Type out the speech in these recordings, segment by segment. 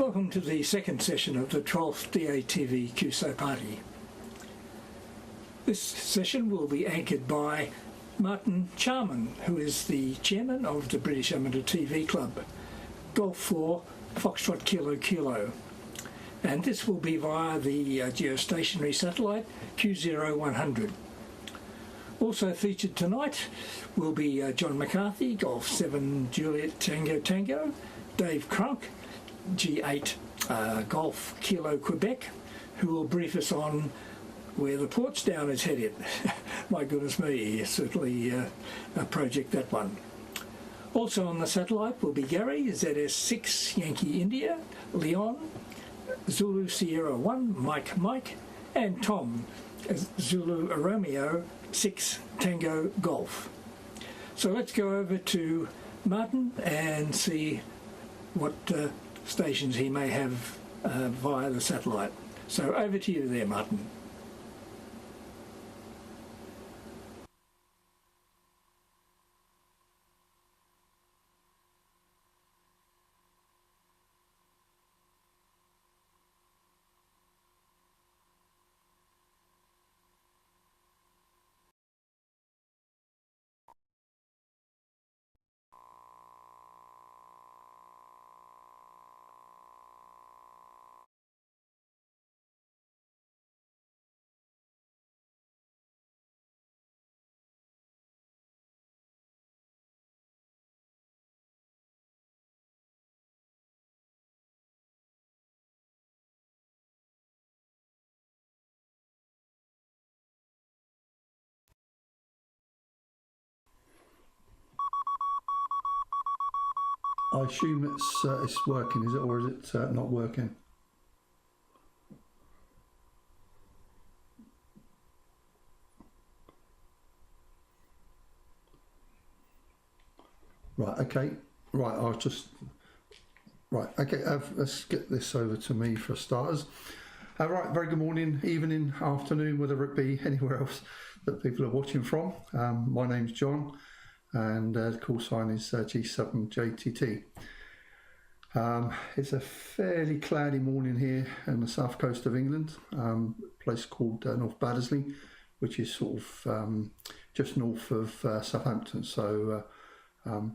Welcome to the second session of the 12th ATV QSO party. This session will be anchored by Martin Charman, who is the chairman of the British Amateur TV Club, Golf 4 Foxtrot Kilo Kilo. And this will be via the geostationary satellite QSO 100. Also featured tonight will be John McCarthy, Golf 7 Juliet Tango Tango, Dave Crunk, G8 Golf Kilo Quebec, who will brief us on where the Portsdown is headed. My goodness me, certainly a project, that one. Also on the satellite will be Gary, ZS6 Yankee India, Leon, Zulu Sierra 1 Mike, and Tom, Zulu Romeo 6 Tango Golf. So let's go over to Martin and see what stations he may have via the satellite. So over to you there, Martin. I assume it's working, is it, or is it not working? Right, okay. Right, I'll just... Right, okay, let's get this over to me for starters. Right, very good morning, evening, afternoon, whether it be anywhere else that people are watching from. My name's John, and the call sign is G7JTT. It's a fairly cloudy morning here on the south coast of England, a place called North Baddesley, which is sort of just north of Southampton, so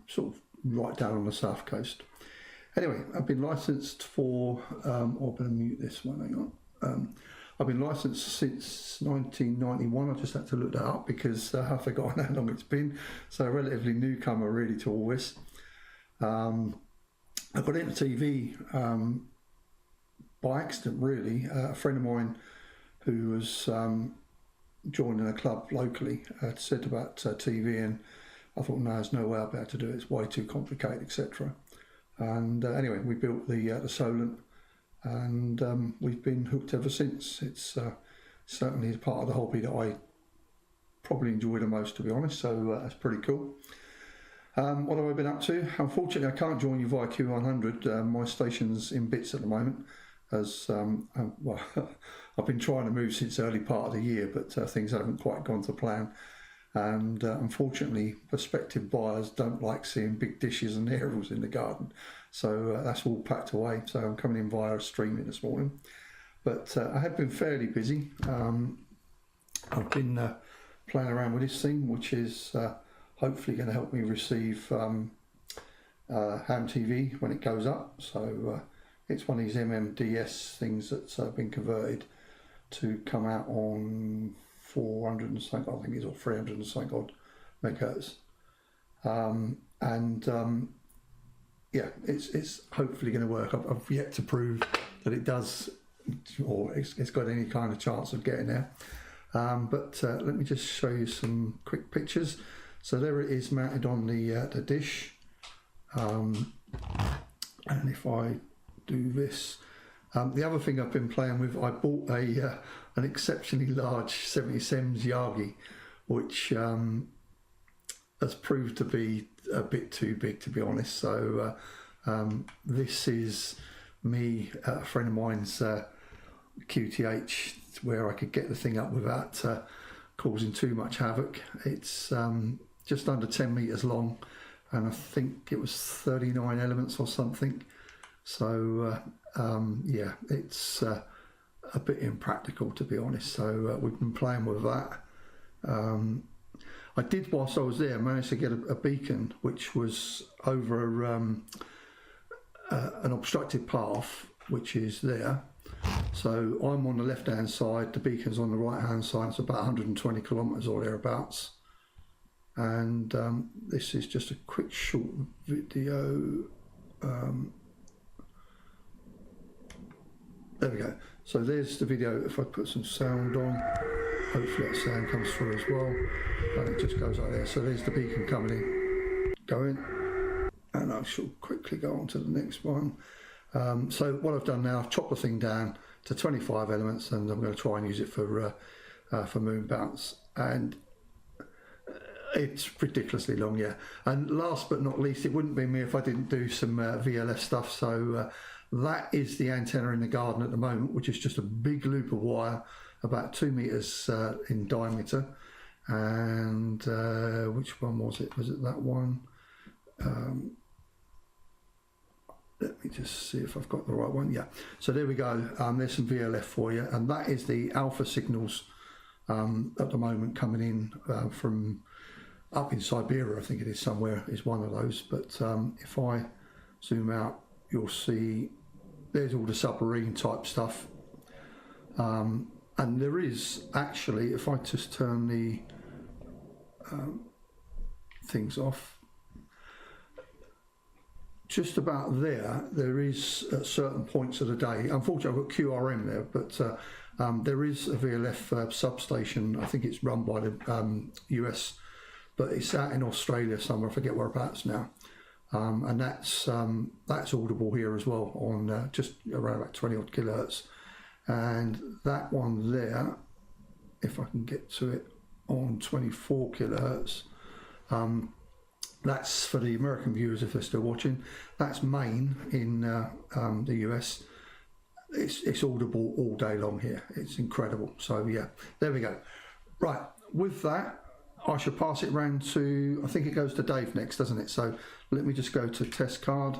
sort of right down on the south coast. Anyway, I've been licensed for, I'll better mute this one, hang on. I've been licensed since 1991. I just had to look that up because I've forgotten how long it's been. So a relatively newcomer really to all this. I got into TV by accident really. A friend of mine who was joining a club locally said about TV, and I thought, no, there's no way I'll be able to do it. It's way too complicated, etc. And anyway, we built the Solent, and we've been hooked ever since. It's certainly part of the hobby that I probably enjoy the most, to be honest, so that's pretty cool. What have I been up to? Unfortunately, I can't join you via Q100. My station's in bits at the moment, as well, I've been trying to move since early part of the year, but things haven't quite gone to plan. And unfortunately, prospective buyers don't like seeing big dishes and aerials in the garden, so that's all packed away. So I'm coming in via streaming this morning, but I have been fairly busy. I've been playing around with this thing, which is hopefully going to help me receive ham TV when it goes up. So it's one of these MMDS things that's been converted to come out on 400 and something, I think it's, or 300 and something odd megahertz, yeah, it's hopefully going to work. I've yet to prove that it does, or it's got any kind of chance of getting there. But let me just show you some quick pictures. So there it is, mounted on the dish, and if I do this. The other thing I've been playing with, I bought an exceptionally large 70 Yagi, which has proved to be a bit too big, to be honest. So this is me, a friend of mine's QTH, where I could get the thing up without causing too much havoc. It's just under 10 meters long, and I think it was 39 elements or something. So yeah, it's a bit impractical, to be honest. So we've been playing with that. I did, whilst I was there, manage to get a beacon which was over an obstructed path, which is there. So I'm on the left hand side, the beacon's on the right hand side. It's about 120 kilometres or thereabouts. And this is just a quick short video. There we go. So there's the video. If I put some sound on, hopefully that sound comes through as well. And it just goes like there. So there's the beacon coming in, going, and I shall quickly go on to the next one. So what I've done now, I've chopped the thing down to 25 elements, and I'm going to try and use it for moon bounce. And it's ridiculously long, yeah. And last but not least, it wouldn't be me if I didn't do some VLF stuff. So that is the antenna in the garden at the moment, which is just a big loop of wire, about 2 meters in diameter. And which one was it? Was it that one? Let me just see if I've got the right one. Yeah. So there we go. There's some VLF for you, and that is the alpha signals at the moment coming in from up in Siberia. I think it is somewhere. Is one of those. But if I zoom out, you'll see there's all the submarine type stuff. And there is actually, if I just turn the things off, just about there is at certain points of the day. Unfortunately, I've got QRM there, but there is a VLF substation. I think it's run by the US, but it's out in Australia somewhere. I forget whereabouts now. And that's audible here as well on just around about 20 odd kilohertz. And that one there, if I can get to it, on 24 kilohertz. That's for the American viewers if they're still watching. That's Maine in the US. It's audible all day long here. It's incredible. So yeah, there we go. Right, with that, I shall pass it round to, I think it goes to Dave next, doesn't it? So let me just go to test card.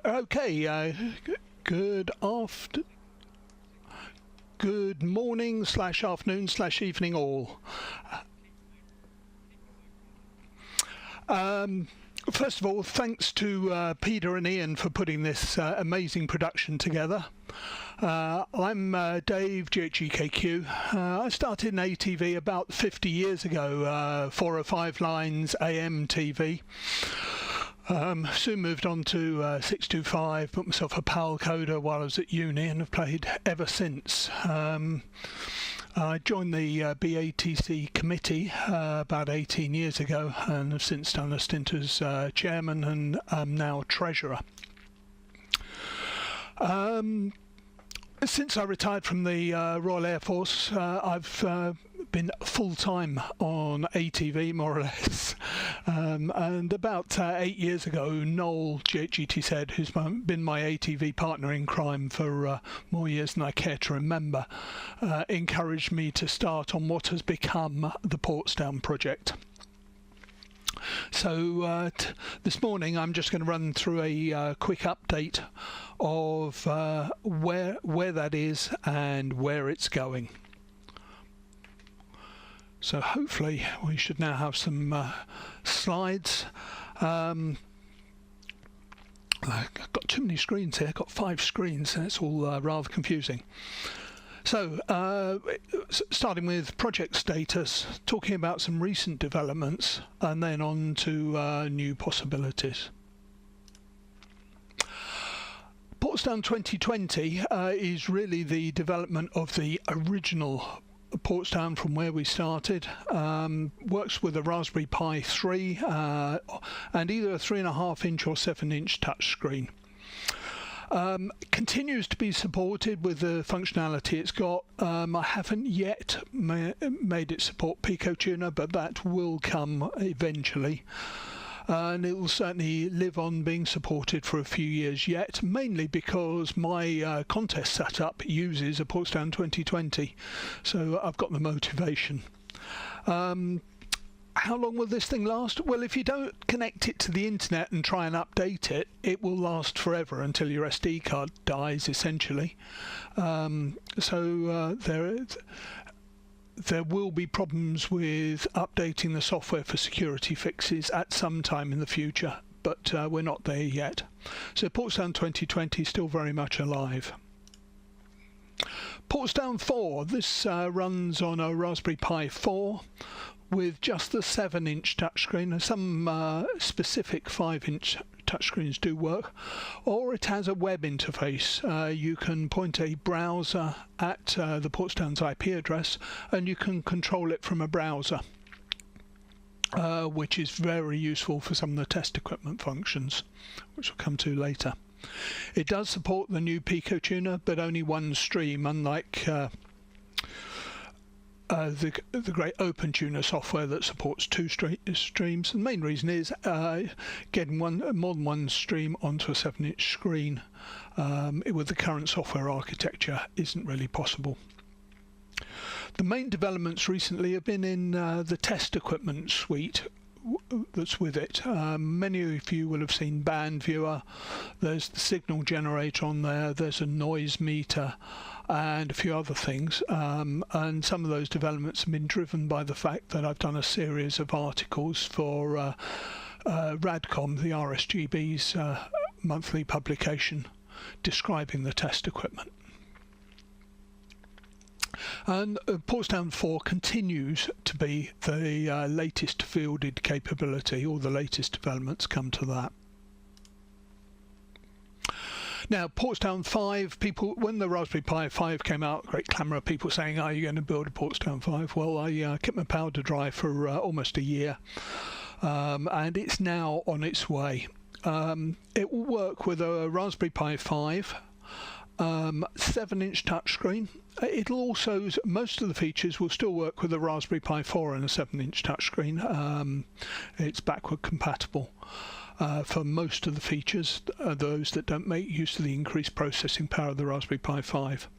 Okay, good morning / afternoon / evening all. First of all, thanks to Peter and Ian for putting this amazing production together. I'm Dave, GHEKQ. I started in ATV about 50 years ago, 405 lines AM TV. Soon moved on to 625, put myself a PAL coder while I was at uni, and have played ever since. I joined the BATC committee about 18 years ago, and have since done a stint as chairman and now treasurer. Since I retired from the Royal Air Force, I've been full-time on ATV, more or less. And about 8 years ago, Noel, GHGTZ, who's been my ATV partner in crime for more years than I care to remember, encouraged me to start on what has become the Portsdown project. So this morning I'm just going to run through a quick update of where that is and where it's going. So hopefully we should now have some slides. I've got too many screens here. I've got 5 screens, and it's all rather confusing. So, starting with project status, talking about some recent developments, and then on to new possibilities. Portsdown 2020 is really the development of the original ports down from where we started. Works with a Raspberry Pi 3 and either a 3.5-inch or 7-inch touchscreen. Continues to be supported with the functionality it's got. I haven't yet made it support Pico Tuner, but that will come eventually. And it will certainly live on being supported for a few years yet, mainly because my contest setup uses a Portsdown 2020, so I've got the motivation. How long will this thing last? Well, if you don't connect it to the internet and try and update it, it will last forever until your SD card dies, essentially. There will be problems with updating the software for security fixes at some time in the future, but we're not there yet. So Portsdown 2020 is still very much alive. Portsdown 4, this runs on a Raspberry Pi 4 with just the 7-inch touchscreen. Some specific 5-inch touchscreens do work, or it has a web interface. You can point a browser at the Portsdown's IP address and you can control it from a browser, which is very useful for some of the test equipment functions, which we'll come to later. It does support the new Pico Tuner, but only one stream, unlike the great OpenTuner software that supports two streams. The main reason is getting more than one stream onto a 7-inch screen with the current software architecture isn't really possible. The main developments recently have been in the test equipment suite that's with it. Many of you will have seen Band Viewer. There's the signal generator on there. There's a noise meter and a few other things, and some of those developments have been driven by the fact that I've done a series of articles for Radcom, the RSGB's monthly publication, describing the test equipment. And Portsdown 4 continues to be the latest fielded capability. All the latest developments come to that. Now, Portsdown 5, when the Raspberry Pi 5 came out, great clamour of people saying, are you going to build a Portsdown 5? Well, I kept my powder dry for almost a year, and it's now on its way. It will work with a Raspberry Pi 5, 7-inch touchscreen. It'll also, most of the features will still work with a Raspberry Pi 4 and a 7-inch touchscreen. It's backward compatible. For most of the features, those that don't make use of the increased processing power of the Raspberry Pi 5.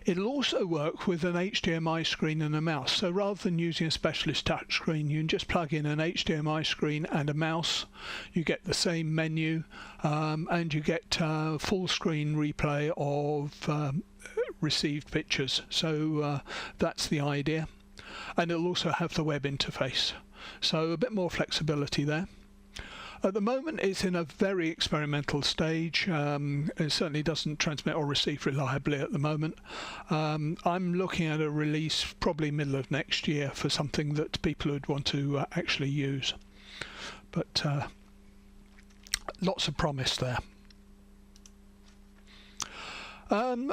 It'll also work with an HDMI screen and a mouse, so rather than using a specialist touch screen, you can just plug in an HDMI screen and a mouse. You get the same menu, and you get full screen replay of received pictures. So that's the idea. And it'll also have the web interface, so a bit more flexibility there. At the moment, it's in a very experimental stage. It certainly doesn't transmit or receive reliably at the moment. I'm looking at a release probably middle of next year for something that people would want to actually use. But lots of promise there.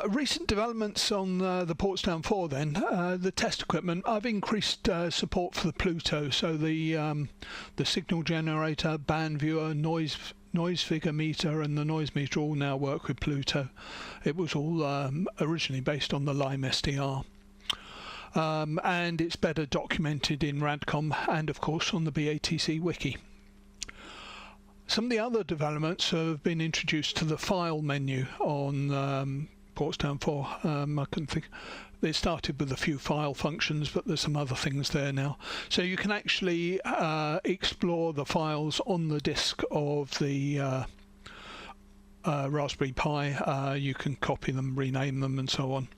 Recent developments on the Portsdown 4 then, the test equipment. I've increased support for the Pluto, so the signal generator, band viewer, noise figure meter and the noise meter all now work with Pluto. It was all originally based on the Lime SDR. And it's better documented in Radcom and of course on the BATC wiki. Some of the other developments have been introduced to the file menu on Portsdown 4. I couldn't think. It started with a few file functions, but there's some other things there now. So you can actually explore the files on the disk of the Raspberry Pi. You can copy them, rename them, and so on.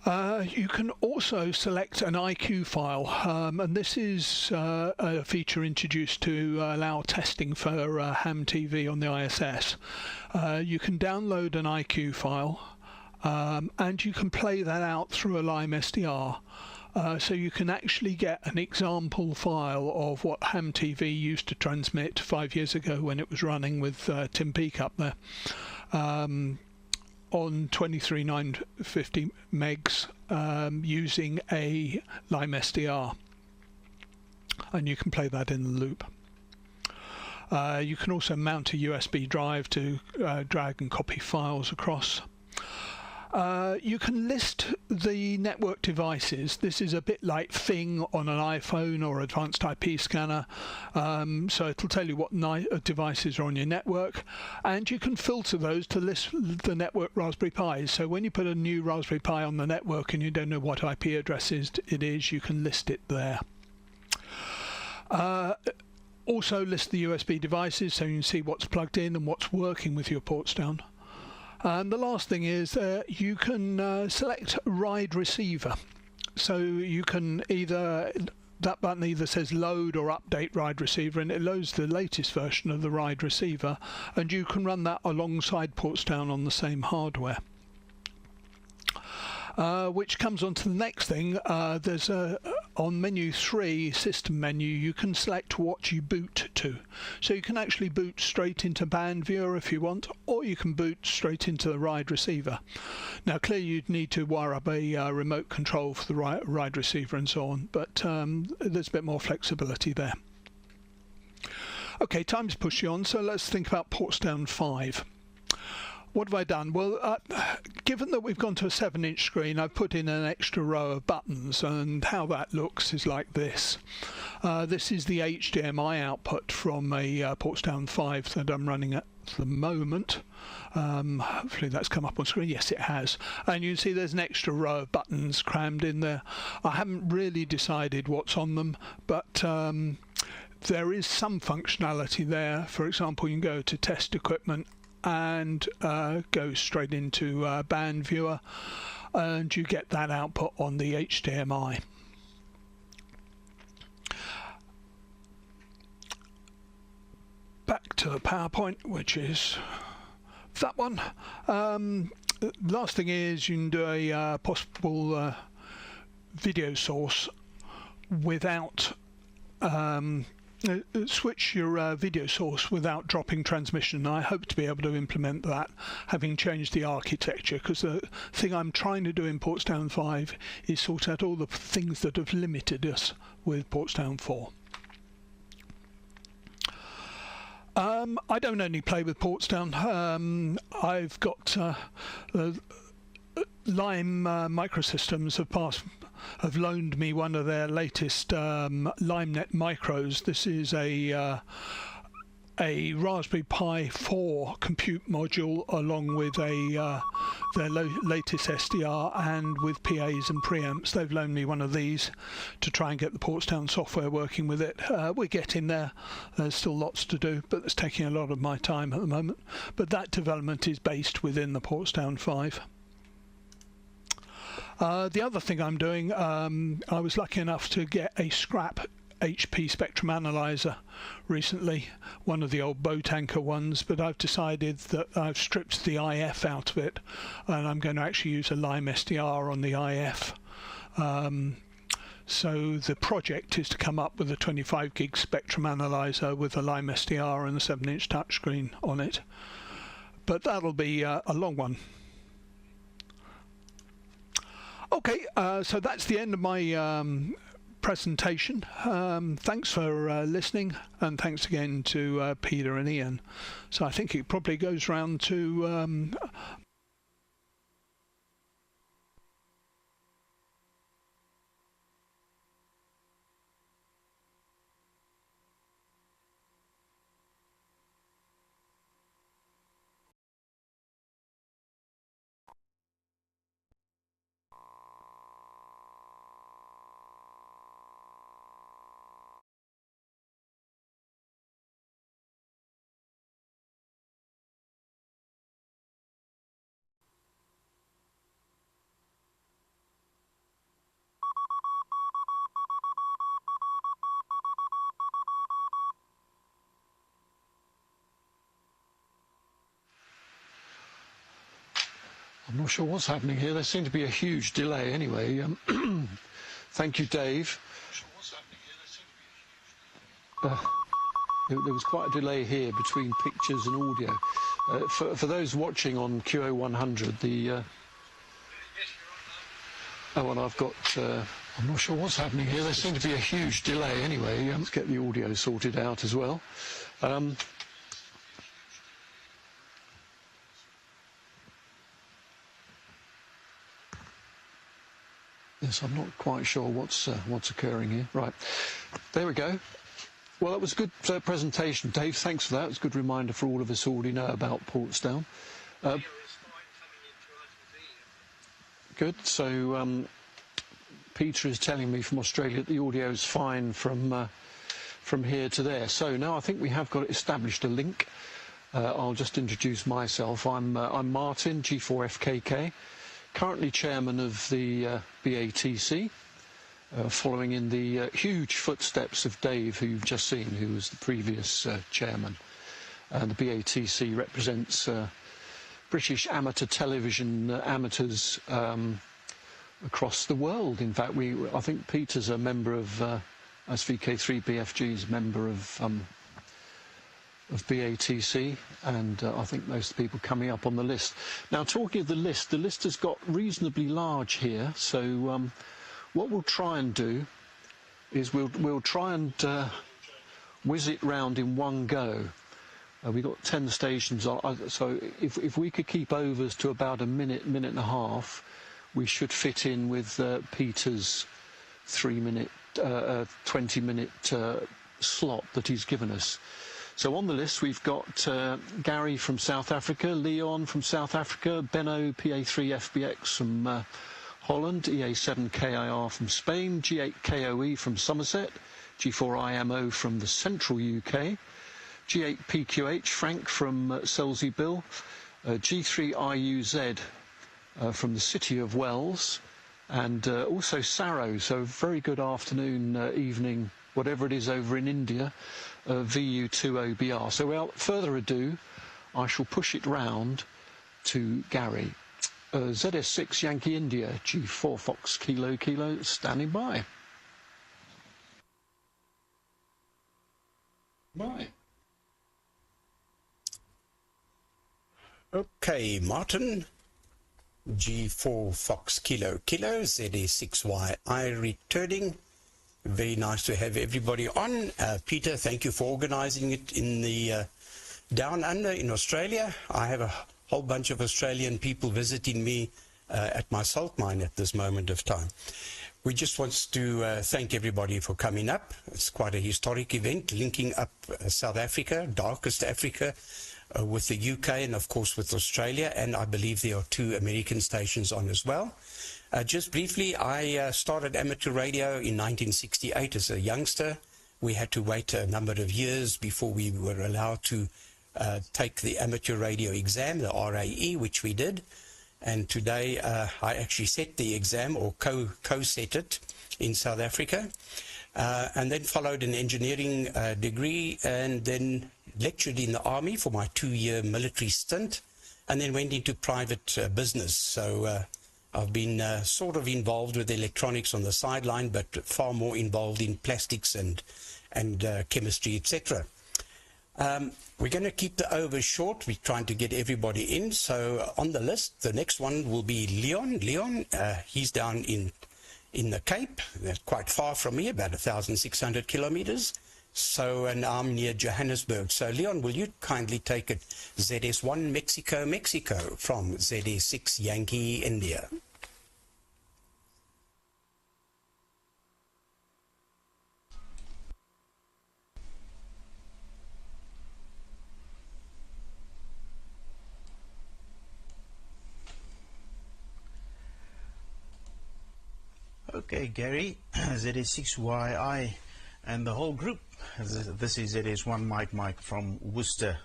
You can also select an IQ file, and this is a feature introduced to allow testing for ham TV on the ISS. You can download an IQ file, and you can play that out through a Lime SDR. So you can actually get an example file of what ham TV used to transmit 5 years ago when it was running with Tim Peake up there. on 23950 megs using a Lime SDR, and you can play that in the loop. You can also mount a USB drive to drag and copy files across. You can list the network devices. This is a bit like Fing on an iPhone or advanced IP scanner. So it'll tell you what devices are on your network, and you can filter those to list the network Raspberry Pis. So when you put a new Raspberry Pi on the network and you don't know what IP address it is, you can list it there. Also list the USB devices so you can see what's plugged in and what's working with your ports down. And the last thing is you can select RIDE receiver. So you can that button either says load or update RIDE receiver, and it loads the latest version of the RIDE receiver, and you can run that alongside ports down on the same hardware. Which comes on to the next thing. There's on menu 3, system menu, you can select what you boot to. So you can actually boot straight into band viewer if you want, or you can boot straight into the RIDE receiver. Now clearly you'd need to wire up a remote control for the RIDE receiver and so on, but there's a bit more flexibility there. Okay, time's pushing on, so let's think about ports down 5. What have I done? Well, given that we've gone to a 7-inch screen, I've put in an extra row of buttons, and how that looks is like this. This is the HDMI output from a ports down 5 that I'm running at the moment. Hopefully that's come up on screen. Yes, it has. And you can see there's an extra row of buttons crammed in there. I haven't really decided what's on them, but there is some functionality there. For example, you can go to test equipment and go straight into band viewer, and you get that output on the HDMI. Back to the PowerPoint, which is that one. Last thing is you can do a possible video source without switch your video source without dropping transmission. I hope to be able to implement that, having changed the architecture, because the thing I'm trying to do in ports down 5 is sort out all the things that have limited us with ports down 4. I don't only play with ports down. I've got Lime Microsystems have loaned me one of their latest LimeNet micros. This is a Raspberry Pi 4 compute module along with their latest SDR, and with PAs and preamps. They've loaned me one of these to try and get the ports down software working with it. We're getting there. There's still lots to do, but it's taking a lot of my time at the moment. But that development is based within the ports down 5. The other thing I'm doing, I was lucky enough to get a scrap HP spectrum analyzer recently, one of the old boat anchor ones, but I've decided that I've stripped the IF out of it, and I'm going to actually use a Lime SDR on the IF. So the project is to come up with a 25 gig spectrum analyzer with a Lime SDR and a 7-inch touchscreen on it, but that'll be a long one. Okay, so that's the end of my presentation. Thanks for listening, and thanks again to Peter and Ian. So I think it probably goes round to I'm not sure what's happening here. There seemed to be a huge delay anyway. Thank you, Dave. There was quite a delay here between pictures and audio. For those watching on QO100, the oh, and I've got I'm not sure what's happening here. There seems to be a huge delay. Anyway, let's get the audio sorted out as well. Yes, I'm not quite sure what's occurring here. Right, there we go. Well, that was a good presentation, Dave. Thanks for that. It's a good reminder for all of us who already know about Portsdown. Good. So Peter is telling me from Australia that the audio is fine from here to there. So now I think we have got established a link. I'll just introduce myself. I'm Martin, G4FKK, currently chairman of the BATC. Following in the huge footsteps of Dave, who you've just seen, who was the previous chairman. The BATC represents British amateur television amateurs across the world. In fact, I think Peter's a member of SVK3BFG's member of BATC, and I think most of the people coming up on the list. Now, talking of the list has got reasonably large here, so what we'll try and do is we'll try and whiz it round in one go. We've got 10 stations, so if we could keep overs to about a minute and a half, we should fit in with Peter's 3-minute, 20-minute slot that he's given us. So on the list we've got Gary from South Africa, Leon from South Africa, Benno PA3FBX from Holland, EA7KIR from Spain, G8KOE from Somerset, G4IMO from the central UK, G8PQH Frank from Selsey Bill, G3IUZ from the city of Wells, and also Saro, so very good afternoon, evening, whatever it is over in India, VU2OBR. So without further ado, I shall push it round to Gary. ZS6 Yankee India, G4 Fox Kilo Kilo, standing by. Bye. Okay, Martin, G4 Fox Kilo Kilo, ZS6YI returning. Very nice to have everybody on. Peter, thank you for organising it in the Down Under in Australia. I have a whole bunch of Australian people visiting me at my salt mine at this moment of time. We just want to thank everybody for coming up. It's quite a historic event, linking up South Africa, darkest Africa, with the UK and of course with Australia, and I believe there are 2 American stations on as well. Just briefly, I started amateur radio in 1968 as a youngster. We had to wait a number of years before we were allowed to take the amateur radio exam, the RAE, which we did. And today I actually set the exam, or co-set it in South Africa. And then followed an engineering degree, and then lectured in the army for my 2-year military stint, and then went into private business. So I've been sort of involved with electronics on the sideline, but far more involved in plastics and chemistry, etc. We're going to keep the overs short. We're trying to get everybody in. So on the list, the next one will be Leon. Leon, he's down in the Cape. That's quite far from me, about 1,600 kilometers. So, and I'm near Johannesburg. So Leon, will you kindly take it ZS1 Mexico, Mexico from ZS6 Yankee India. Okay, Gary, ZS6YI and the whole group. This is ZS1 Mike from Worcester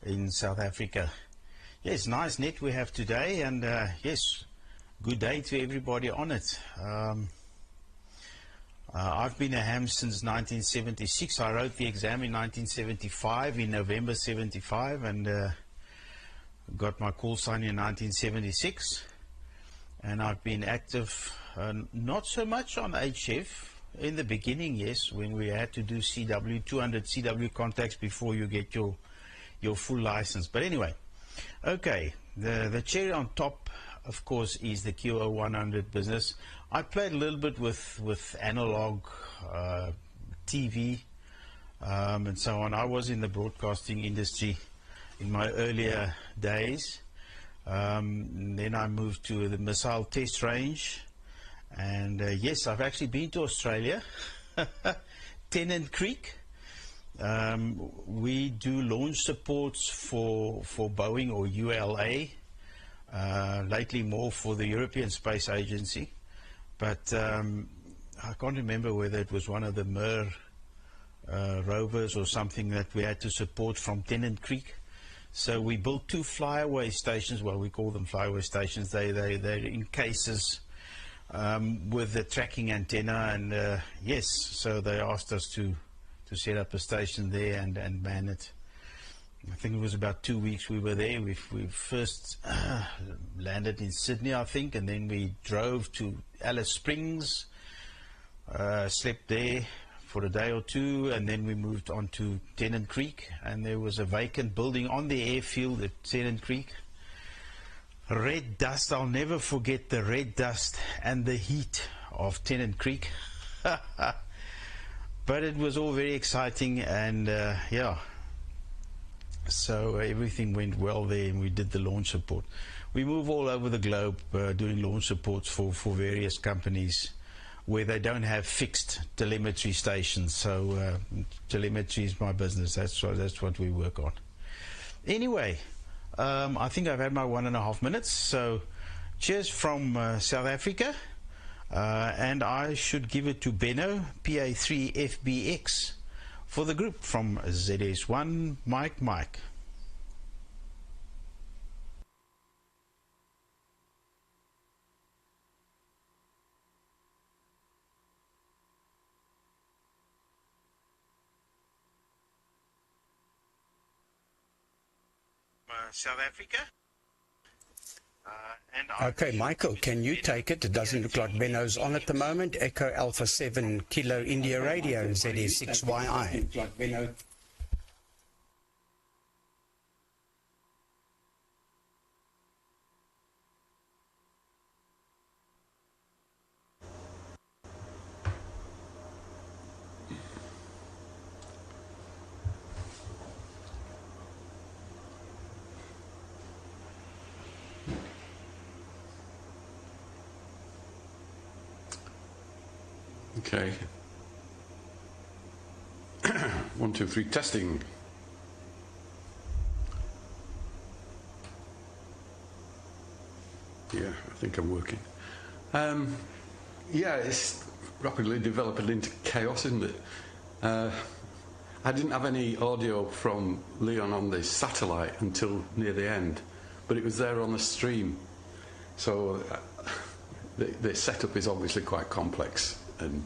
in South Africa. Yes, nice net we have today, and yes, good day to everybody on it. I've been a ham since 1976. I wrote the exam in 1975, in November 75, and got my call sign in 1976. And I've been active, not so much on HF. In the beginning, yes, when we had to do CW, 200 CW contacts before you get your your full license. But anyway, okay, the cherry on top, of course, is the QO 100 business. I played a little bit with analog TV and so on. I was in the broadcasting industry in my earlier days. Then I moved to the missile test range, and yes, I've actually been to Australia, Tennant Creek. We do launch supports for Boeing or ULA, lately more for the European Space Agency, but I can't remember whether it was one of the Mir rovers or something that we had to support from Tennant Creek. So we built 2 flyaway stations. Well, we call them flyaway stations. They're in cases with the tracking antenna, and yes, so they asked us to set up a station there and man it. I think it was about 2 weeks we were there. We first landed in Sydney, I think, and then we drove to Alice Springs, slept there for a day or two, and then we moved on to Tennant Creek, and there was a vacant building on the airfield at Tennant Creek. Red dust, I'll never forget the red dust and the heat of Tennant Creek. But it was all very exciting, and yeah, so everything went well there, and we did the launch support. We move all over the globe doing launch supports for various companies where they don't have fixed telemetry stations. So telemetry is my business. That's what we work on. Anyway, I think I've had my 1.5 minutes. So cheers from South Africa. And I should give it to Benno, PA3FBX, for the group from ZS1, Mike. South Africa. Okay, Michael, can you take it? It doesn't look like Benno's on at the moment. Echo Alpha 7 Kilo India Radio, ZS6YI. Okay. 1, 2, 3, testing. Yeah, I think I'm working. Yeah, it's rapidly developing into chaos, isn't it? I didn't have any audio from Leon on the satellite until near the end, but it was there on the stream. So the setup is obviously quite complex, and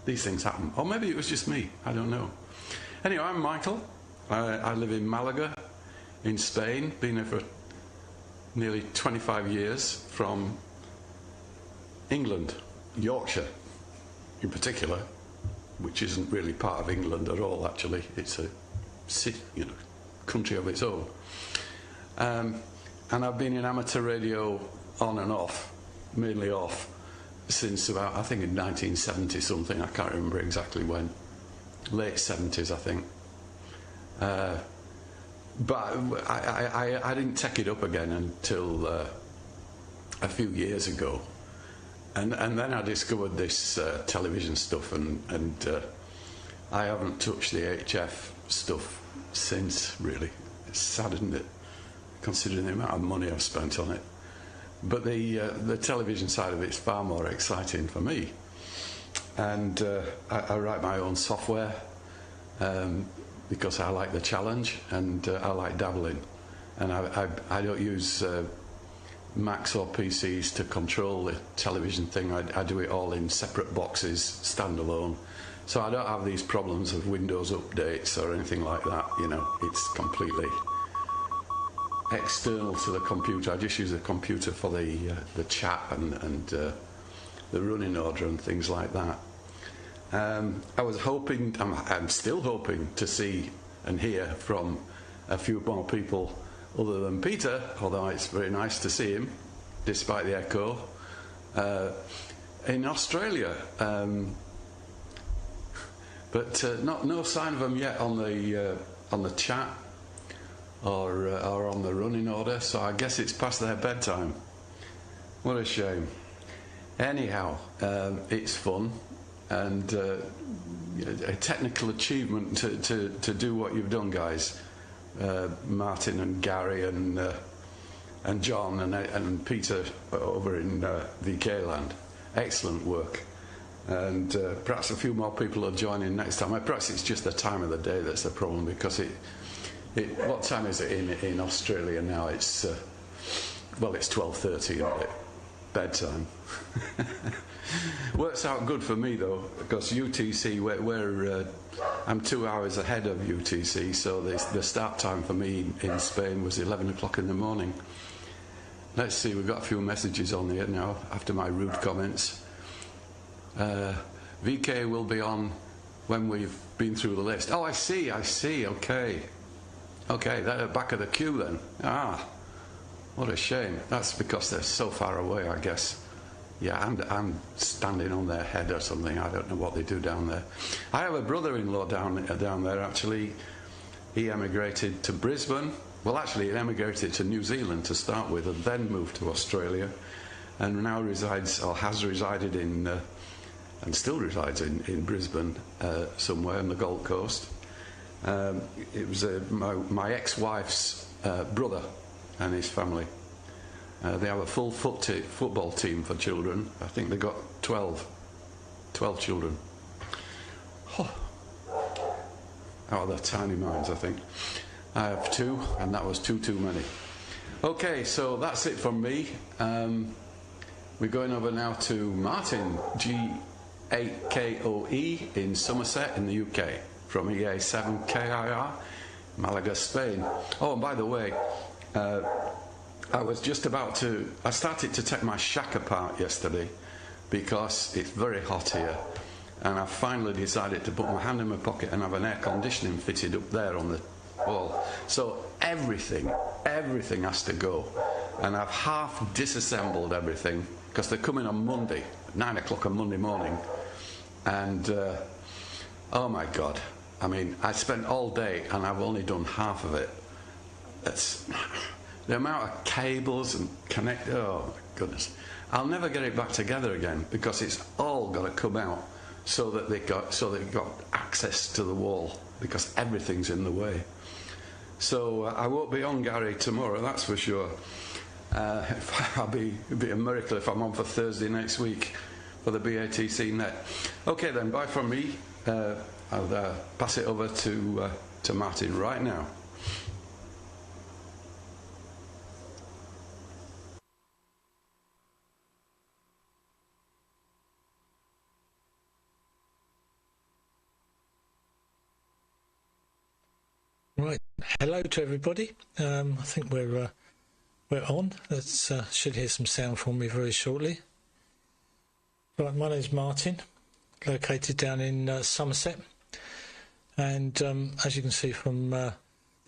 these things happen. Or maybe it was just me, I don't know. Anyway, I'm Michael. I live in Malaga in Spain, been there for nearly 25 years, from England, Yorkshire in particular, which isn't really part of England at all, actually. It's a city, country of its own. And I've been in amateur radio on and off, mainly off, since about, I think in 1970 something, I can't remember exactly when, late 70s I think. But I didn't take it up again until a few years ago, and then I discovered this television stuff, and I haven't touched the HF stuff since, really. It's sad, isn't it, considering the amount of money I've spent on it. But the television side of it's far more exciting for me, and I write my own software because I like the challenge, and I like dabbling, and I don't use Macs or PCs to control the television thing. I do it all in separate boxes, standalone, so I don't have these problems of Windows updates or anything like that. It's completely external to the computer. I just use the computer for the chat and the running order and things like that. I was hoping, I'm still hoping to see and hear from a few more people other than Peter, although it's very nice to see him, despite the echo, in Australia. But no sign of them yet on the chat or on the running order, so I guess it's past their bedtime. What a shame. Anyhow, it's fun and a technical achievement to do what you've done, guys. Martin and Gary and John and Peter over in VK land. Excellent work. And perhaps a few more people will join in next time. Perhaps it's just the time of the day that's the problem, because what time is it in Australia now? It's well, it's 12:30, isn't it? Bedtime. Works out good for me though, because UTC, I'm 2 hours ahead of UTC, so the start time for me in Spain was 11 o'clock in the morning. Let's see, we've got a few messages on here now after my rude comments. VK will be on when we've been through the list. Oh, I see, okay, they're back of the queue then. What a shame. That's because they're so far away, I guess. Yeah, I'm standing on their head or something. I don't know what they do down there. I have a brother-in-law down there, actually. He emigrated to Brisbane. Well, actually, he emigrated to New Zealand to start with, and then moved to Australia, and now resides, or has resided in, and still resides in Brisbane, somewhere on the Gold Coast. It was my ex-wife's brother and his family. They have a full football team for children. I think they got 12 children. Oh. Out of their tiny minds, I think. I have 2, and that was too many. Okay, so that's it from me. We're going over now to Martin, G8KOE in Somerset in the UK, from EA7KIR, Malaga, Spain. Oh, and by the way, I started to take my shack apart yesterday because it's very hot here, and I finally decided to put my hand in my pocket and have an air conditioning fitted up there on the wall. So everything has to go, and I've half disassembled everything because they're coming on Monday, 9 o'clock on Monday morning, and oh my God, I mean, I spent all day and I've only done half of it. That's the amount of cables and oh my goodness. I'll never get it back together again, because it's all got to come out so that they've got access to the wall, because everything's in the way. So I won't be on, Gary, tomorrow, that's for sure. It'll be a miracle if I'm on for Thursday next week for the BATC net. Okay then, bye from me. I'll pass it over to Martin right now. Right, hello to everybody. I think we're on. Let's should hear some sound from me very shortly. Right, my name's Martin, located down in Somerset, and as you can see from the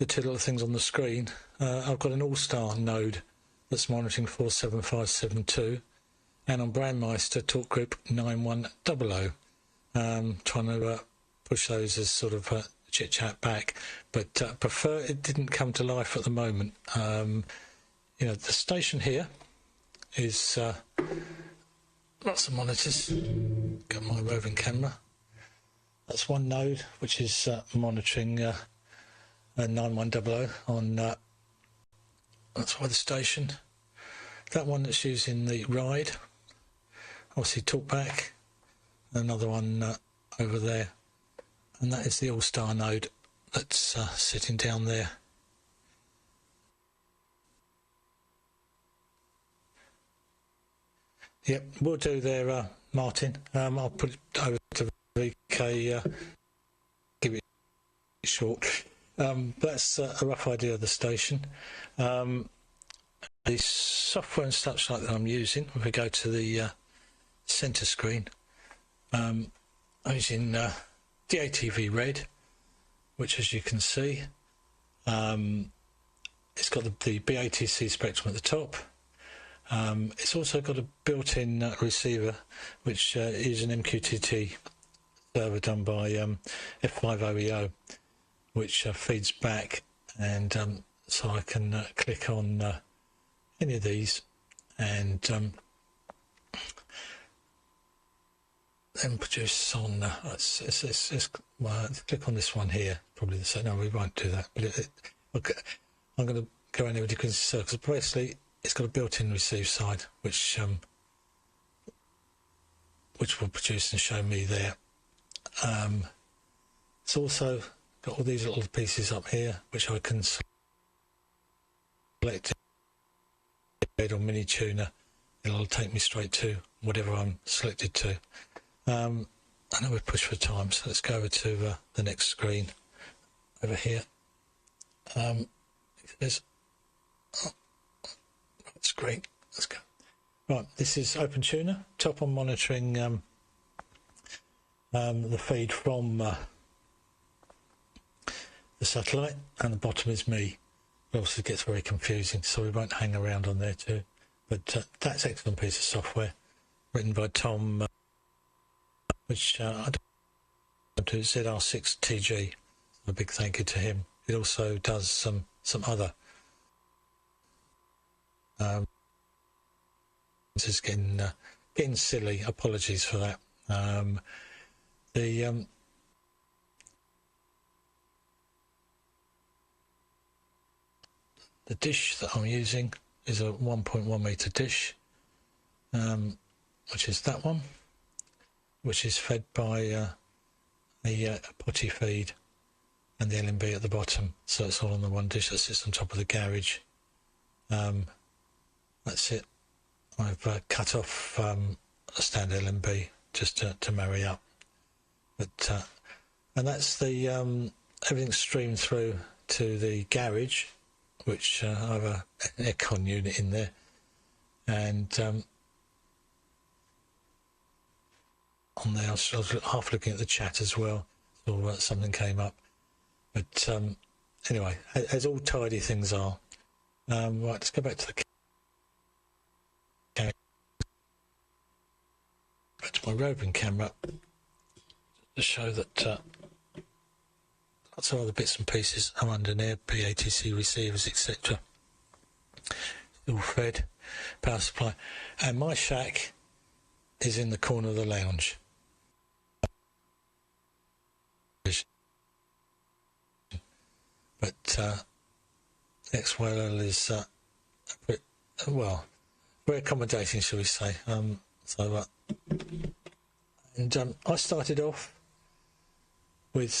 two little things on the screen, I've got an all-star node that's monitoring 47572, and on Brandmeister talk group 9100. Trying to push those as sort of chit chat back, but prefer it didn't come to life at the moment. You know, the station here is lots of monitors. Got my roving camera. That's one node which is monitoring 9100 on that's why the station. That one that's using the ride, obviously talkback. Another one over there, and that is the all-star node that's sitting down there. Yep, we'll do there, Martin. I'll put it over to VK, give it short. That's a rough idea of the station. The software and such like that I'm using, if we go to the centre screen, I'm using the ATV Red, which, as you can see, It's got the BATC spectrum at the top. It's also got a built-in receiver, which is an MQTT server done by F50EO, which feeds back, and so I can click on any of these and then produce on. Let's click on this one here. Probably the same. No, we won't do that. But okay, I'm going to go anywhere because circles. Basically, it's got a built-in receive side, which will produce and show me there. It's also got all these little pieces up here, which I can select or mini tuner. It'll take me straight to whatever I'm selected to. I know we've pushed for time, so let's go over to the next screen over here. That's great. Let's go. Right, this is OpenTuner. Top on monitoring the feed from the satellite, and the bottom is me. It also gets very confusing, so we won't hang around on there too. But that's an excellent piece of software written by Tom, which I don't do, ZR6TG. A big thank you to him. It also does some other. This is getting silly. Apologies for that. The dish that I'm using is a 1.1 meter dish, which is that one, which is fed by a potty feed and the LNB at the bottom. So it's all on the one dish that sits on top of the garage. That's it. I've cut off a standard LNB just to marry up. But and that's the everything's streamed through to the garage, which I have an aircon unit in there, and on there I was half looking at the chat as well, so something came up. But anyway, as all tidy things are. Right, let's go back to the camera. Back to my roving camera to show that lots of other bits and pieces are under there, BATC receivers, etc. All fed, power supply, and my shack is in the corner of the lounge. But XYL is a bit, well, very accommodating, shall we say. And I started off with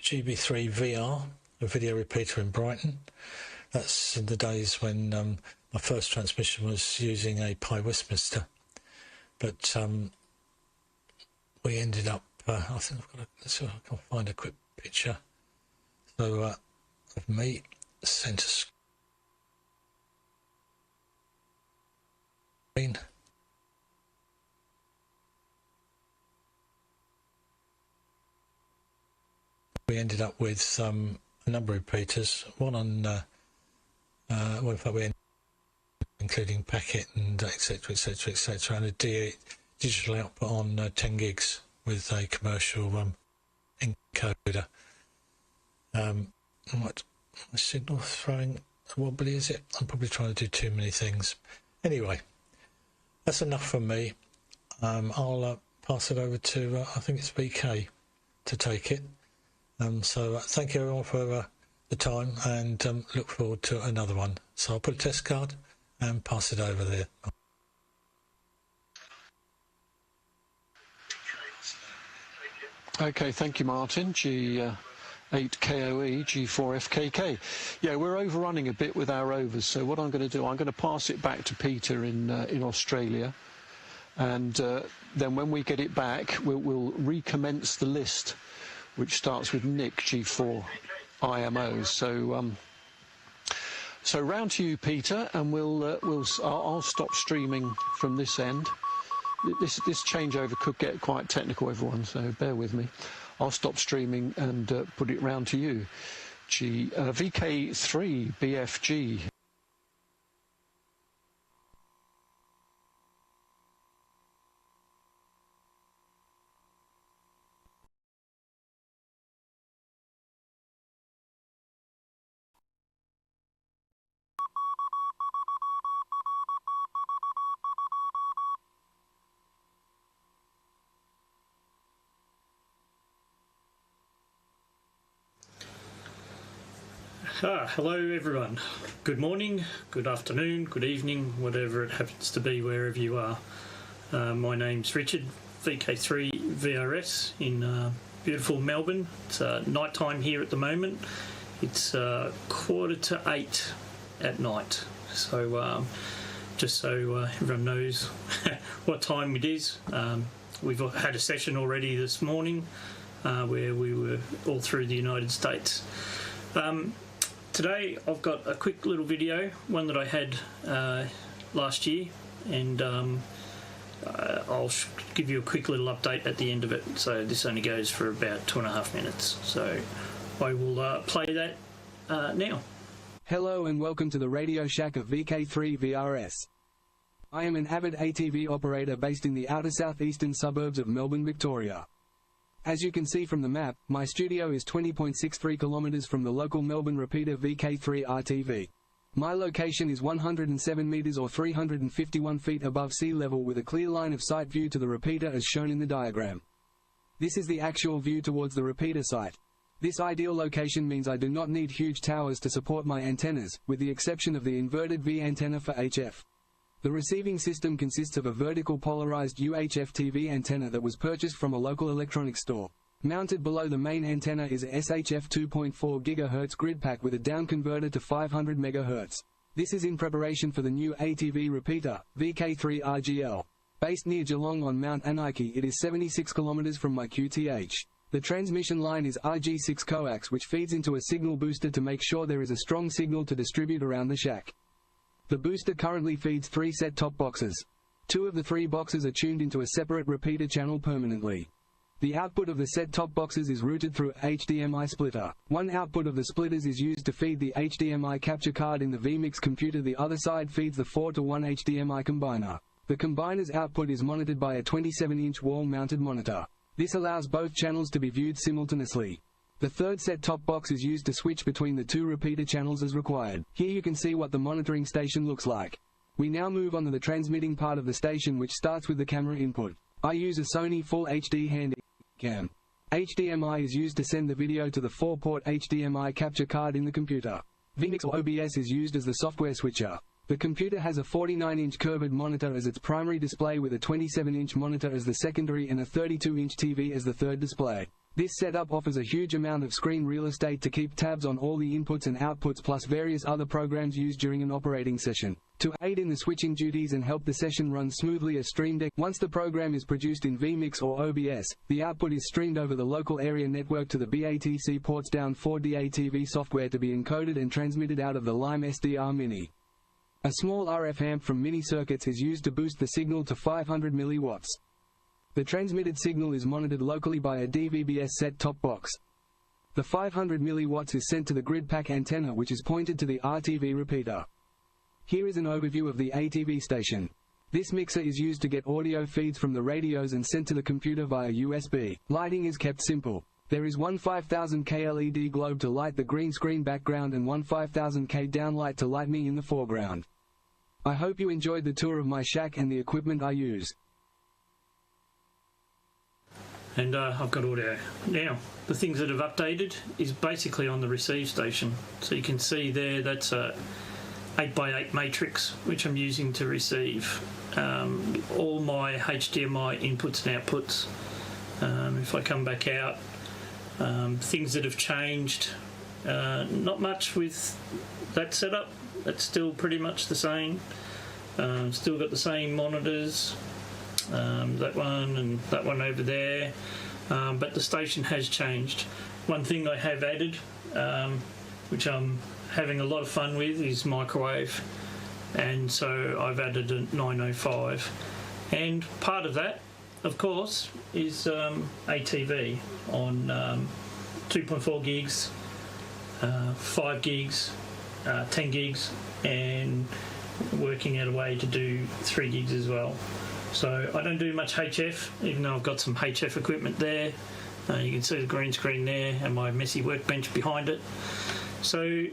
GB3 VR, a video repeater in Brighton. That's in the days when my first transmission was using a Pi Westminster. But we ended up, I think I've got let's see if I can find a quick picture. So of me, centre screen. We ended up with a number of repeaters, one on, well, in fact, we ended up including packet and etc., and a digital output on 10 gigs with a commercial encoder. What, my signal throwing wobbly, is it? I'm probably trying to do too many things. Anyway, that's enough from me. I'll pass it over to, I think it's VK, to take it. So thank you everyone for the time, and look forward to another one. So I'll put a test card and pass it over there. Okay, thank you, Martin. G8KOE, G4FKK. Yeah, we're overrunning a bit with our overs, so what I'm going to do, I'm going to pass it back to Peter in Australia, and then when we get it back, we'll recommence the list, which starts with Nick, G4 IMO. So round to you, Peter, and I'll stop streaming from this end. This changeover could get quite technical, everyone, so bear with me. I'll stop streaming and put it round to you. VK3 BFG. Hello everyone. Good morning, good afternoon, good evening, whatever it happens to be wherever you are. My name's Richard, VK3 VRS in beautiful Melbourne. It's night time here at the moment. It's 7:45 at night. So just so everyone knows what time it is, we've had a session already this morning where we were all through the United States. Today I've got a quick little video, one that I had last year, and I'll give you a quick little update at the end of it. So this only goes for about 2.5 minutes. So I will play that now. Hello and welcome to the Radio Shack of VK3 VRS. I am an avid ATV operator based in the outer southeastern suburbs of Melbourne, Victoria. As you can see from the map, my studio is 20.63 kilometers from the local Melbourne repeater VK3 RTV. My location is 107 meters or 351 feet above sea level with a clear line of sight view to the repeater as shown in the diagram. This is the actual view towards the repeater site. This ideal location means I do not need huge towers to support my antennas, with the exception of the inverted V antenna for HF. The receiving system consists of a vertical polarized UHF TV antenna that was purchased from a local electronics store. Mounted below the main antenna is a SHF 2.4 GHz grid pack with a down converter to 500 MHz. This is in preparation for the new ATV repeater, VK3 RGL. Based near Geelong on Mount Aniki, it is 76 kilometers from my QTH. The transmission line is RG6 coax, which feeds into a signal booster to make sure there is a strong signal to distribute around the shack. The booster currently feeds 3 set-top boxes. 2 of the 3 boxes are tuned into a separate repeater channel permanently. The output of the set-top boxes is routed through a HDMI splitter. One output of the splitters is used to feed the HDMI capture card in the vMix computer, the other side feeds the 4-to-1 HDMI combiner. The combiner's output is monitored by a 27-inch wall-mounted monitor. This allows both channels to be viewed simultaneously. The third set-top box is used to switch between the 2 repeater channels as required. Here you can see what the monitoring station looks like. We now move on to the transmitting part of the station, which starts with the camera input. I use a Sony Full HD Handycam. HDMI is used to send the video to the 4-port HDMI capture card in the computer. vMix or OBS is used as the software switcher. The computer has a 49-inch curved monitor as its primary display, with a 27-inch monitor as the secondary and a 32-inch TV as the third display. This setup offers a huge amount of screen real estate to keep tabs on all the inputs and outputs, plus various other programs used during an operating session. To aid in the switching duties and help the session run smoothly, a Stream Deck. Once the program is produced in vMix or OBS, the output is streamed over the local area network to the BATC ports down for DATV software to be encoded and transmitted out of the Lime SDR Mini. A small RF amp from Mini Circuits is used to boost the signal to 500 milliwatts. The transmitted signal is monitored locally by a DVB-S set-top box. The 500 milliwatts is sent to the grid pack antenna, which is pointed to the RTV repeater. Here is an overview of the ATV station. This mixer is used to get audio feeds from the radios and sent to the computer via USB. Lighting is kept simple. There is one 5000K LED globe to light the green screen background and one 5000K downlight to light me in the foreground. I hope you enjoyed the tour of my shack and the equipment I use. And I've got audio. Now, the things that have updated is basically on the receive station. So you can see there, that's a 8x8 matrix, which I'm using to receive all my HDMI inputs and outputs. If I come back out, things that have changed, not much with that setup. That's still pretty much the same. Still got the same monitors. That one and that one over there, but the station has changed. One thing I have added, which I'm having a lot of fun with, is microwave, and so I've added a 905, and part of that, of course, is ATV on 2.4 gigs 5 gigs, 10 gigs, and working out a way to do 3 gigs as well. So I don't do much HF, even though I've got some HF equipment there. You can see the green screen there and my messy workbench behind it. So,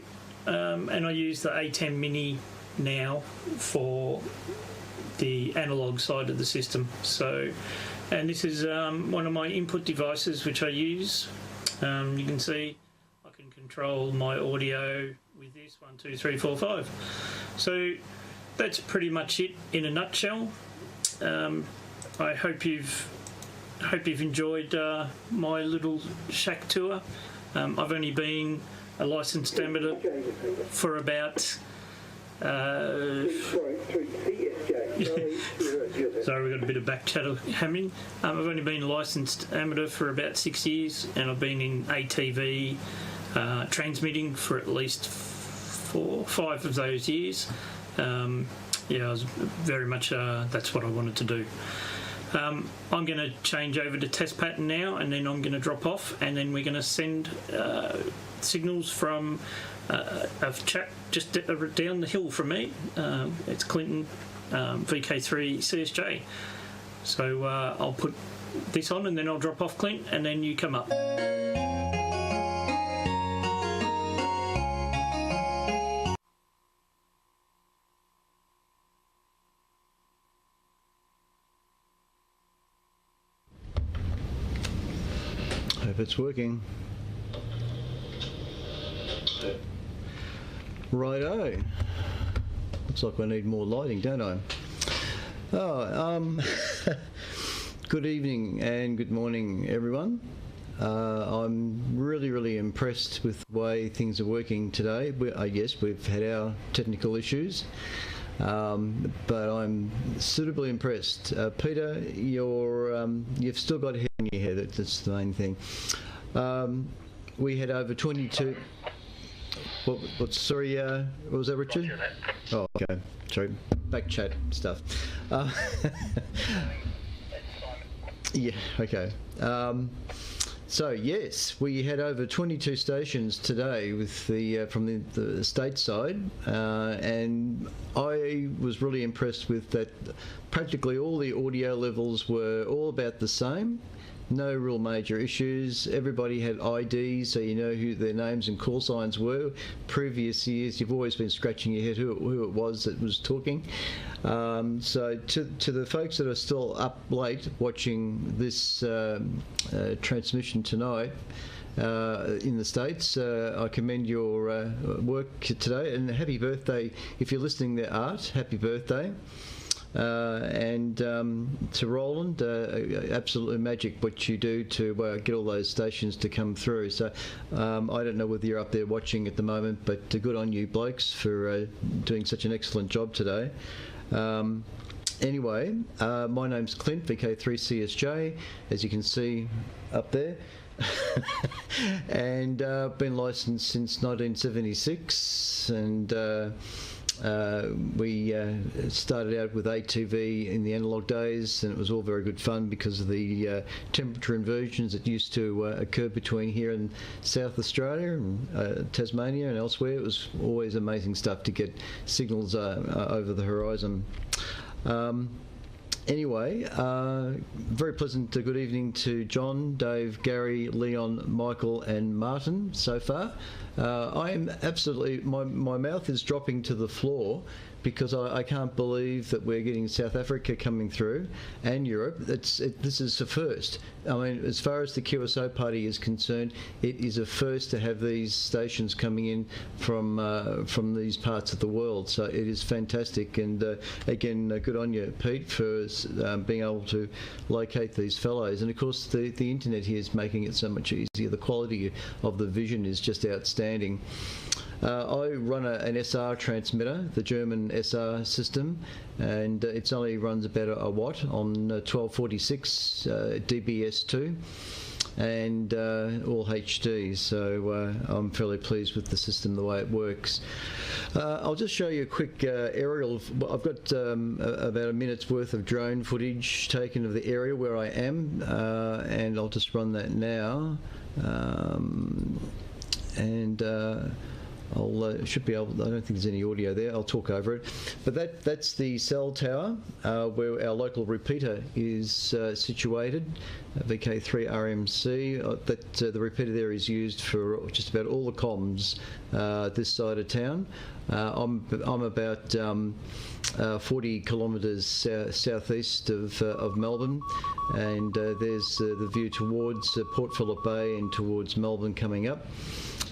and I use the A10 Mini now for the analogue side of the system. So, and this is one of my input devices which I use. You can see I can control my audio with this 1, 2, 3, 4, 5. So that's pretty much it in a nutshell. I hope you've enjoyed my little shack tour. I've only been a licensed amateur for about sorry, we've got a bit of back chatter happening. I've only been a licensed amateur for about 6 years, and I've been in ATV transmitting for at least 4 or 5 of those years. Yeah, I was very much that's what I wanted to do. I'm going to change over to test pattern now, and then I'm going to drop off, and then we're going to send signals from a chap just down the hill from me. It's Clinton, VK3 CSJ. So I'll put this on, and then I'll drop off Clint, and then you come up. Hope it's working. Righto. Looks like I need more lighting, don't I? Oh, good evening and good morning, everyone. I'm really impressed with the way things are working today. Yes, we've had our technical issues, but I'm suitably impressed. Peter, you've still got hair in your head. That's the main thing. We had over 22. Sorry, what was that, Richard? Oh, okay. Sorry, back chat stuff. Yeah, okay. So yes, we had over 22 stations today with the from the stateside, and I was really impressed with that. Practically all the audio levels were all about the same. No real major issues. Everybody had IDs, so you know who their names and call signs were. Previous years, you've always been scratching your head who it was that was talking. So to the folks that are still up late watching this transmission tonight in the States, I commend your work today, and happy birthday. If you're listening there, Art, happy birthday. And to Roland, absolutely magic what you do to get all those stations to come through. So I don't know whether you're up there watching at the moment, but good on you blokes for doing such an excellent job today. Anyway, my name's Clint, VK3CSJ, as you can see up there. And been licensed since 1976, and we started out with ATV in the analogue days, and it was all very good fun because of the temperature inversions that used to occur between here and South Australia and Tasmania and elsewhere. It was always amazing stuff to get signals over the horizon. Anyway, very pleasant good evening to John, Dave, Gary, Leon, Michael and Martin so far. I am absolutely, my mouth is dropping to the floor because I can't believe that we're getting South Africa coming through and Europe. This is a first. I mean, as far as the QSO party is concerned, it is a first to have these stations coming in from these parts of the world. So it is fantastic. And again, good on you, Pete, for being able to locate these fellows. And of course, the internet here is making it so much easier. The quality of the vision is just outstanding. I run an SR transmitter, the German SR system, and it only runs about a watt on 1246 DBS2 and all HD, so I'm fairly pleased with the system, the way it works. I'll just show you a quick aerial. I've got about a minute's worth of drone footage taken of the area where I am, and I'll just run that now. and I'll should be able. I don't think there's any audio there. I'll talk over it. But that's the cell tower where our local repeater is situated, VK3 RMC. The repeater there is used for just about all the comms this side of town. I'm about 40 kilometres southeast of Melbourne, and there's the view towards Port Phillip Bay and towards Melbourne coming up.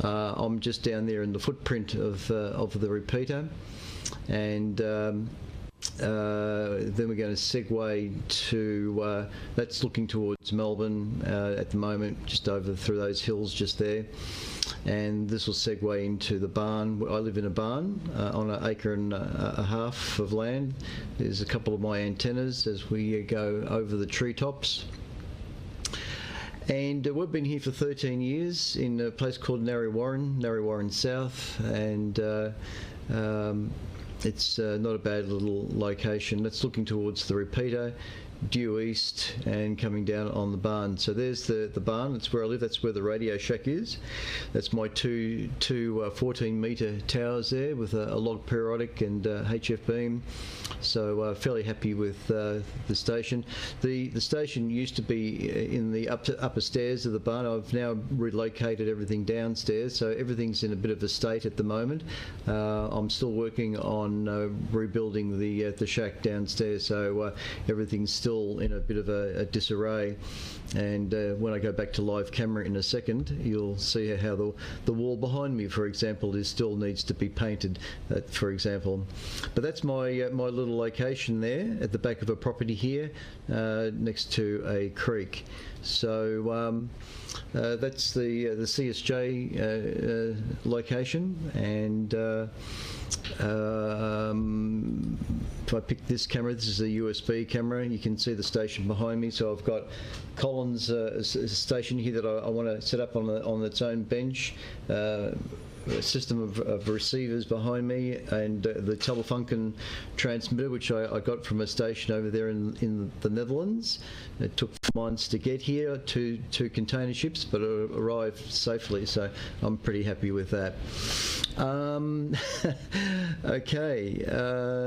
I'm just down there in the footprint of the repeater, and then we're going to segue to that's looking towards Melbourne at the moment, just over through those hills just there. And this will segue into the barn. I live in a barn on an acre and a half of land. There's a couple of my antennas as we go over the treetops. And we've been here for 13 years in a place called Narre Warren South, and it's not a bad little location. That's looking towards the repeater, due east, and coming down on the barn. So there's the barn. That's where I live. That's where the Radio Shack is. That's my two 14-metre towers there with a log periodic and HF beam. So fairly happy with the station. The station used to be in the upper stairs of the barn. I've now relocated everything downstairs, so everything's in a bit of a state at the moment. I'm still working on rebuilding the shack downstairs, so everything's still in a bit of a disarray. And when I go back to live camera in a second, you'll see how the wall behind me, for example, still needs to be painted, for example. But that's my little location there at the back of a property here, next to a creek. So that's the CSJ location, and if I pick this camera, this is a USB camera. You can see the station behind me. So I've got Collins station here that I want to set up on its own bench. A system of receivers behind me, and the Telefunken transmitter, which I got from a station over there in the Netherlands. It took 4 months to get here, two container ships, but it arrived safely, so I'm pretty happy with that. Okay,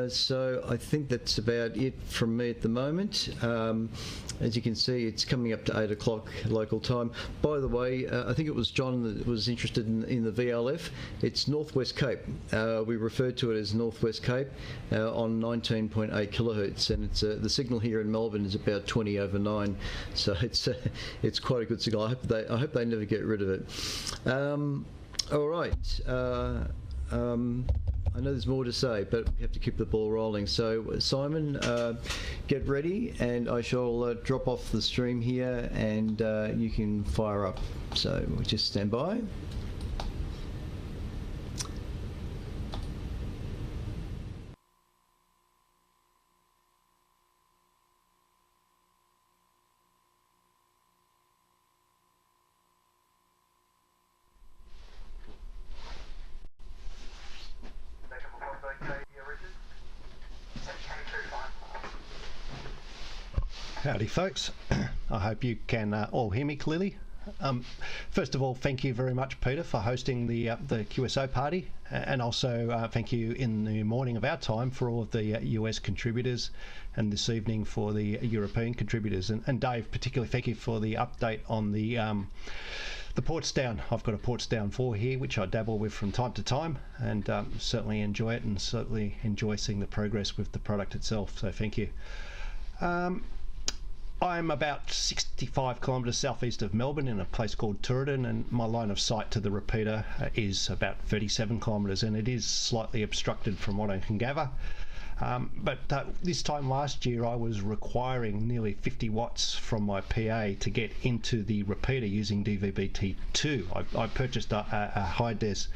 so I think that's about it from me at the moment. As you can see, it's coming up to 8 o'clock local time. By the way, I think it was John that was interested in the VLF. It's Northwest Cape. We refer to it as Northwest Cape on 19.8 kilohertz, and it's the signal here in Melbourne is about 20 over 9, so it's quite a good signal. I hope they never get rid of it. All right. I know there's more to say, but we have to keep the ball rolling. So, Simon, get ready, and I shall drop off the stream here, and you can fire up. So, just stand by. Howdy folks, I hope you can all hear me clearly. First of all, thank you very much, Peter, for hosting the QSO party, and also thank you in the morning of our time for all of the US contributors, and this evening for the European contributors. And Dave, particularly thank you for the update on the Portsdown. I've got a Portsdown 4 here, which I dabble with from time to time, and certainly enjoy it, and certainly enjoy seeing the progress with the product itself, so thank you. I'm about 65 kilometres southeast of Melbourne in a place called Tooradin, and my line of sight to the repeater is about 37 kilometres, and it is slightly obstructed from what I can gather. But this time last year I was requiring nearly 50 watts from my PA to get into the repeater using DVB-T2. I purchased a high-des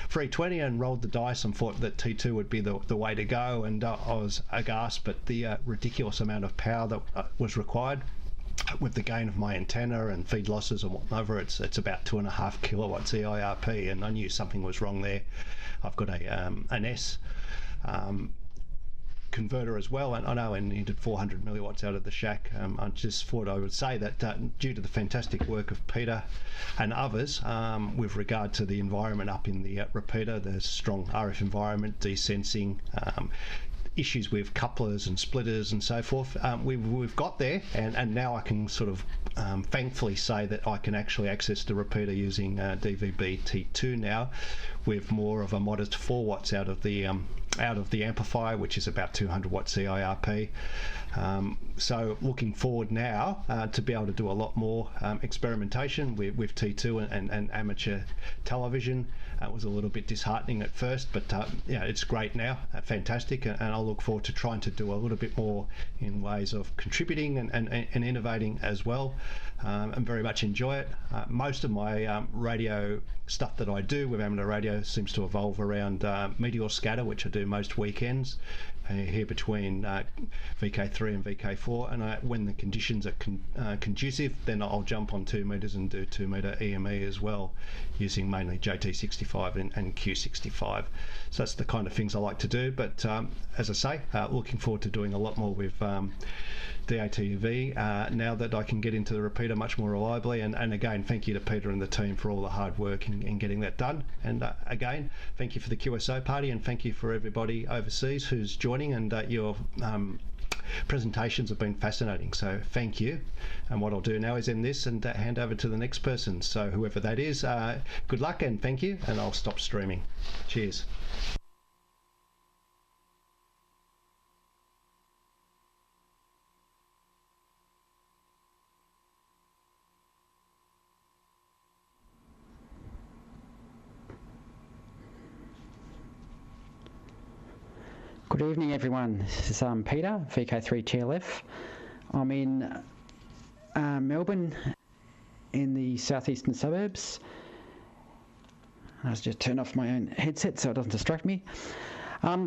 320 and rolled the dice and thought that T2 would be the way to go, and I was aghast at the ridiculous amount of power that was required. With the gain of my antenna and feed losses and whatever, it's about 2.5 kilowatts EIRP, and I knew something was wrong there. I've got an S. converter as well, and I know I needed 400 milliwatts out of the shack. I just thought I would say that due to the fantastic work of Peter and others with regard to the environment up in the repeater, the strong RF environment, desensing, issues with couplers and splitters and so forth, we've got there, and now I can sort of thankfully say that I can actually access the repeater using DVB T2 now, with more of a modest 4 watts out of the amplifier, which is about 200 watt CIRP. So looking forward now to be able to do a lot more experimentation with T2 and amateur television. It was a little bit disheartening at first, but yeah, it's great now, fantastic, and I'll look forward to trying to do a little bit more in ways of contributing and innovating as well, and very much enjoy it. Most of my radio stuff that I do with amateur radio seems to evolve around meteor scatter, which I do most weekends here between VK3 and VK4, and when the conditions are conducive, then I'll jump on 2 meters and do 2 meter EME as well, using mainly JT65 and Q65. So that's the kind of things I like to do, but as I say, looking forward to doing a lot more with DATV now that I can get into the repeater much more reliably, and again, thank you to Peter and the team for all the hard work in getting that done, and again, thank you for the QSO party, and thank you for everybody overseas who's joining, and your presentations have been fascinating, so thank you. And what I'll do now is end this and hand over to the next person, so whoever that is, good luck and thank you, and I'll stop streaming. Cheers. Good evening, everyone. This is Peter, VK3 TLF. I'm in Melbourne, in the southeastern suburbs. I'll just turn off my own headset so it doesn't distract me.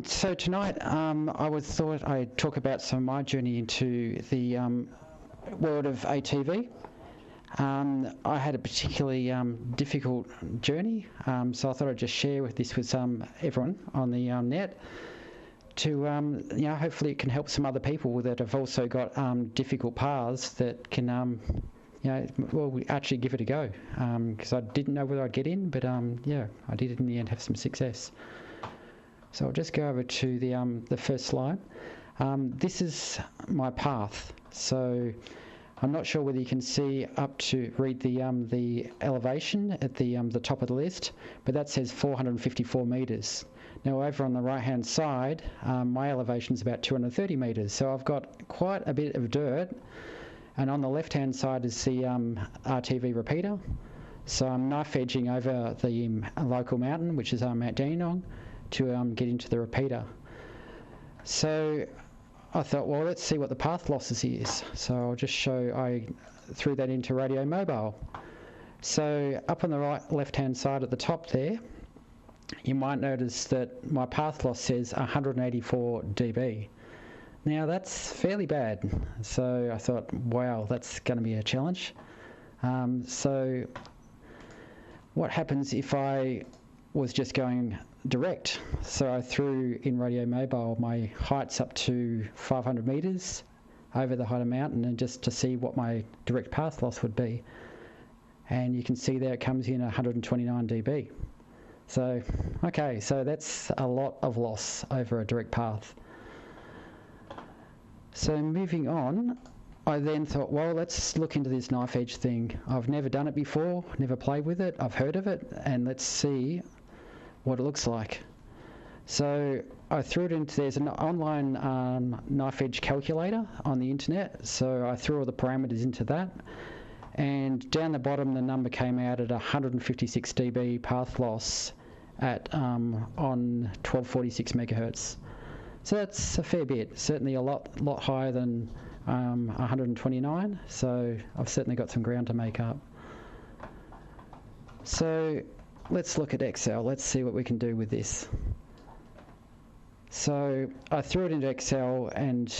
So tonight, I thought I'd talk about some of my journey into the world of ATV. I had a particularly difficult journey, so I thought I'd just share this with everyone on the net, to hopefully it can help some other people that have also got difficult paths that can actually give it a go, because I didn't know whether I'd get in, but I did in the end have some success. So I'll just go over to the first slide. This is my path, so I'm not sure whether you can see up to read the elevation at the top of the list, but that says 454 metres. Now over on the right hand side, my elevation is about 230 metres, so I've got quite a bit of dirt, and on the left hand side is the RTV repeater. So I'm knife edging over the local mountain, which is Mount Dandenong, to get into the repeater. So I thought, well, let's see what the path losses is. So I'll just show, I threw that into Radio Mobile. So up on the left hand side at the top there, you might notice that my path loss says 184 dB. Now that's fairly bad, so I thought, wow, that's going to be a challenge. So what happens if I was just going direct? So I threw in Radio Mobile my heights up to 500 metres over the height of mountain, and just to see what my direct path loss would be. And you can see there it comes in 129 dB. So, okay, so that's a lot of loss over a direct path. So moving on, I then thought, well, let's look into this knife edge thing. I've never done it before, never played with it, I've heard of it, and let's see what it looks like. So I threw it into, there's an online knife edge calculator on the internet, so I threw all the parameters into that. And down the bottom, the number came out at 156 dB path loss at on 1246 megahertz. So that's a fair bit, certainly a lot higher than 129. So I've certainly got some ground to make up. So let's look at Excel. Let's see what we can do with this. So I threw it into Excel, and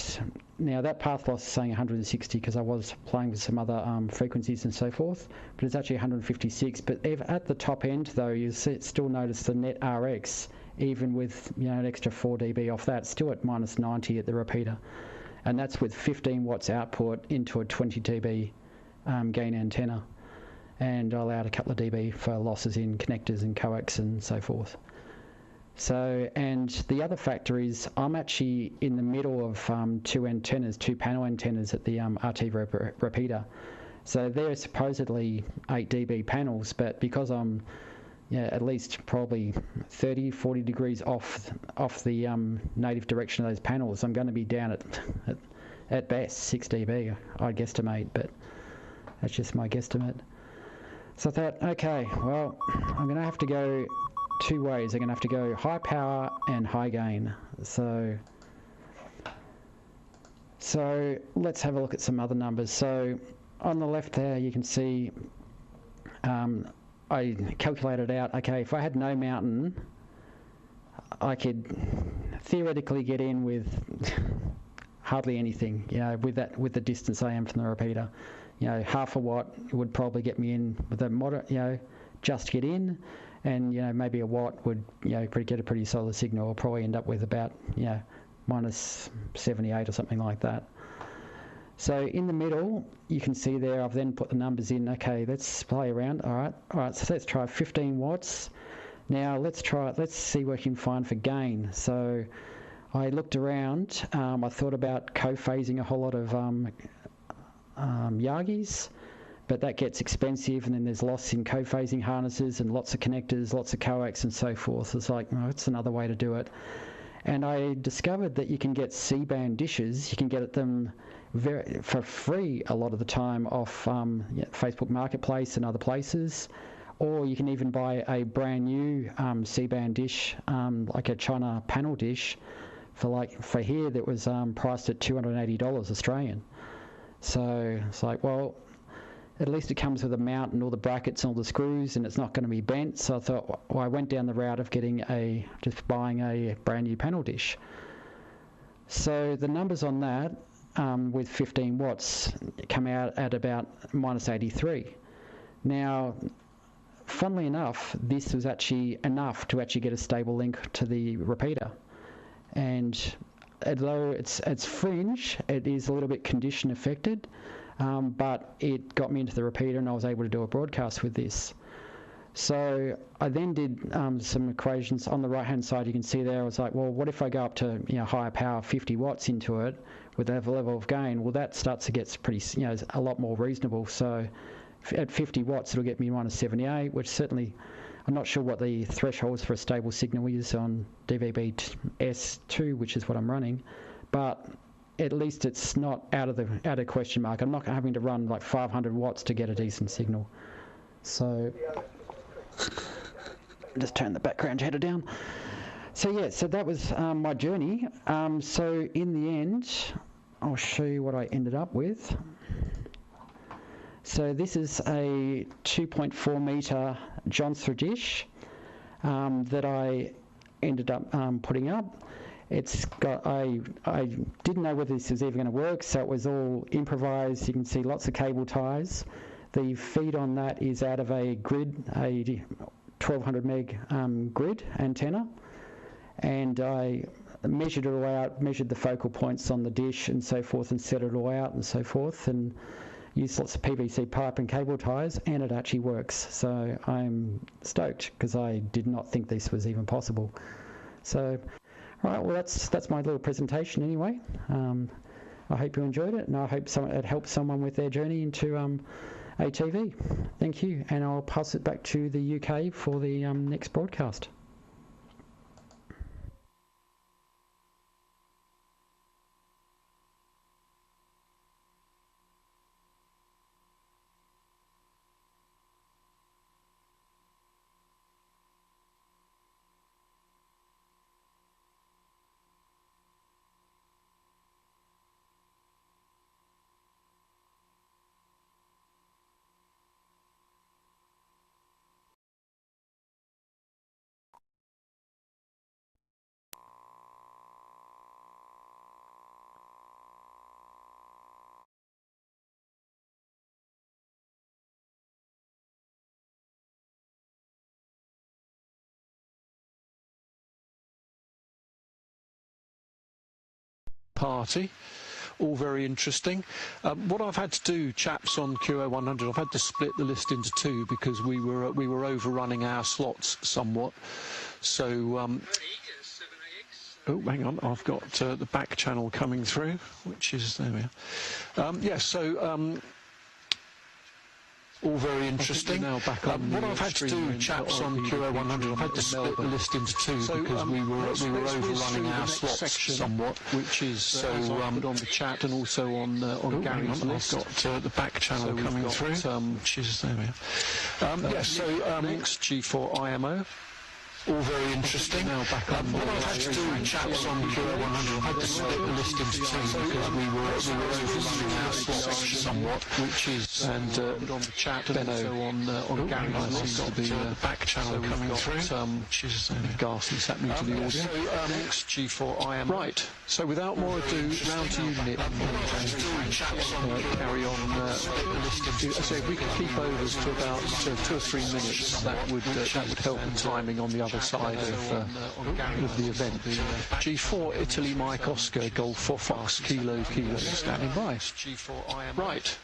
now that path loss is saying 160 because I was playing with some other frequencies and so forth, but it's actually 156. But at the top end, though, you still notice the net RX even with an extra 4 dB off that, still at minus 90 at the repeater. And that's with 15 watts output into a 20 dB gain antenna. And I allowed a couple of dB for losses in connectors and coax and so forth. So, and the other factor is I'm actually in the middle of two panel antennas at the RTV repeater. So they're supposedly 8 dB panels, but because I'm at least probably 30, 40 degrees off the native direction of those panels, I'm going to be down at best 6 dB, I'd guesstimate, but that's just my guesstimate. So I thought, okay, well, I'm going to have to go two ways. I'm going to have to go high power and high gain. So let's have a look at some other numbers. So on the left there, you can see I calculated out, okay, if I had no mountain, I could theoretically get in with hardly anything, with the distance I am from the repeater. Half a watt would probably get me in with a moderate, just get in, and maybe a watt would get a pretty solid signal. I'll probably end up with about minus 78 or something like that. So in the middle, you can see there, I've then put the numbers in. Okay, let's play around. All right. So let's try 15 watts. Now let's see what we can find for gain. So I looked around. I thought about co-phasing a whole lot of Yagis, but that gets expensive, and then there's loss in co-phasing harnesses and lots of connectors, lots of coax and so forth. It's like, it's another way to do it. And I discovered that you can get C-band dishes. You can get them for free a lot of the time off Facebook Marketplace and other places, or you can even buy a brand new C-band dish, like a China panel dish, for here that was priced at $280 Australian. So it's like, well, at least it comes with a mount and all the brackets and all the screws, and it's not going to be bent. So I thought, well, I went down the route of just buying a brand new panel dish. So the numbers on that with 15 watts come out at about minus 83. Now, funnily enough, this was actually enough to actually get a stable link to the repeater. And although it's fringe, it is a little bit condition affected, but it got me into the repeater and I was able to do a broadcast with this. So I then did some equations. On the right hand side you can see there, I was like, well, what if I go up to higher power, 50 watts into it with that level of gain? Well, that starts to get pretty, a lot more reasonable. So at 50 watts it'll get me minus 78, which certainly, I'm not sure what the thresholds for a stable signal is on DVB-S2, which is what I'm running, but at least it's not out of question mark. I'm not having to run like 500 watts to get a decent signal. So just turn the background header down. So so that was my journey. So in the end, I'll show you what I ended up with. So this is a 2.4 meter Johnston dish that I ended up putting up. It's got, I didn't know whether this was even going to work, so it was all improvised. You can see lots of cable ties. The feed on that is out of a grid, a 1200 meg grid antenna, and I measured it all out, measured the focal points on the dish and so forth, and set it all out and so forth, and used lots of PVC pipe and cable ties, and it actually works. So I'm stoked because I did not think this was even possible. So, all right, well that's my little presentation anyway. I hope you enjoyed it, and I hope it helped someone with their journey into ATV. Thank you, and I'll pass it back to the UK for the next broadcast. party. All very interesting. What I've had to do, chaps, on QO100, I've had to split the list into two because we were overrunning our slots somewhat. So, oh, hang on, I've got the back channel coming through, which is, there we are. Yeah, so, all very interesting. Now back on what I've had to do, chaps, on QO100, I've had to split the list into two because we were overrunning our slots somewhat, which is so put on the chat and also on Gary's list. I've got the back channel coming through, which is, there we are. Yeah, so next G4 IMO. All very interesting. Now back on what I've had to do, chaps, on QO100, I've had to split the list into two because we were overrunning our slots somewhat, which is and on the chat and also on Gary's list. Got the back channel coming through, which is ghastly's happening to the audio. So next G4 IM. Right. So without more ado, round to you, Nick. Carry on. So if we could keep overs to about 2 or 3 minutes, that would help the timing on the other side of the event. G4 Italy Mike Oscar Golf 4 Fox Kilo standing by. Right.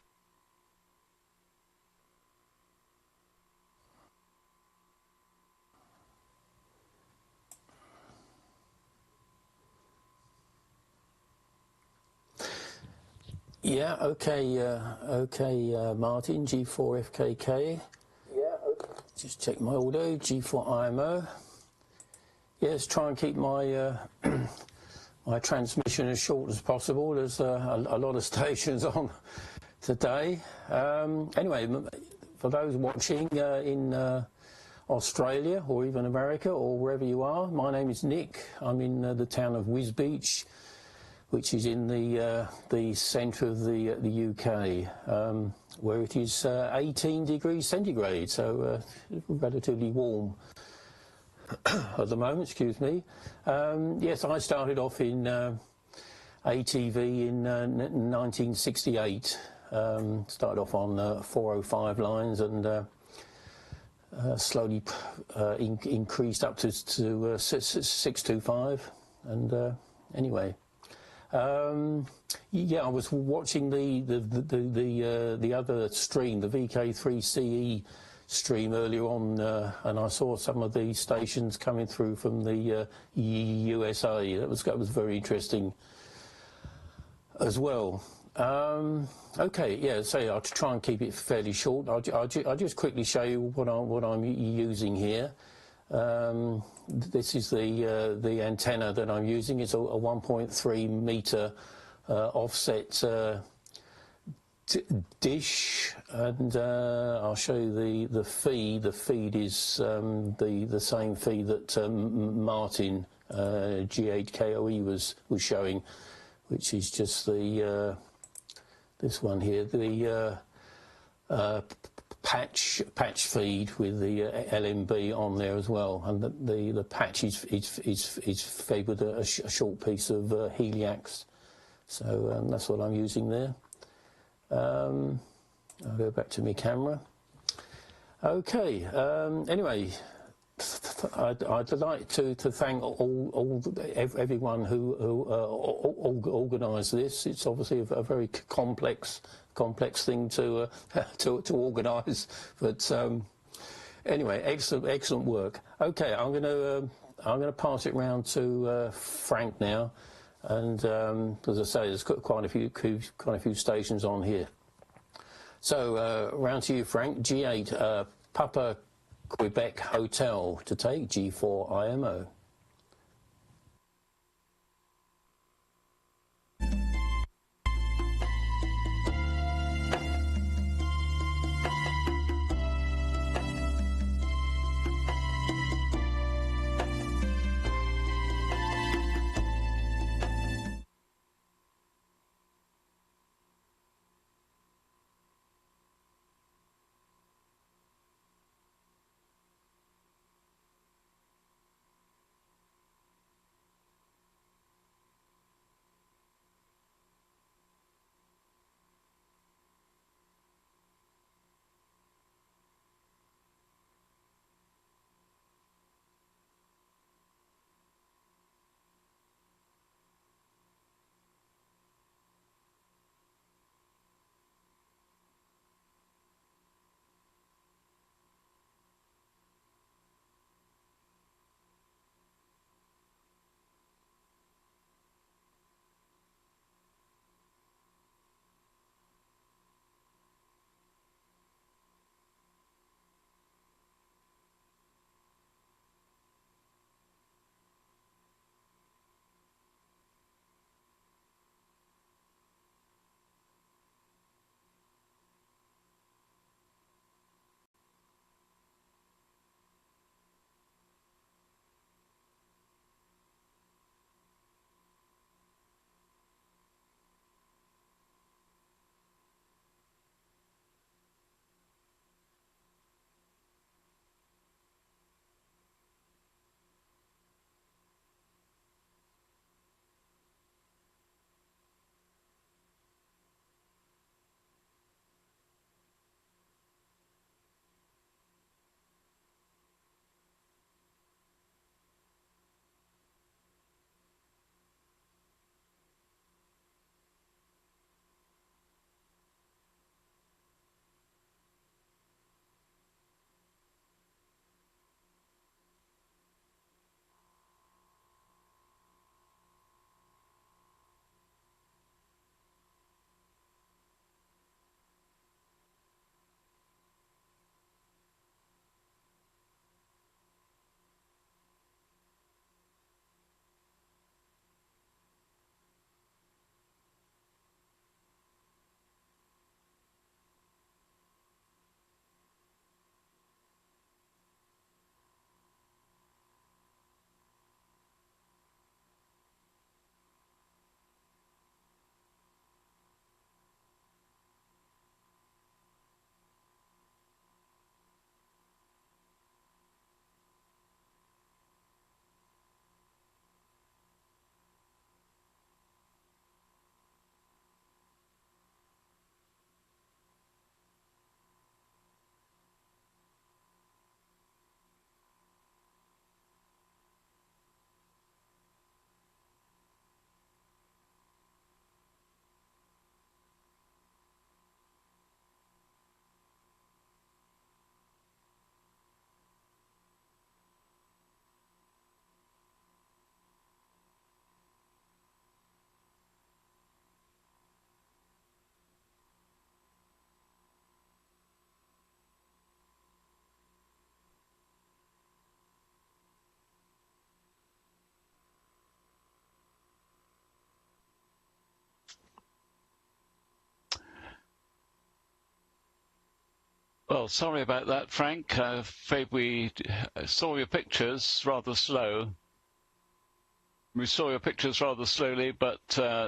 Yeah, okay, Martin, G4 FKK. Yeah, okay. Just check my audio, G4 IMO. Yes, try and keep my my transmission as short as possible. There's a lot of stations on today. Anyway, for those watching in Australia or even America or wherever you are, my name is Nick. I'm in the town of Wisbeach, which is in the centre of the UK, where it is 18 degrees centigrade, so relatively warm at the moment, excuse me. Yes, I started off in ATV in 1968. Started off on 405 lines and slowly increased up to 625. And anyway. Yeah, I was watching the other stream, the VK3CE stream earlier on, and I saw some of the stations coming through from the USA. That was very interesting as well. Okay, yeah, so I'll try and keep it fairly short. I'll just quickly show you what I'm using here. This is the antenna that I'm using. It's a 1.3 meter offset dish, and I'll show you the feed. The feed is the same feed that Martin G8 KOE was showing, which is just the this one here, the patch feed with the LMB on there as well, and the patch is fed with a short piece of Heliax. So that's what I'm using there. I'll go back to my camera. Okay. Anyway, I'd like to thank everyone who organised this. It's obviously a very complex thing to organise, but anyway, excellent work. Okay, I'm gonna pass it round to Frank now, and as I say, there's quite a few stations on here. So round to you, Frank. G8 Papa Quebec Hotel to take G4 IMO. Well, sorry about that, Frank. Afraid we saw your pictures rather slow. We saw your pictures rather slowly, but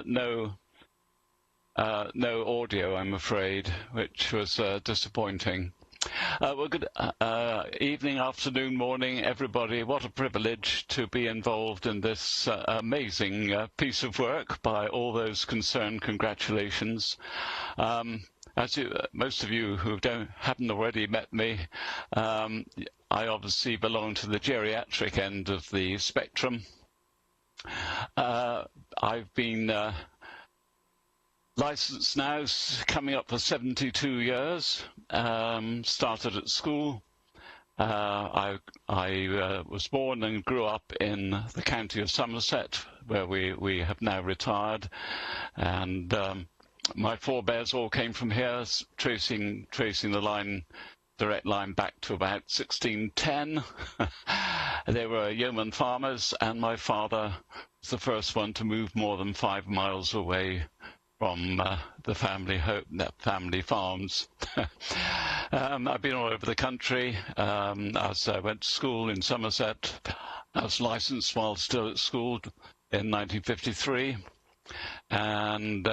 no audio, I'm afraid, which was disappointing. Well, good evening, afternoon, morning, everybody. What a privilege to be involved in this amazing piece of work by all those concerned. Congratulations. As most of you who haven't already met me, I obviously belong to the geriatric end of the spectrum. I've been licensed now, coming up for 72 years. Started at school. I was born and grew up in the county of Somerset, where we have now retired, and my forebears all came from here, tracing the direct line back to about 1610. They were yeoman farmers, and my father was the first one to move more than 5 miles away from the family farms. I've been all over the country. As I went to school in Somerset, I was licensed while still at school in 1953. And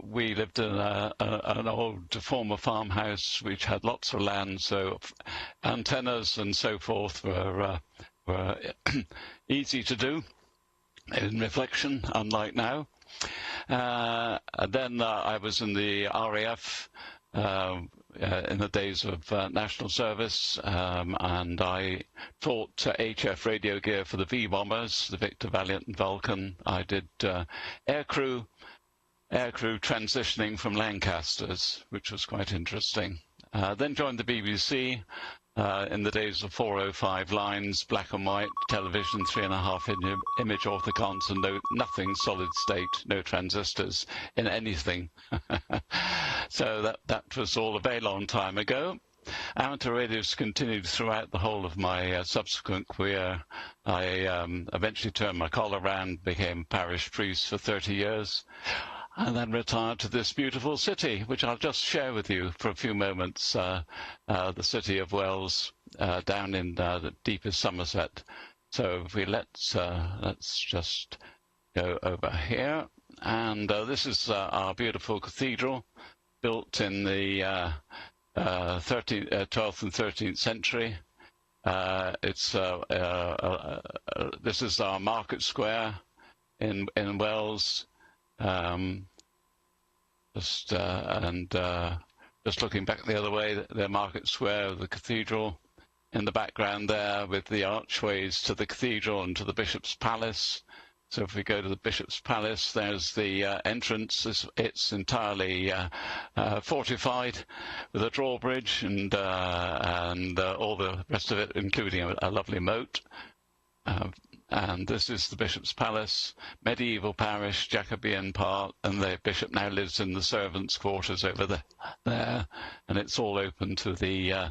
we lived in an old former farmhouse which had lots of land, so antennas and so forth were easy to do in reflection, unlike now. And then I was in the RAF in the days of national service, and I taught HF radio gear for the V-bombers, the Victor, Valiant and Vulcan. I did aircrew transitioning from Lancasters, which was quite interesting. Then joined the BBC in the days of 405 lines, black and white television, 3.5 image orthicons, and nothing solid state, no transistors in anything. So that was all a very long time ago. Amateur radio's continued throughout the whole of my subsequent career. I eventually turned my collar round, became parish priest for 30 years, and then retired to this beautiful city, which I'll just share with you for a few moments, the city of Wells, down in the deepest Somerset. So if we let's just go over here, and this is our beautiful cathedral, built in the 12th and 13th century. This is our market square in Wells. Just looking back the other way, the market square of the cathedral in the background there, with the archways to the cathedral and to the Bishop's Palace. So if we go to the Bishop's Palace, there's the entrance. It's entirely fortified with a drawbridge and all the rest of it, including a lovely moat. And this is the Bishop's Palace, medieval parish, Jacobean part, and the bishop now lives in the servants' quarters over there, and it's all open to the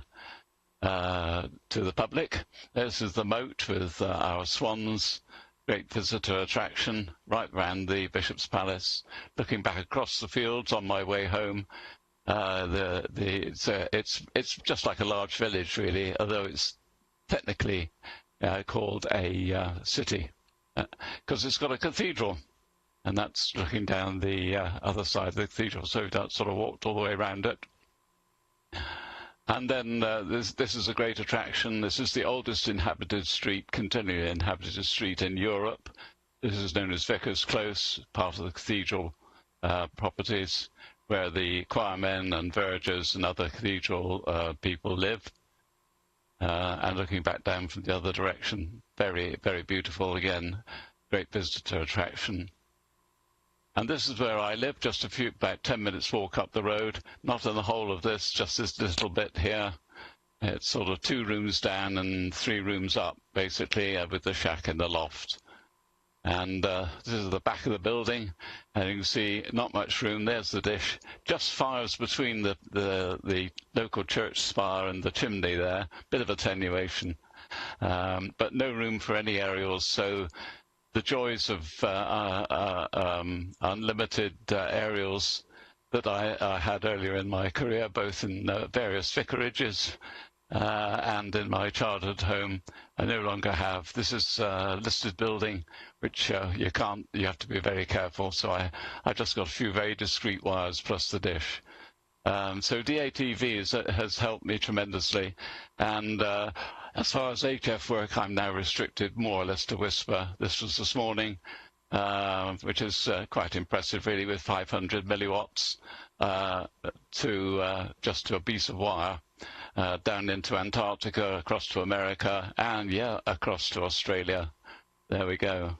public. This is the moat with our swans, great visitor attraction right round the Bishop's Palace. Looking back across the fields on my way home, it's just like a large village, really, although it's technically called a city, because it's got a cathedral, and that's looking down the other side of the cathedral, so we've sort of walked all the way around it. And then this is a great attraction. This is the oldest inhabited street, continually inhabited street in Europe. This is known as Vicar's Close, part of the cathedral properties, where the choirmen and vergers and other cathedral people live. And looking back down from the other direction, very, very beautiful again, great visitor attraction. And this is where I live, just about 10 minutes walk up the road, not in the whole of this, just this little bit here. It's sort of 2 rooms down and 3 rooms up, basically, with the shack in the loft. And this is the back of the building, and you can see not much room. There's the dish, just fires between the local church spire and the chimney there, bit of attenuation, but no room for any aerials. So the joys of unlimited aerials that I had earlier in my career, both in various vicarages and in my childhood home, I no longer have. This is a listed building, which you have to be very careful. So I just got a few very discreet wires plus the dish. So DATV has helped me tremendously. And as far as HF work, I'm now restricted more or less to Whisper. This was this morning, which is quite impressive, really, with 500 milliwatts just to a piece of wire. Down into Antarctica, across to America, and across to Australia. There we go.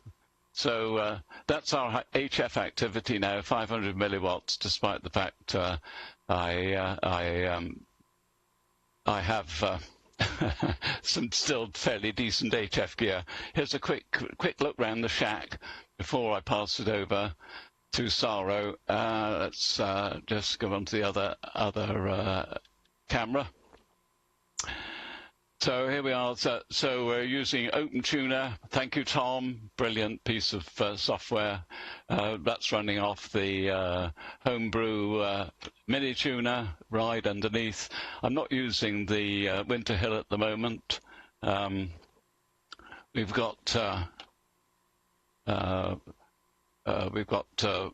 So that's our HF activity now, 500 milliwatts, despite the fact I have some still fairly decent HF gear. Here's a quick look round the shack before I pass it over to Saro. Let's just go on to the other camera. So here we are. So we're using OpenTuner. Thank you, Tom. Brilliant piece of software. That's running off the Homebrew mini tuner right underneath. I'm not using the Winter Hill at the moment. We've got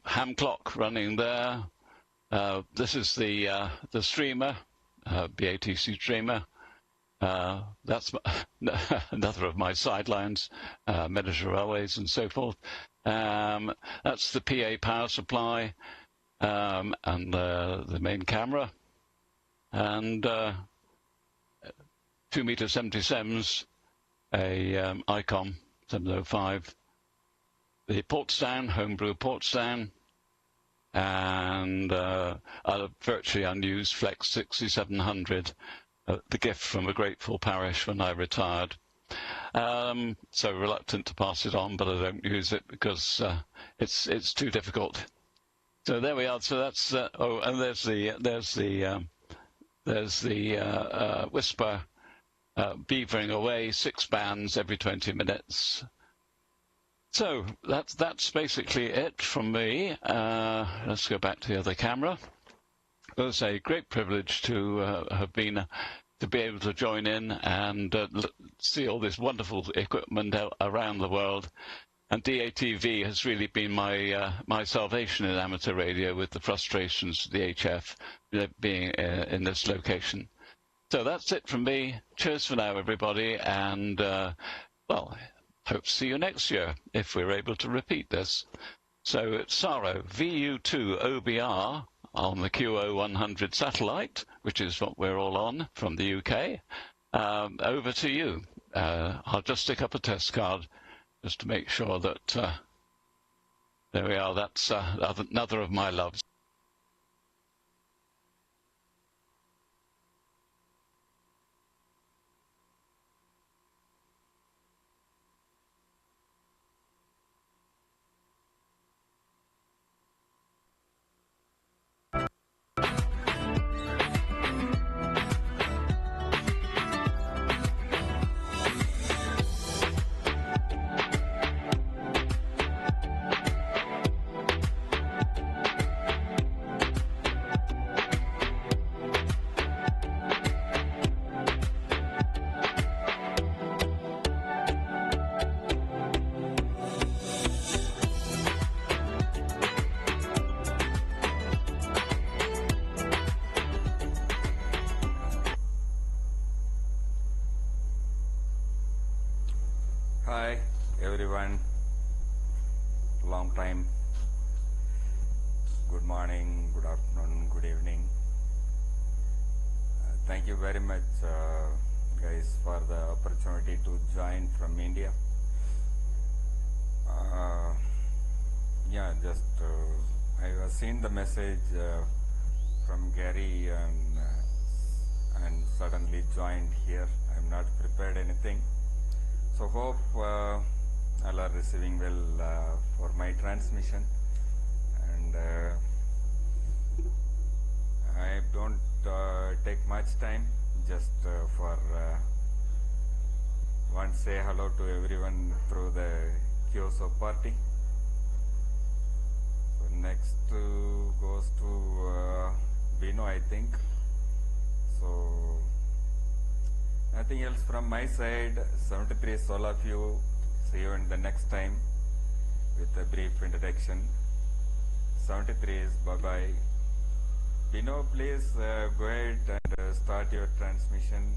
Ham Clock running there. This is the streamer, BATC streamer. That's another of my sidelines, Mediterranean Railways and so forth. That's the PA power supply and the main camera. And 2m77s, a Icom 705. The port stand, Homebrew port stand, and a virtually unused Flex 6700. The gift from a grateful parish when I retired. So reluctant to pass it on, but I don't use it because it's too difficult. So there we are. So that's and there's the Whisper beavering away 6 bands every 20 minutes. So that's basically it from me. Let's go back to the other camera. It was a great privilege to have been to be able to join in and see all this wonderful equipment out around the world. And DATV has really been my salvation in amateur radio, with the frustrations of the HF being in this location. So that's it from me. Cheers for now, everybody, and well, hope to see you next year if we're able to repeat this. So it's Saro VU2OBR on the QO100 satellite, which is what we're all on from the UK. Over to you. I'll just stick up a test card just to make sure that there we are. That's another of my loves. Hi everyone, long time. Good morning, good afternoon, good evening. Thank you very much guys for the opportunity to join from India. I was seeing the message from Gary and suddenly joined here. I'm not prepared anything. So hope all are receiving well for my transmission, and I don't take much time, just for want to say hello to everyone through the QSO party. So next goes to think. So nothing else from my side. 73 is all of you. See you in the next time with a brief introduction. 73 is bye-bye. Bino, please go ahead and start your transmission.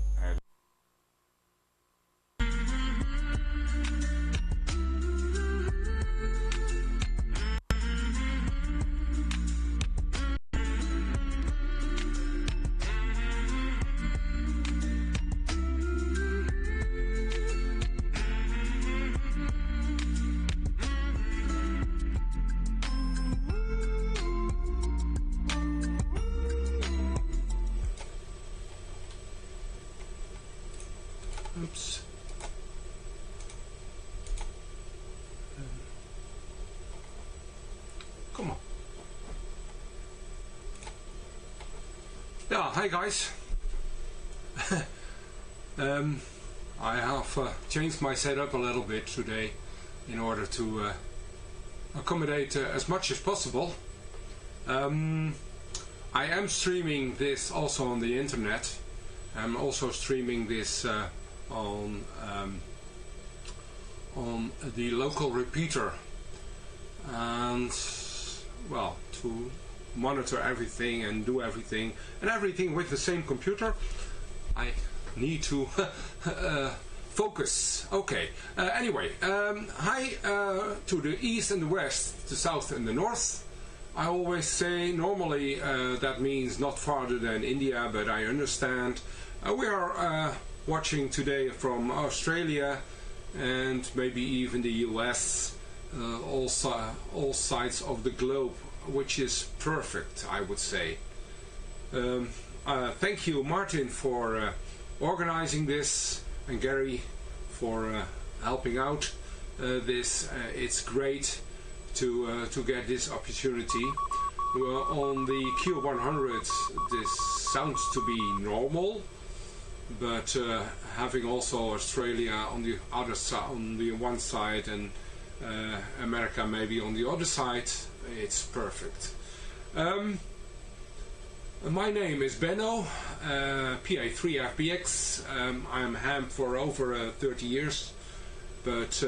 Oops. Come on. Yeah, hi guys. I have changed my setup a little bit today in order to accommodate as much as possible. I am streaming this also on the internet. I'm also streaming this on the local repeater, and well, to monitor everything and do everything with the same computer, I need to focus. Okay, anyway, hi to the east and the west, the south and the north. I always say normally that means not farther than India, but I understand. We are watching today from Australia and maybe even the US, all sides of the globe, which is perfect, I would say. Thank you, Martin, for organizing this, and Gary for helping out this. It's great to get this opportunity. On the Q100 this sounds to be normal, but having also Australia on the other side, on the one side, and America maybe on the other side, it's perfect. My name is Benno, PA3FBX. I'm ham for over 30 years, but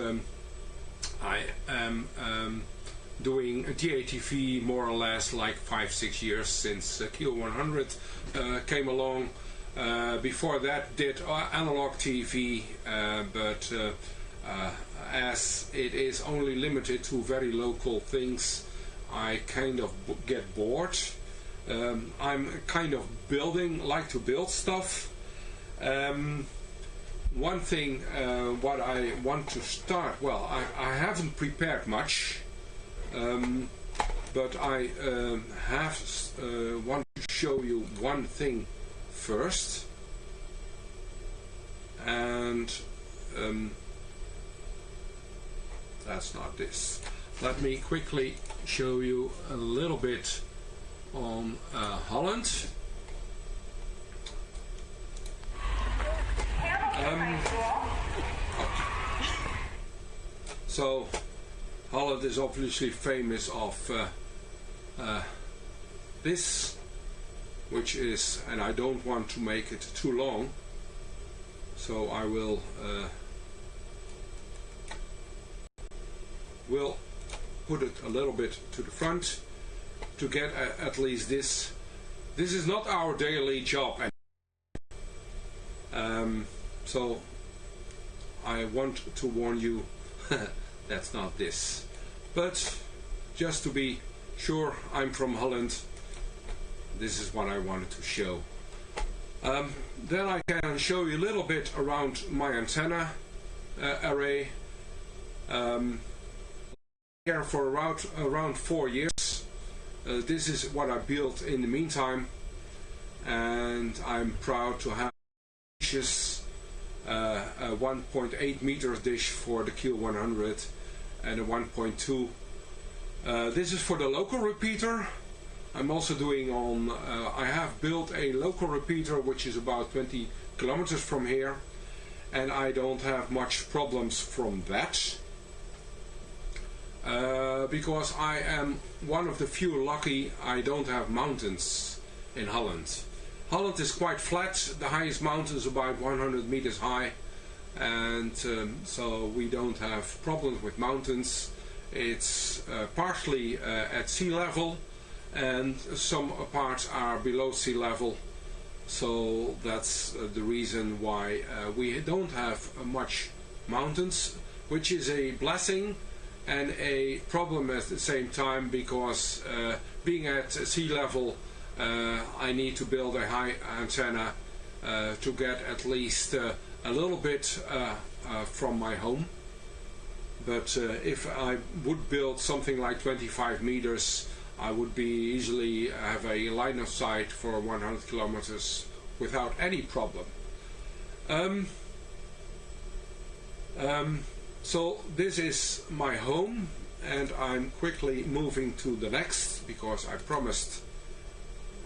I am doing DATV more or less like 5-6 years since Q100 came along. Before that did analog TV, but as it is only limited to very local things, I kind of get bored. I'm kind of like to build stuff. One thing what I want to start, well, I haven't prepared much, but I want to show you one thing first, and that's not this. Let me quickly show you a little bit on Holland. So Holland is obviously famous of this, which is, and I don't want to make it too long, so I will put it a little bit to the front to get at least this. This is not our daily job, so I want to warn you, that's not this. But just to be sure, I'm from Holland. This is what I wanted to show. Then I can show you a little bit around my antenna array. Here for around 4 years. This is what I built in the meantime, and I'm proud to have dishes, a 1.8 meter dish for the Q100 and a 1.2. This is for the local repeater. I'm also doing on, I have built a local repeater which is about 20 kilometers from here, and I don't have much problems from that. Because I am one of the few lucky I don't have mountains in Holland. Holland is quite flat. The highest mountain is about 100 meters high, and so we don't have problems with mountains. It's partially at sea level, and some parts are below sea level. So that's the reason why we don't have much mountains, which is a blessing and a problem at the same time, because being at sea level, I need to build a high antenna to get at least a little bit from my home. But if I would build something like 25 meters, I would be easily have a line of sight for 100 kilometers without any problem. So this is my home, and I'm quickly moving to the next, because I promised,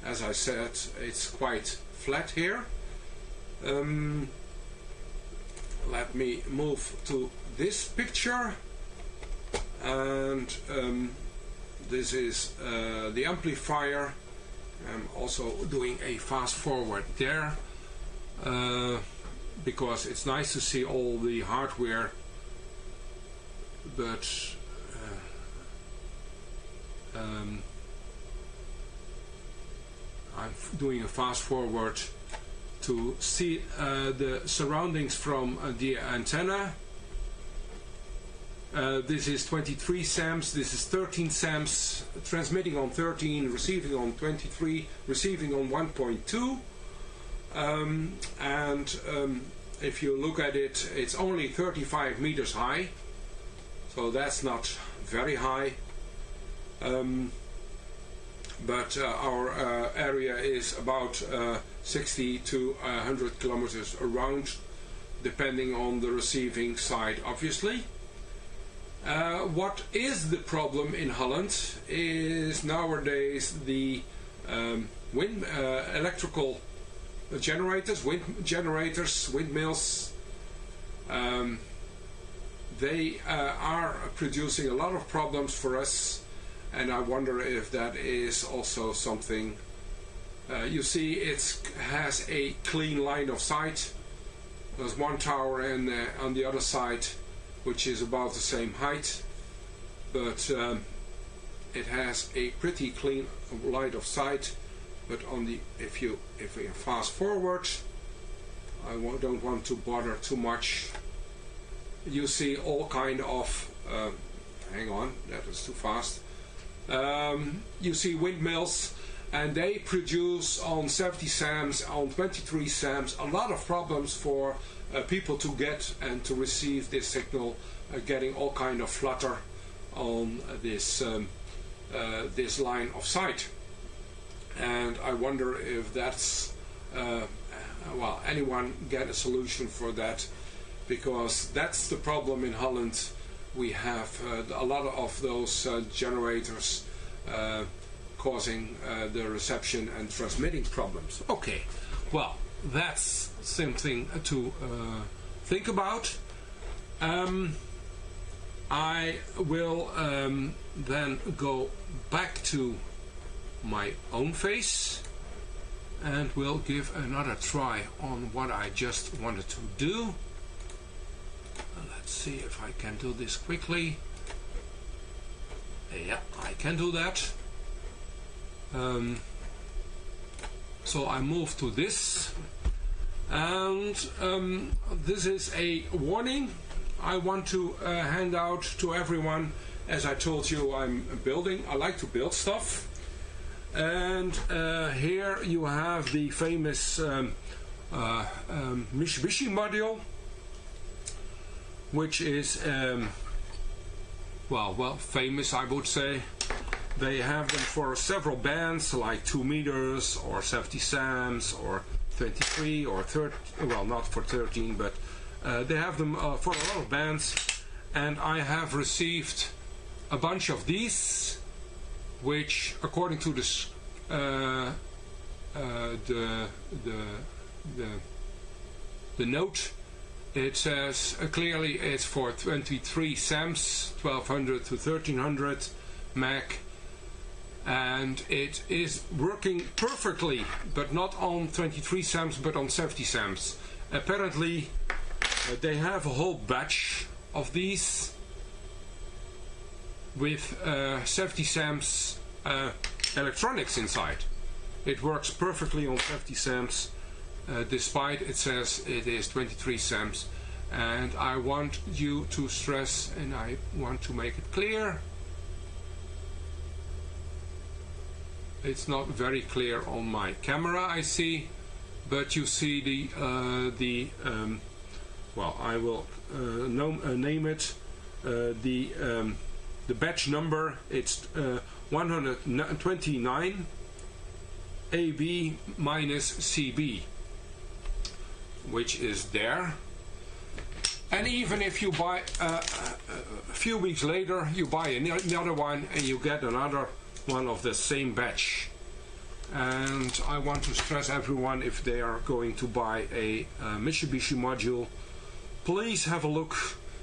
as I said, it's quite flat here. Let me move to this picture, and this is the amplifier. I'm also doing a fast forward there, because it's nice to see all the hardware, but I'm doing a fast forward to see the surroundings from the antenna. This is 23 SAMs, this is 13 SAMs, transmitting on 13, receiving on 23, receiving on 1.2. If you look at it, it's only 35 meters high, so that's not very high. But our area is about 60 to 100 kilometers around, depending on the receiving side, obviously. What is the problem in Holland is nowadays the electrical generators, windmills. They are producing a lot of problems for us, and I wonder if that is also something. You see, it has a clean line of sight. There's one tower and on the other side, which is about the same height, but it has a pretty clean line of sight. But on the if you fast forward, I don't want to bother too much. You see all kind of hang on, that is too fast. You see windmills, and they produce on 70 SAMs, on 23 SAMs, a lot of problems for people to get and to receive this signal, getting all kind of flutter on this this line of sight. And I wonder if that's well, anyone get a solution for that, because that's the problem in Holland. We have a lot of those generators causing the reception and transmitting problems. Okay, well, that's something to think about. I will then go back to my own face, and we'll give another try on what I just wanted to do. Let's see if I can do this quickly. Yeah, I can do that. So I move to this, and this is a warning I want to hand out to everyone. As I told you, I'm building. I like to build stuff. And here you have the famous Mitsubishi module, which is well famous, I would say. They have them for several bands, like 2 meters or 70 SAMs or 23 or 30. Well, not for 13, but they have them for a lot of bands. And I have received a bunch of these, which, according to this, the note, it says clearly it's for 23 SAMs, 1200 to 1300 MAC, and and it is working perfectly, but not on 23 SAMs but on 70 SAMs. Apparently they have a whole batch of these with 70 SAMs electronics inside. It works perfectly on 70 SAMs despite it says it is 23 SAMs. And I want you to stress, and I want to make it clear, it's not very clear on my camera, I see, but you see well, I will name it the batch number. It's 129 AB minus CB, which is there. And even if you buy a few weeks later, you buy another one and you get another one of the same batch. And I want to stress everyone, if they are going to buy a Mitsubishi module, please have a look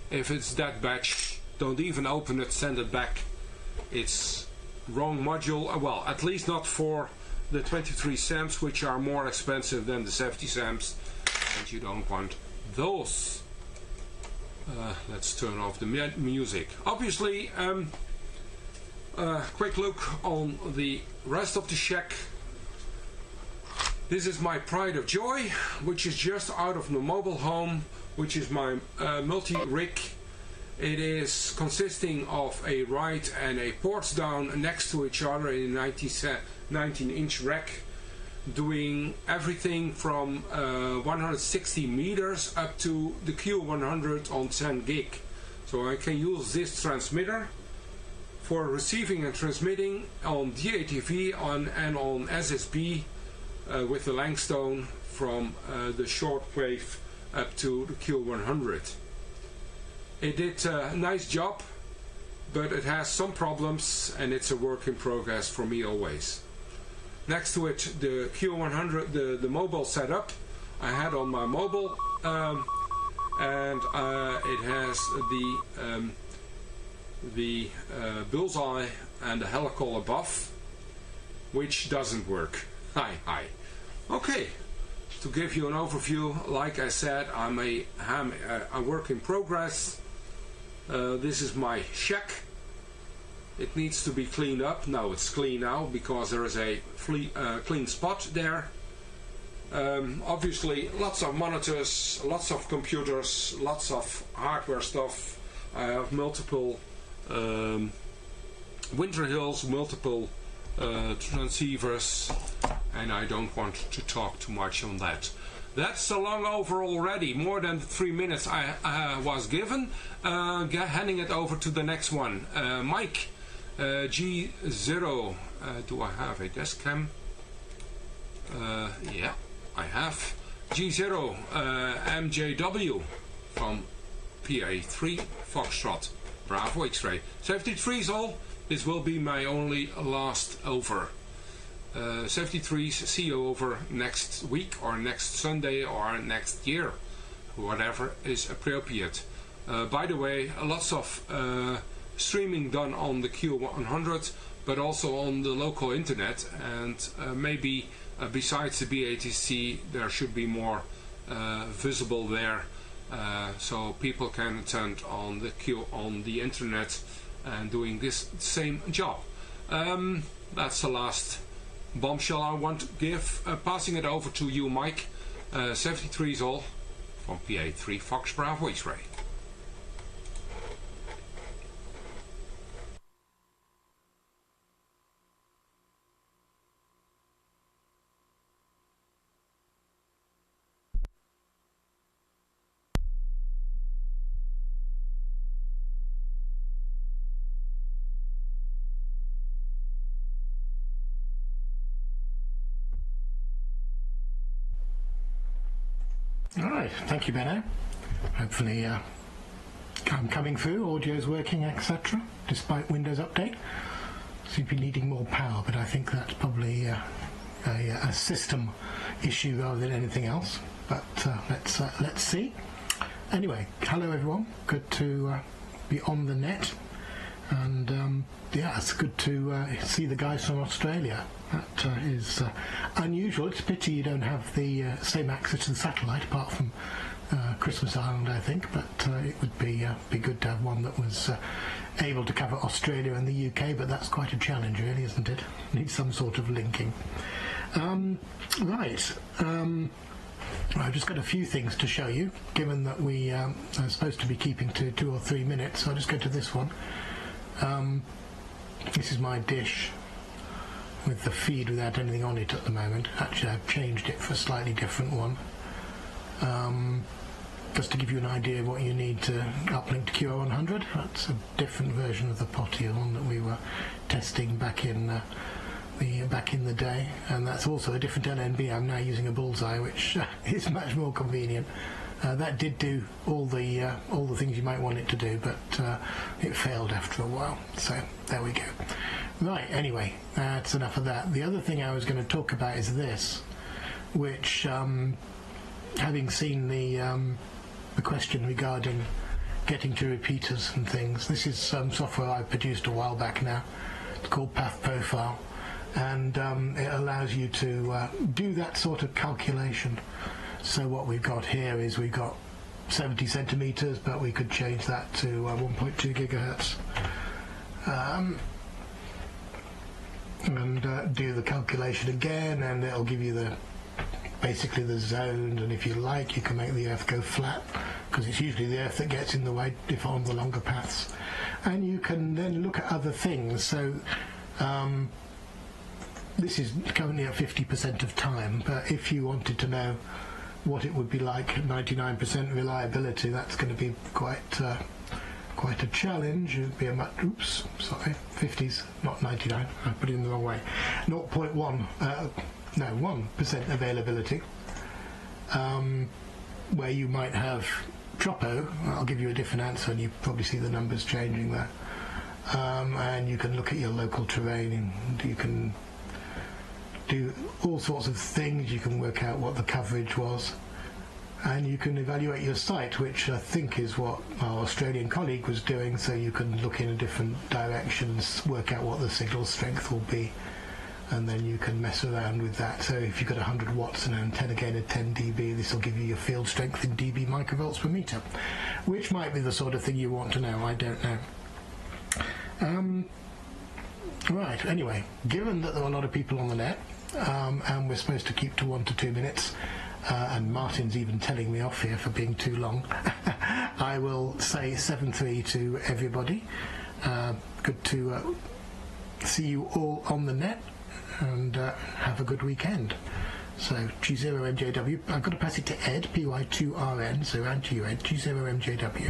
if it's that batch. Don't even open it, send it back. It's wrong module. Well, at least not for the 23 SAMs, which are more expensive than the 70 SAMs, and you don't want those. Let's turn off the music. Obviously, quick look on the rest of the shack. This is my pride of joy, which is just out of the mobile home, which is my multi-rig. It is consisting of a right and a ports down next to each other in a 19-inch rack, doing everything from 160 meters up to the Q100 on 10 gig. So I can use this transmitter for receiving and transmitting on DATV and on SSB with the Langstone from the shortwave up to the Q100. It did a nice job, but it has some problems, and it's a work in progress for me always. Next to it, the Q100, the mobile setup I had on my mobile, and it has the bullseye and the helical above, which doesn't work. Hi. Okay, to give you an overview, like I said, I'm a work in progress. This is my shack. It needs to be cleaned up. No, it's clean now because there is a clean spot there. Obviously, lots of monitors, lots of computers, lots of hardware stuff. I have multiple Winter Hills, multiple transceivers, and I don't want to talk too much on that. That's a long over already, more than 3 minutes I was given. Handing it over to the next one. Mike, G0, do I have a desk cam? Yeah, I have. G0, MJW from PA3 Foxtrot, Bravo X-ray. 73's all. This will be my only last over. 73's see you over next week or next Sunday or next year, whatever is appropriate. By the way, lots of streaming done on the Q100, but also on the local internet, and maybe besides the BATC there should be more visible there, so people can attend on the internet and doing this same job. That's the last bombshell I want to give. Passing it over to you, Mike. 73's all from PA3 Fox Bravo X-ray. Alright, thank you, Benno. Hopefully I'm coming through, audio's working, etc. despite Windows Update. Seem to be needing more power, but I think that's probably a system issue rather than anything else. But let's see. Anyway, hello everyone. Good to be on the net. And yeah, it's good to see the guys from Australia. That is unusual. It's a pity you don't have the same access to the satellite, apart from Christmas Island, I think. But it would be good to have one that was able to cover Australia and the UK. But that's quite a challenge, really, isn't it? Needs some sort of linking. Right. I've just got a few things to show you, given that we are supposed to be keeping to 2 or 3 minutes. So I'll just go to this one. This is my dish with the feed without anything on it at the moment. Actually, I've changed it for a slightly different one. Just to give you an idea of what you need to uplink to QO100. That's a different version of the potty, the one that we were testing back in the day, and that's also a different LNB. I'm now using a Bullseye, which is much more convenient. That did do all the things you might want it to do, but it failed after a while. So there we go. Right. Anyway, that's enough of that. The other thing I was going to talk about is this, which, having seen the question regarding getting to repeaters and things, this is some software I produced a while back now. It's called Path Profile, and it allows you to do that sort of calculation. So what we've got here is we've got 70 centimeters, but we could change that to 1.2 gigahertz. And do the calculation again, and it'll give you basically the zones, and if you like you can make the Earth go flat, because it's usually the Earth that gets in the way if on the longer paths. And you can then look at other things. So this is currently at 50% of time, but if you wanted to know what it would be like at 99% reliability, that's going to be quite a challenge. It would be a much, 50s, not 99, I put it in the wrong way, 1% availability, where you might have Tropo. I'll give you a different answer, and you probably see the numbers changing there. And you can look at your local terrain, and you can do all sorts of things. You can work out what the coverage was, and you can evaluate your site, which I think is what our Australian colleague was doing. So you can look in different directions, work out what the signal strength will be, and then you can mess around with that. So if you've got 100 watts and an antenna gain of 10 dB, this will give you your field strength in dB microvolts per meter, which might be the sort of thing you want to know. I don't know. Right, anyway, given that there are a lot of people on the net, and we're supposed to keep to 1 to 2 minutes, and Martin's even telling me off here for being too long, I will say 7-3 to everybody. Good to see you all on the net, and have a good weekend. So G0MJW, I've got to pass it to Ed, PY2RN, so round to you, Ed, G0MJW.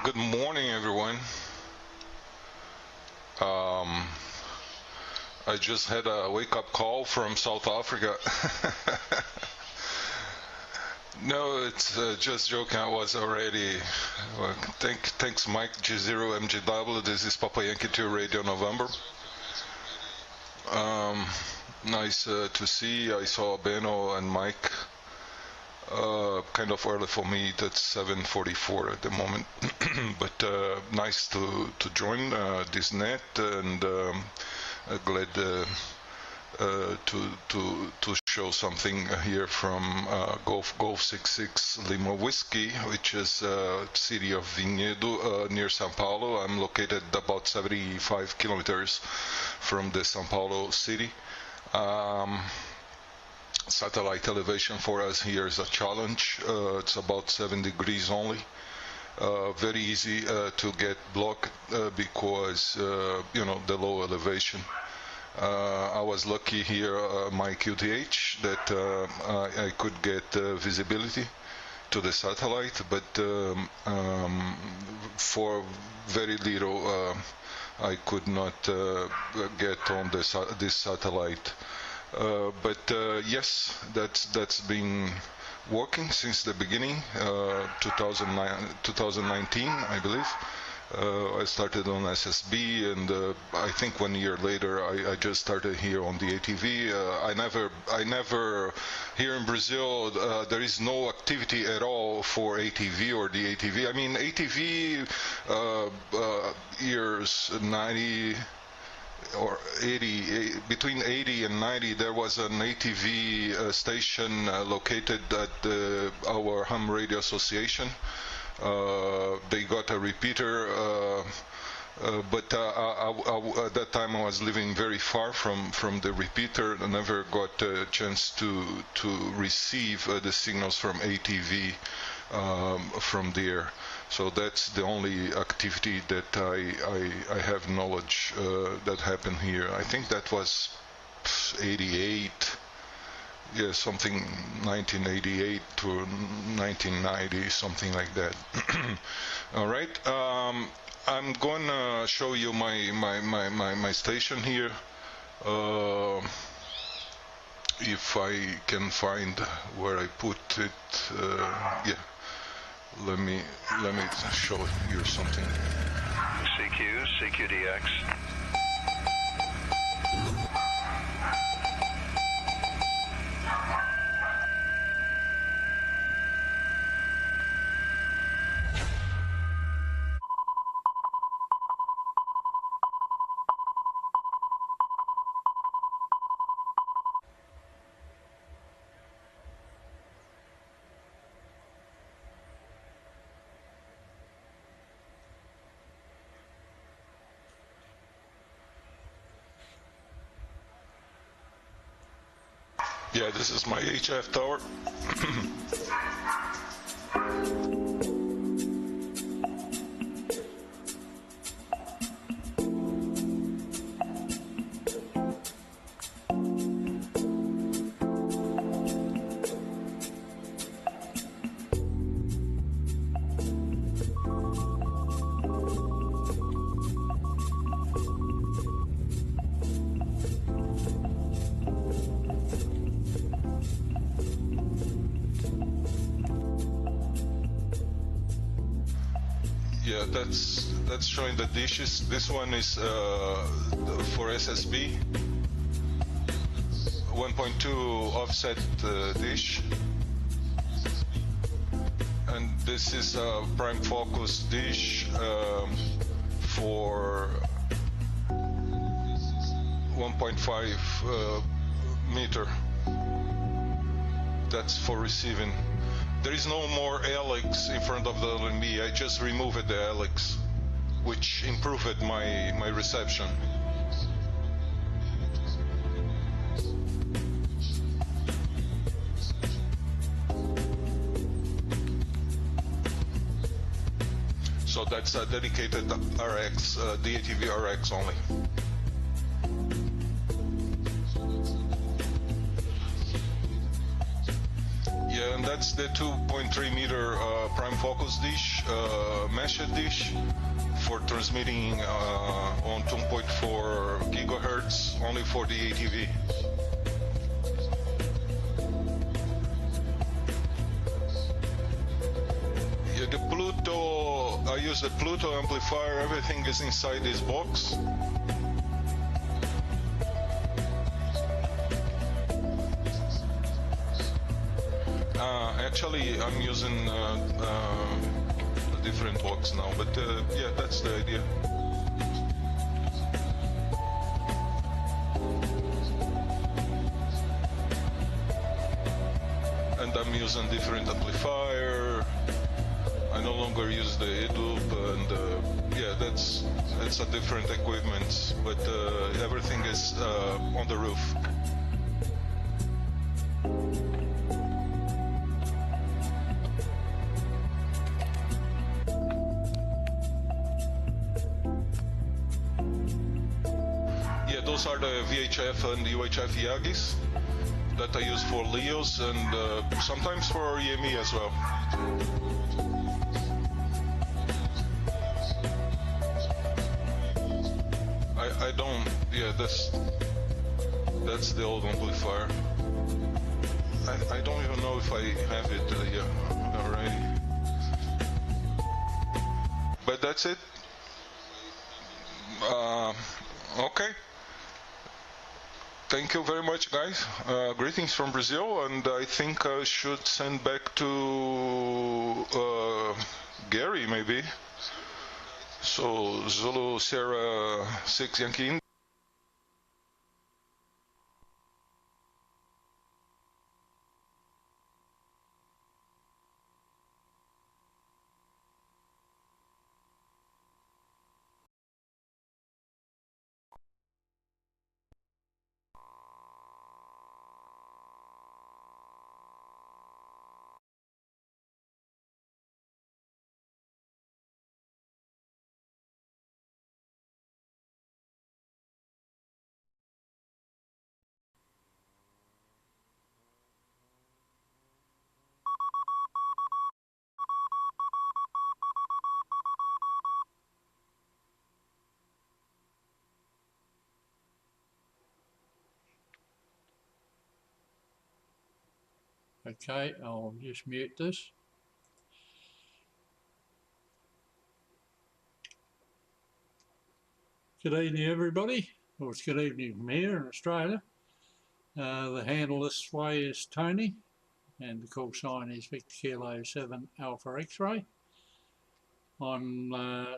Good morning, everyone. I just had a wake-up call from South Africa. No, it's just joking. I was already. Thanks, Mike G0MGW. This is Papa Yankee 2 Radio November. Nice to see. I saw Benno and Mike. Kind of early for me. That's 7:44 at the moment, but nice to join this net, and glad to show something here from Golf 66 Lima Whiskey, which is city of Vinhedo near São Paulo. I'm located about 75 kilometers from the São Paulo city. Satellite elevation for us here is a challenge. It's about 7 degrees only. Very easy to get blocked because the low elevation. I was lucky here, my QTH, that I could get visibility, to the satellite, but for very little I could not get on this satellite. But yes, that's been working since the beginning, 2019, I believe. I started on SSB, and I think 1 year later I just started here on the ATV. I never here in Brazil there is no activity at all for ATV or the ATV. I mean, ATV years 90 or 80, between 80 and 90, there was an ATV station located at our ham radio association. They got a repeater, but at that time I was living very far from the repeater. I never got a chance to receive the signals from ATV from there. So that's the only activity that I have knowledge that happened here. I think that was 88. Yeah, something 1988 to 1990, something like that. All right, I'm going to show you my station here. If I can find where I put it, yeah. Let me show you something. CQDX. Yeah, this is my HF tower. Yeah, that's showing the dishes. This one is for SSB, 1.2 offset dish, and this is a prime focus dish for 1.5 meter. That's for receiving. There is no more helix in front of the LMB. I just removed the helix, which improved my reception. So that's a dedicated RX, DATV RX only. Yeah, and that's the 2.3 meter prime focus dish, meshed dish for transmitting on 2.4 gigahertz, only for the ATV. Yeah, the Pluto, I use the Pluto amplifier, everything is inside this box. Actually, I'm using a different box now, but yeah, that's the idea. And I'm using different amplifier. I no longer use the EDUP, and yeah, that's a different equipment, but everything is on the roof. Those are the VHF and UHF Yagis. that I use for Leos and sometimes for EME as well. I don't, yeah, that's the old amplifier. I don't even know if I have it already. But that's it. Okay. Thank you very much, guys. Greetings from Brazil, and I think I should send back to Gary, maybe. So, Zulu Sierra 6 Yankee. Okay, I'll just mute this. Good evening, everybody. Well, it's good evening from here in Australia. The handle this way is Tony, and the call sign is Victor Kilo 7 Alpha X-ray. I'm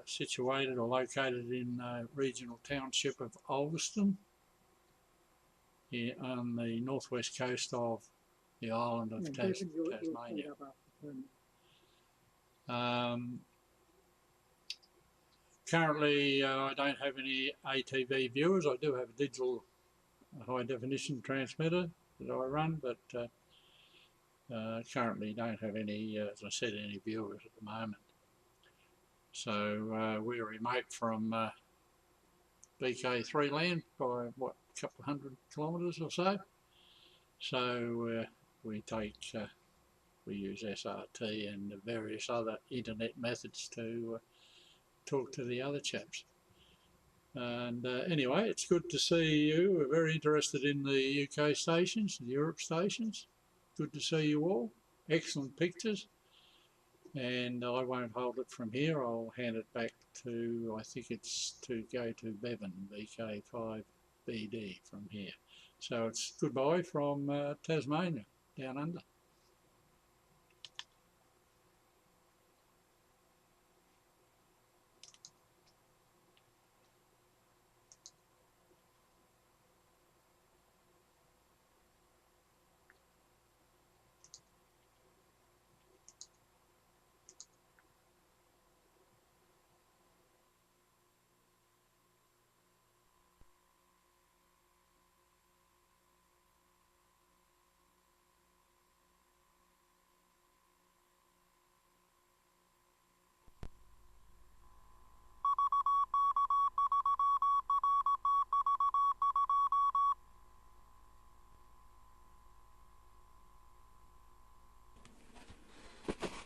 situated or located in the regional township of Ulverston, here on the northwest coast of the island of Tasmania. Currently, I don't have any ATV viewers. I do have a digital high definition transmitter that I run, but currently don't have any, as I said, any viewers at the moment. So we're remote from VK3 land by what, a couple of 100 kilometres or so. So we use SRT and various other internet methods to talk to the other chaps. And anyway, it's good to see you. We're very interested in the UK stations, the Europe stations. Good to see you all. Excellent pictures. And I won't hold it from here. I'll hand it back to, I think it's to go to Bevan, VK5BD from here. So it's goodbye from Tasmania, down under.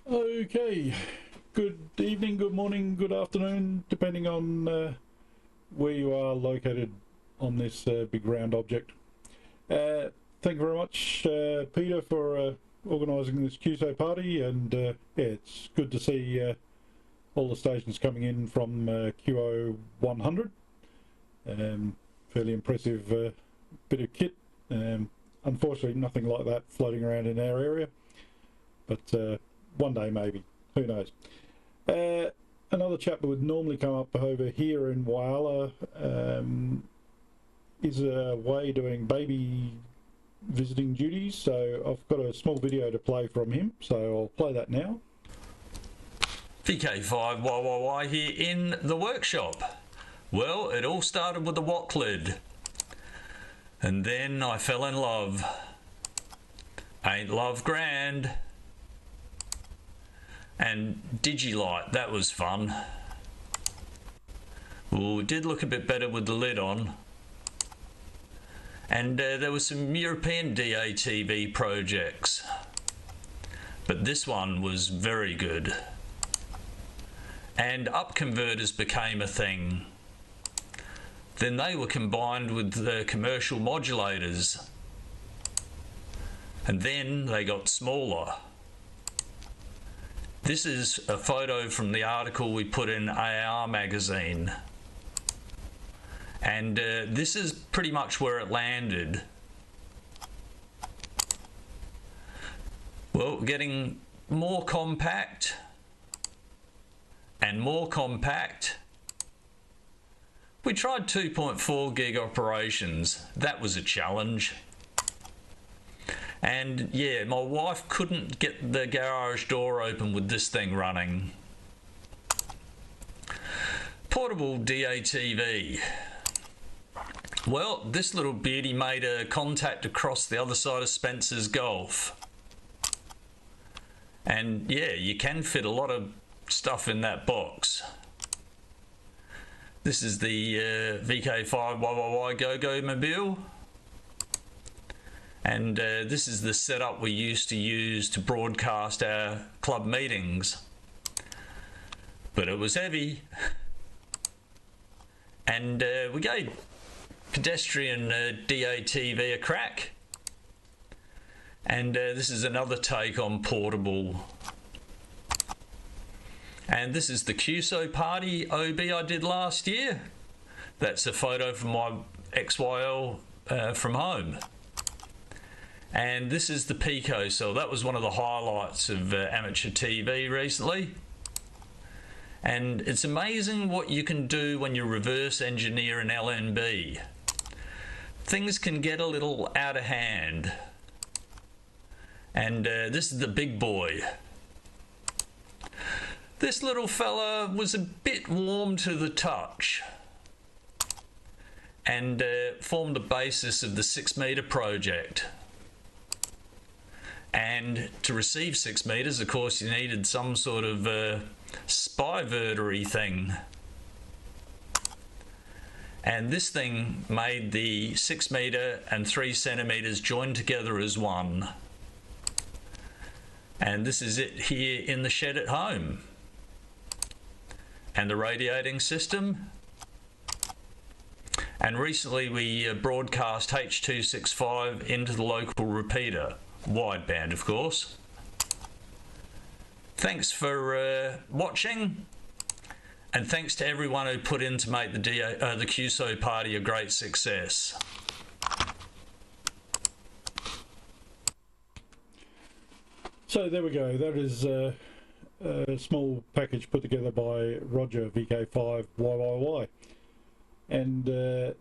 Okay, good evening, good morning, good afternoon, depending on where you are located on this big round object. Thank you very much, Peter, for organising this QSO party, and yeah, it's good to see all the stations coming in from QO 100. Fairly impressive bit of kit. Unfortunately, nothing like that floating around in our area, but one day maybe, who knows. Another chap that would normally come up over here in Whyalla is away doing baby visiting duties, so I've got a small video to play from him, so I'll play that now. VK5YYY here in the workshop. Well, it all started with the Watt lid, and then I fell in love. Ain't love grand? And Digilight, that was fun. Well, it did look a bit better with the lid on. And there were some European DATV projects, but this one was very good. And up converters became a thing. Then they were combined with the commercial modulators, and then they got smaller. This is a photo from the article we put in AR magazine, and this is pretty much where it landed. Well, getting more compact and more compact. We tried 2.4 gig operations. That was a challenge. And yeah, my wife couldn't get the garage door open with this thing running. Portable DATV. Well, this little beauty made a contact across the other side of Spencer's Gulf. And yeah, you can fit a lot of stuff in that box. This is the VK5 YYY Go-Go Mobile. And this is the setup we used to use to broadcast our club meetings. But it was heavy. And we gave pedestrian DATV a crack. And this is another take on portable. And this is the QSO party OB I did last year. That's a photo from my XYL from home. And this is the Pico cell. That was one of the highlights of amateur TV recently. And it's amazing what you can do when you reverse engineer an LNB. Things can get a little out of hand. And this is the big boy. This little fella was a bit warm to the touch and formed the basis of the 6 metre project. And to receive 6 metres, of course, you needed some sort of spy-vertery thing. And this thing made the 6 metre and 3 centimetres joined together as one. And this is it here in the shed at home. And the radiating system. And recently we broadcast H.265 into the local repeater, wideband of course. Thanks for watching, and thanks to everyone who put in to make the QSO party a great success. So there we go. That is a small package put together by Roger VK5 YYY, and the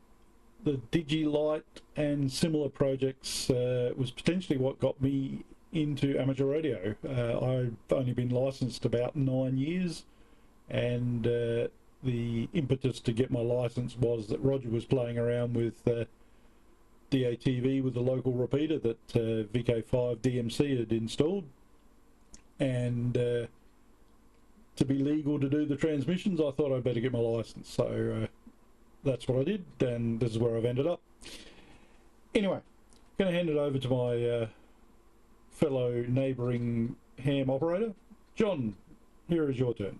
DigiLite and similar projects was potentially what got me into amateur radio. I've only been licensed about 9 years, and the impetus to get my license was that Roger was playing around with DATV with the local repeater that VK5 DMC had installed, and to be legal to do the transmissions, I thought I'd better get my license. So that's what I did, and this is where I've ended up. Anyway, going to hand it over to my fellow neighbouring ham operator. John, here is your turn.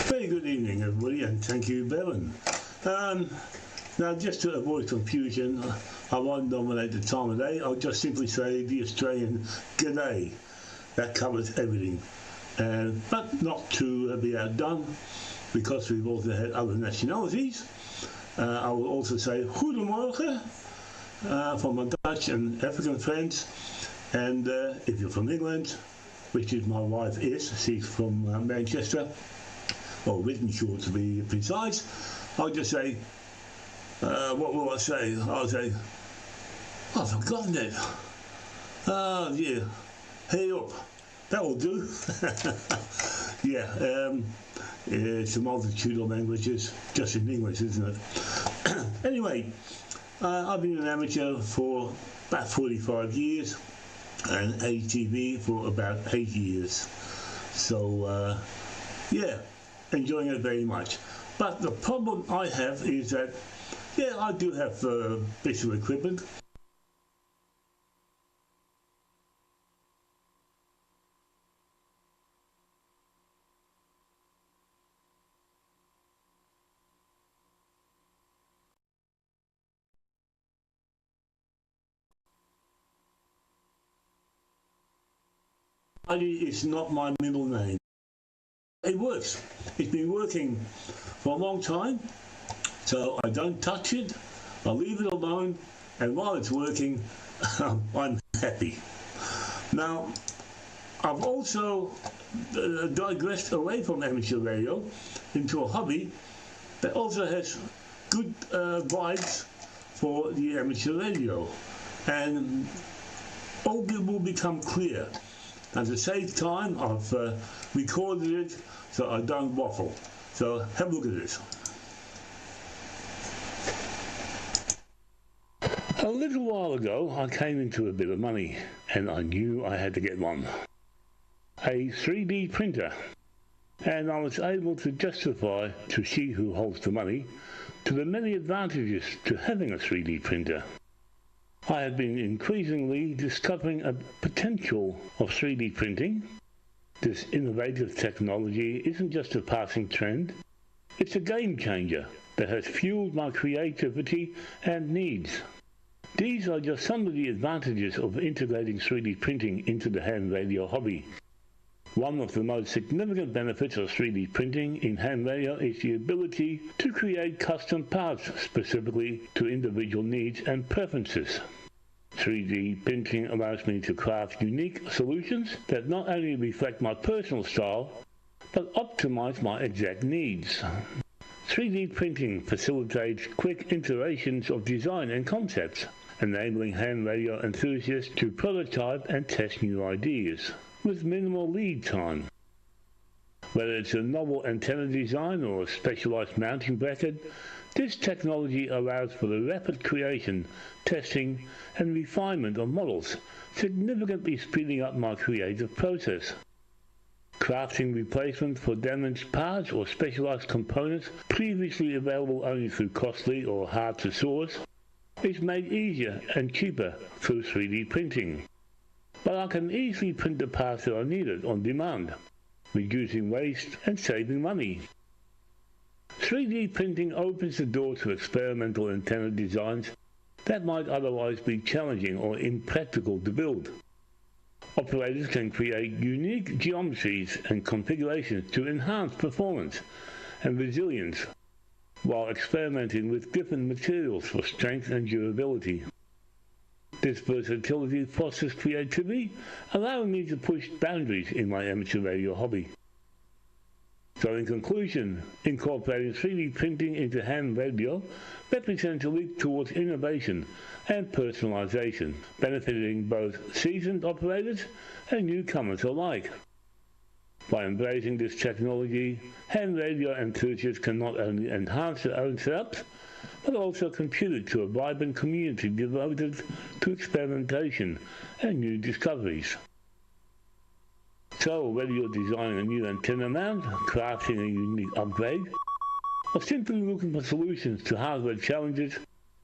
Very good evening, everybody, and thank you, Bevan. Now, just to avoid confusion, I won't nominate the time of day. I'll just simply say the Australian g'day. That covers everything. But not to be outdone, because we've also had other nationalities. I will also say goedemorgen for my Dutch and African friends. And if you're from England, which is my wife is, she's from Manchester, or Wythenshawe to be precise, I'll just say, what will I say? I'll say, I've forgotten it. Oh, yeah. Hey up. That will do. Yeah, it's a multitude of languages, just in English, isn't it? Anyway, I've been an amateur for about 45 years, and ATV for about 8 years. So, yeah, enjoying it very much. But the problem I have is that, yeah, I do have bits of equipment. It's not my middle name. It works. It's been working for a long time, so I don't touch it. I leave it alone, and while it's working, I'm happy. Now, I've also digressed away from amateur radio into a hobby that also has good vibes for the amateur radio, and all will become clear. And to save time, I've recorded it so I don't waffle. So have a look at this. A little while ago, I came into a bit of money, and I knew I had to get one. A 3D printer. And I was able to justify to she who holds the money to the many advantages to having a 3D printer. I have been increasingly discovering a potential of 3D printing. This innovative technology isn't just a passing trend, it's a game changer that has fueled my creativity and needs. These are just some of the advantages of integrating 3D printing into the ham radio hobby. One of the most significant benefits of 3D printing in ham radio is the ability to create custom parts specifically to individual needs and preferences. 3D printing allows me to craft unique solutions that not only reflect my personal style, but optimize my exact needs. 3D printing facilitates quick iterations of design and concepts, enabling ham radio enthusiasts to prototype and test new ideas with minimal lead time. Whether it's a novel antenna design or a specialized mounting bracket, this technology allows for the rapid creation, testing, and refinement of models, significantly speeding up my creative process. Crafting replacements for damaged parts or specialized components previously available only through costly or hard-to-source is made easier and cheaper through 3D printing. But I can easily print the parts that are needed on demand, reducing waste and saving money. 3D printing opens the door to experimental antenna designs that might otherwise be challenging or impractical to build. Operators can create unique geometries and configurations to enhance performance and resilience while experimenting with different materials for strength and durability. This versatility fosters creativity, allowing me to push boundaries in my amateur radio hobby. So in conclusion, incorporating 3D printing into ham radio represents a leap towards innovation and personalization, benefiting both seasoned operators and newcomers alike. By embracing this technology, ham radio enthusiasts can not only enhance their own setups, but also contribute to a vibrant community devoted to experimentation and new discoveries. So, whether you're designing a new antenna mount, crafting a unique upgrade, or simply looking for solutions to hardware challenges,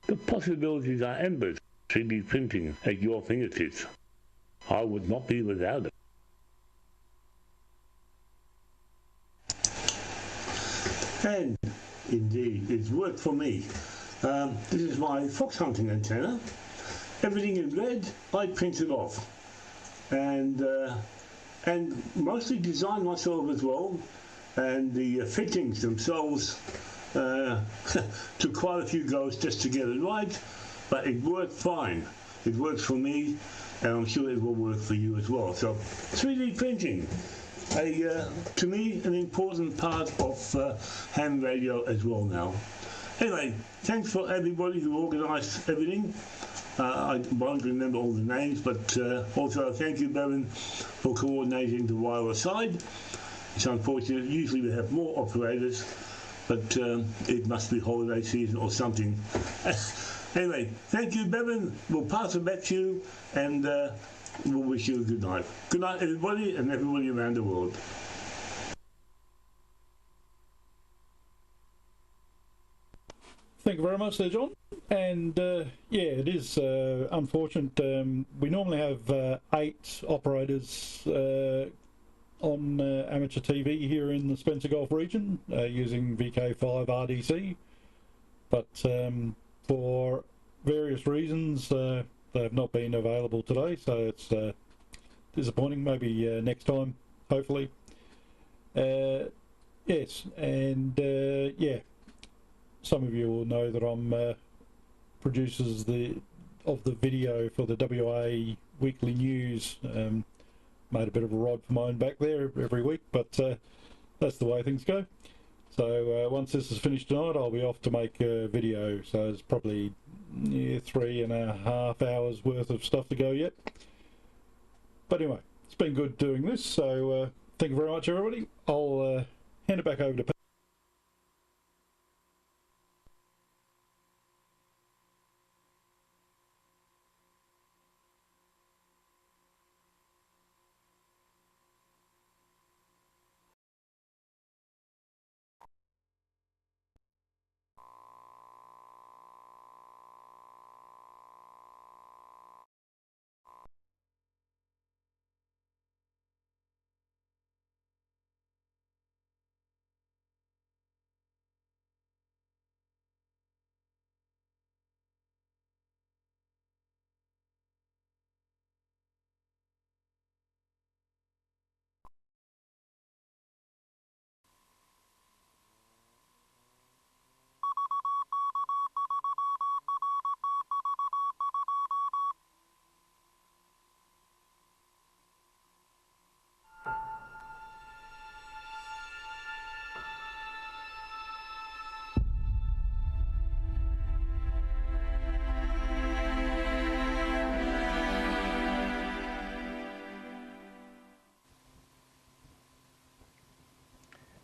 the possibilities are endless. 3D printing at your fingertips. I would not be without it. And indeed, it's worked for me. This is my fox hunting antenna. Everything in red, I printed off. And mostly designed myself as well, and the fittings themselves took quite a few goes just to get it right, but it worked fine. It works for me, and I'm sure it will work for you as well. So 3D printing, to me, an important part of ham radio as well now. Anyway, thanks for everybody who organised everything. I won't remember all the names, but also thank you, Bevan, for coordinating the wireless side. It's unfortunate, usually we have more operators, but it must be holiday season or something. Anyway, thank you, Bevan. We'll pass it back to you, and we'll wish you a good night. Good night, everybody, and everybody around the world. Thank you very much there, John. And yeah, it is unfortunate. We normally have 8 operators on amateur TV here in the Spencer Gulf region using VK5 RDC, but for various reasons they have not been available today, so it's disappointing. Maybe next time, hopefully. Yes, and yeah, some of you will know that I'm producers of the video for the WA Weekly News. Made a bit of a ride for my own back there every week, but that's the way things go. So once this is finished tonight, I'll be off to make a video, so it's probably 3.5 hours worth of stuff to go yet. But anyway, it's been good doing this, so thank you very much, everybody. I'll hand it back over to Pete.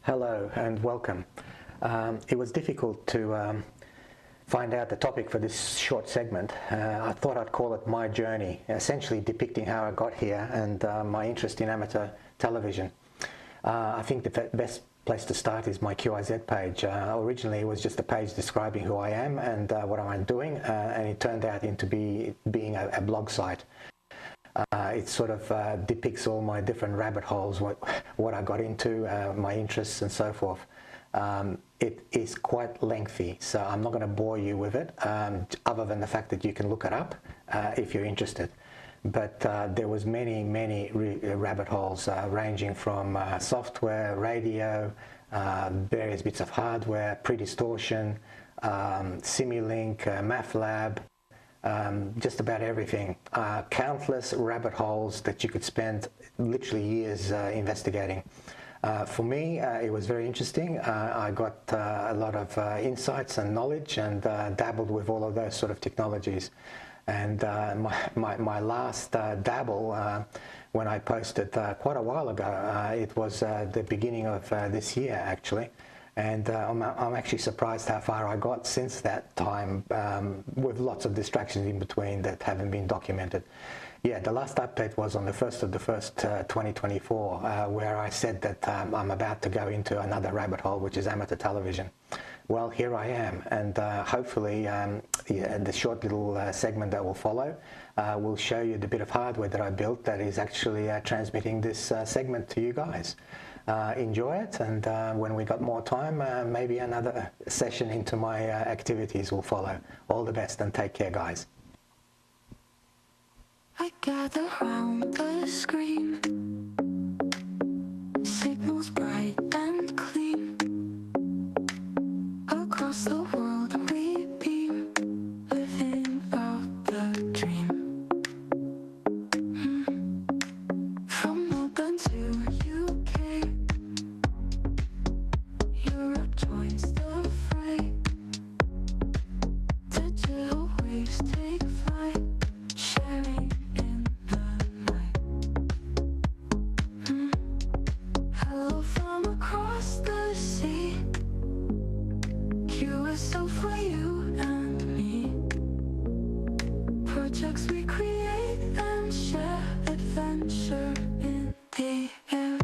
Hello and welcome. It was difficult to find out the topic for this short segment. I thought I'd call it My Journey, essentially depicting how I got here and my interest in amateur television. I think the best place to start is my QIZ page. Originally it was just a page describing who I am and what I'm doing, and it turned out into being a blog site. It sort of depicts all my different rabbit holes, what I got into, my interests and so forth. It is quite lengthy, so I'm not going to bore you with it, other than the fact that you can look it up if you're interested. But there was many rabbit holes ranging from software, radio, various bits of hardware, pre-distortion, Simulink, MathLab, just about everything. Countless rabbit holes that you could spend literally years investigating. For me, it was very interesting. I got a lot of insights and knowledge and dabbled with all of those sort of technologies. And my last dabble, when I posted quite a while ago, it was the beginning of this year actually. And I'm actually surprised how far I got since that time, with lots of distractions in between that haven't been documented. Yeah, the last update was on the 1st of the 1st, 2024, where I said that I'm about to go into another rabbit hole, which is amateur television. Well, here I am, and hopefully the short little segment that will follow will show you the bit of hardware that I built that is actually transmitting this segment to you guys. Enjoy it, and when we got more time, maybe another session into my activities will follow. All the best and take care, guys. I gather round the screen, signals bright and clean. Across the world we beam, living out the dream. From Melbourne to UK, Europe joins the fray. Digital waves take flight, sharing in the night. the air.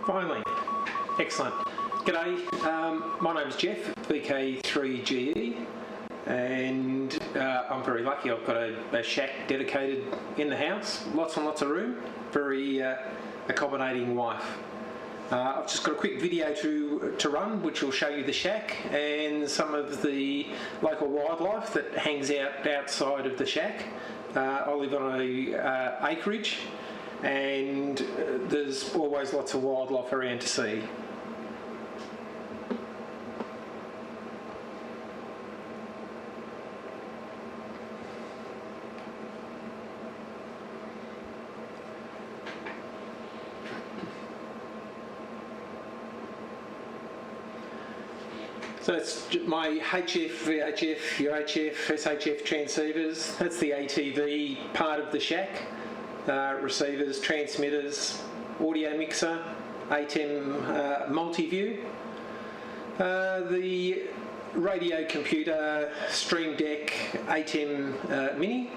Finally, excellent. G'day, my name's Jeff, VK3GE, and I'm very lucky. I've got a shack dedicated in the house, lots and lots of room, very accommodating wife. I've just got a quick video to run which will show you the shack and some of the local wildlife that hangs out outside of the shack. I live on a acreage, and there's always lots of wildlife around to see. So that's my HF, VHF, UHF, SHF transceivers. That's the ATV part of the shack. Receivers, transmitters, audio mixer, ATEM multi-view. The radio computer, Stream Deck, ATEM Mini,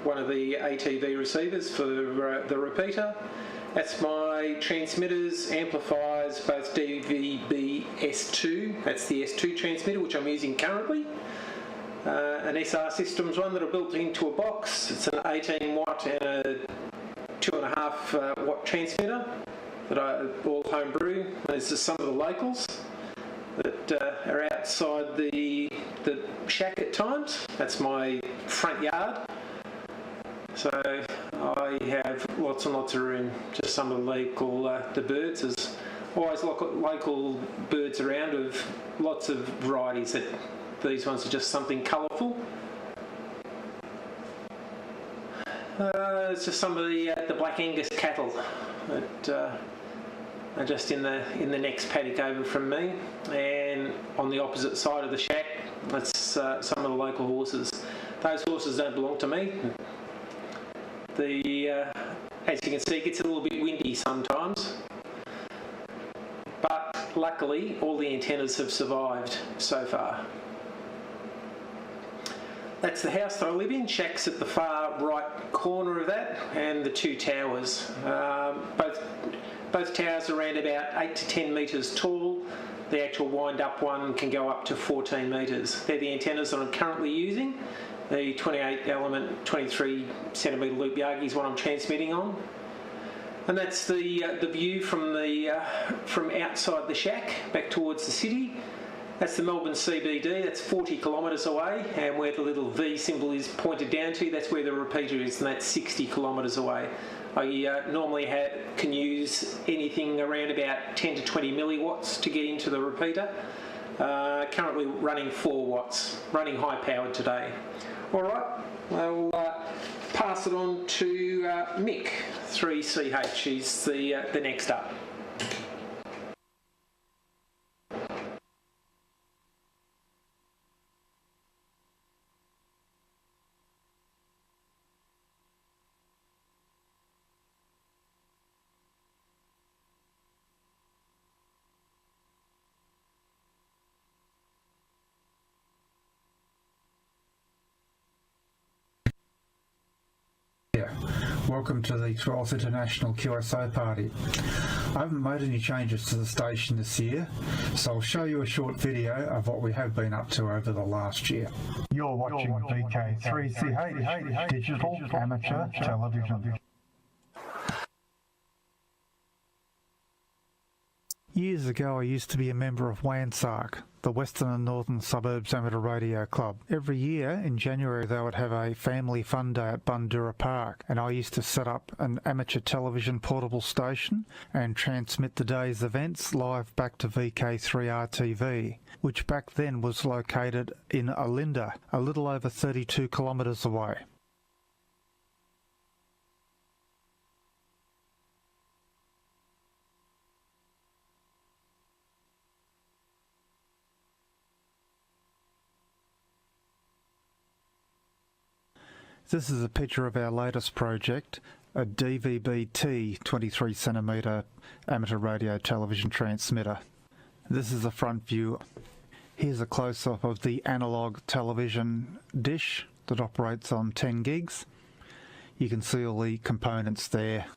one of the ATV receivers for the repeater. That's my transmitters, amplifiers, both DVB S2, that's the S2 transmitter which I'm using currently. An SR Systems one that I built into a box. It's an 18 watt and a 2.5 watt transmitter that I all homebrew. These are some of the locals that are outside the shack at times. That's my front yard. So I have lots and lots of room. Just some of the local the birds. There's always local birds around of lots of varieties. That these ones are just something colourful. It's just some of the Black Angus cattle that are just in the next paddock over from me, and on the opposite side of the shack, that's some of the local horses. Those horses don't belong to me. As you can see, it gets a little bit windy sometimes, but luckily all the antennas have survived so far. That's the house that I live in. Shack's at the far right corner of that, and the two towers. Both towers are around about 8 to 10 metres tall. The actual wind-up one can go up to 14 metres. They're the antennas that I'm currently using. The 28 element, 23 centimetre loop Yagi is what I'm transmitting on. And that's the view from outside the shack back towards the city. That's the Melbourne CBD, that's 40 kilometres away, and where the little V symbol is pointed down to, that's where the repeater is, and that's 60 kilometres away. I normally can use anything around about 10 to 20 milliwatts to get into the repeater. Currently running 4 watts, running high powered today. Alright, I'll pass it on to Mick, 3CH, he's the next up. Welcome to the 12th International QSO Party. I haven't made any changes to the station this year, so I'll show you a short video of what we have been up to over the last year. You're watching VK3CH Digital Amateur Television. Years ago I used to be a member of WANSARC, the Western and Northern Suburbs Amateur Radio Club. Every year in January they would have a family fun day at Bundoora Park, and I used to set up an amateur television portable station and transmit the day's events live back to VK3RTV, which back then was located in Olinda, a little over 32 kilometres away. This is a picture of our latest project, a DVB-T 23cm amateur radio television transmitter. This is a front view. Here's a close-up of the analog television dish that operates on 10 gigs. You can see all the components there.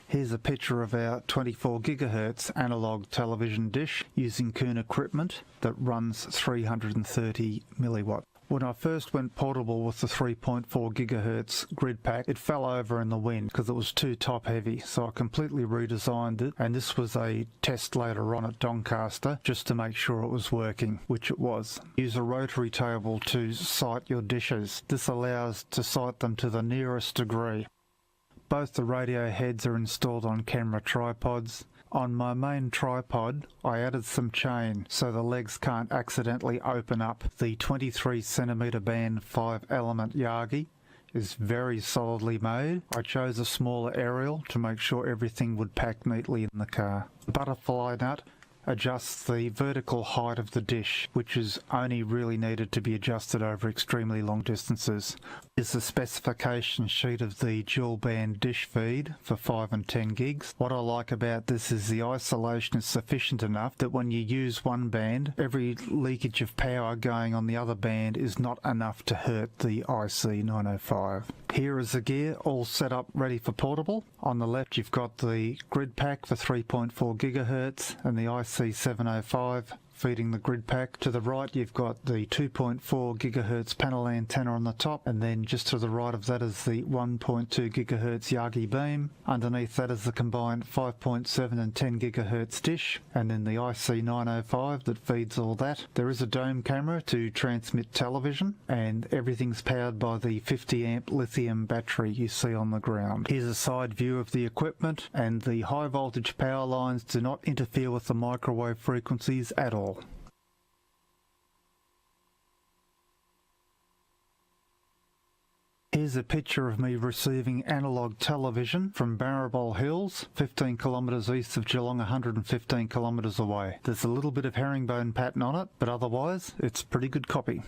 Here's a picture of our 24 gigahertz analog television dish using Kuhn equipment that runs 330 milliwatt. When I first went portable with the 3.4 gigahertz grid pack, it fell over in the wind because it was too top heavy, so I completely redesigned it, and this was a test later on at Doncaster just to make sure it was working, which it was. Use a rotary table to sight your dishes. This allows to sight them to the nearest degree. Both the radio heads are installed on camera tripods. On my main tripod, I added some chain so the legs can't accidentally open up. The 23cm band 5-element Yagi is very solidly made. I chose a smaller aerial to make sure everything would pack neatly in the car. The butterfly nut adjusts the vertical height of the dish, which is only really needed to be adjusted over extremely long distances. Is the specification sheet of the dual band dish feed for 5 and 10 gigs. What I like about this is the isolation is sufficient enough that when you use one band, every leakage of power going on the other band is not enough to hurt the IC905. Here is the gear all set up ready for portable. On the left you've got the grid pack for 3.4 gigahertz and the IC705 feeding the grid pack. To the right you've got the 2.4 gigahertz panel antenna on the top, and then just to the right of that is the 1.2 gigahertz Yagi beam. Underneath that is the combined 5.7 and 10 gigahertz dish, and then the IC905 that feeds all that. There is a dome camera to transmit television, and everything's powered by the 50 amp lithium battery you see on the ground. Here's a side view of the equipment, and the high voltage power lines do not interfere with the microwave frequencies at all. Here's a picture of me receiving analogue television from Barrabol Hills, 15 kilometres east of Geelong, 115 kilometres away. There's a little bit of herringbone pattern on it, but otherwise it's pretty good copy.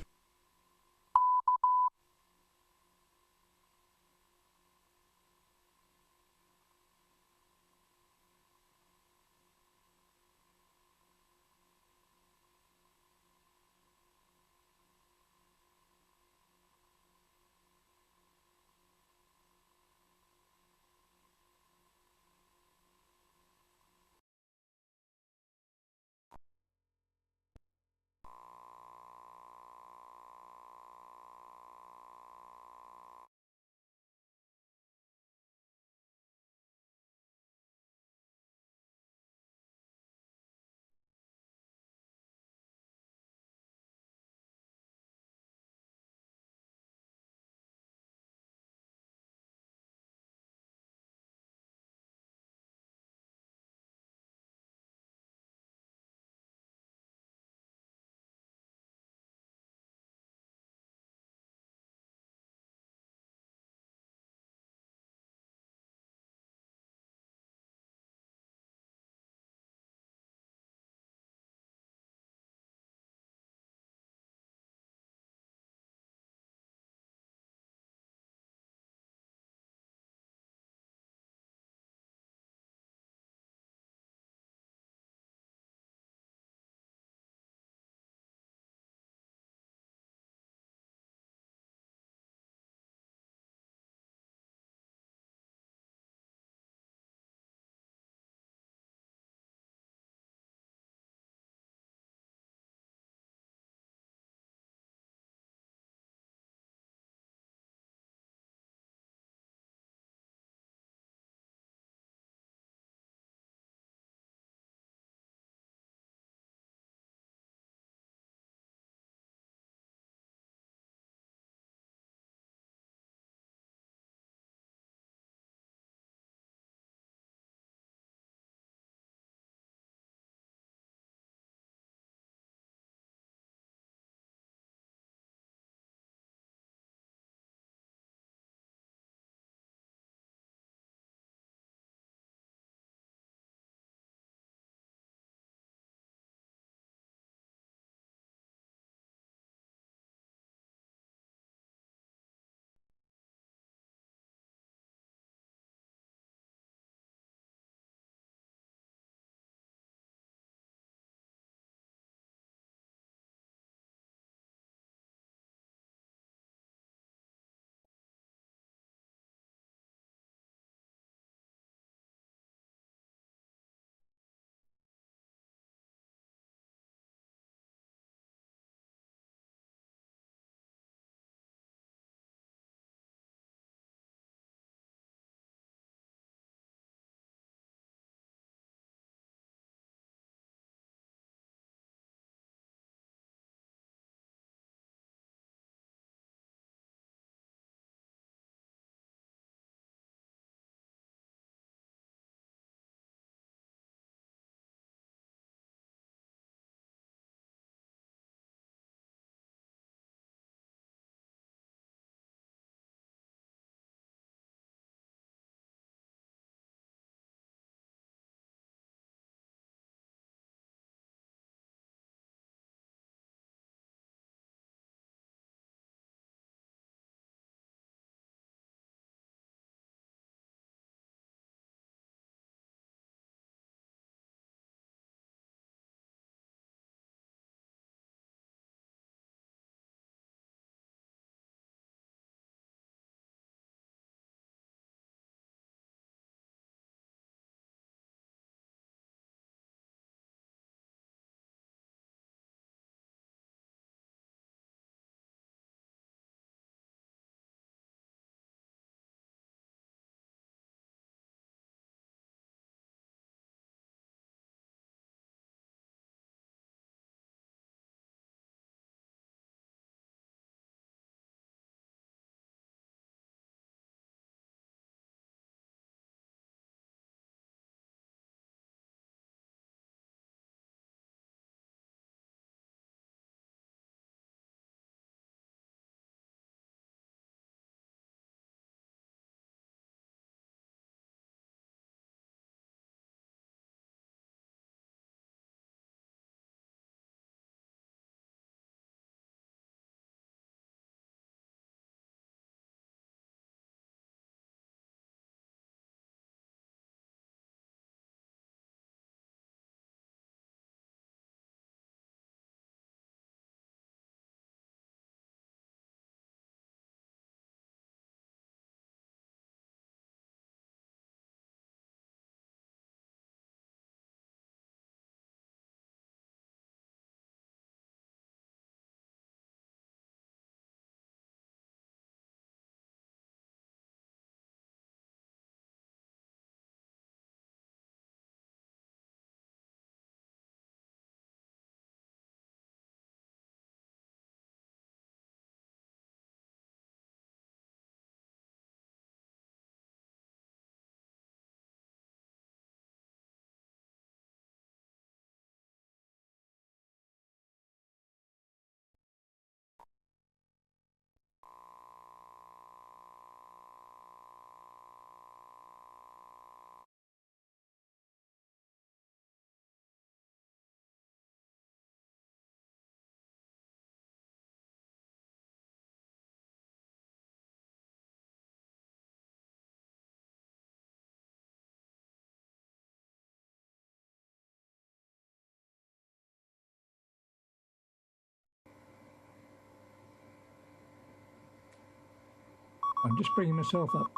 I'm just bringing myself up.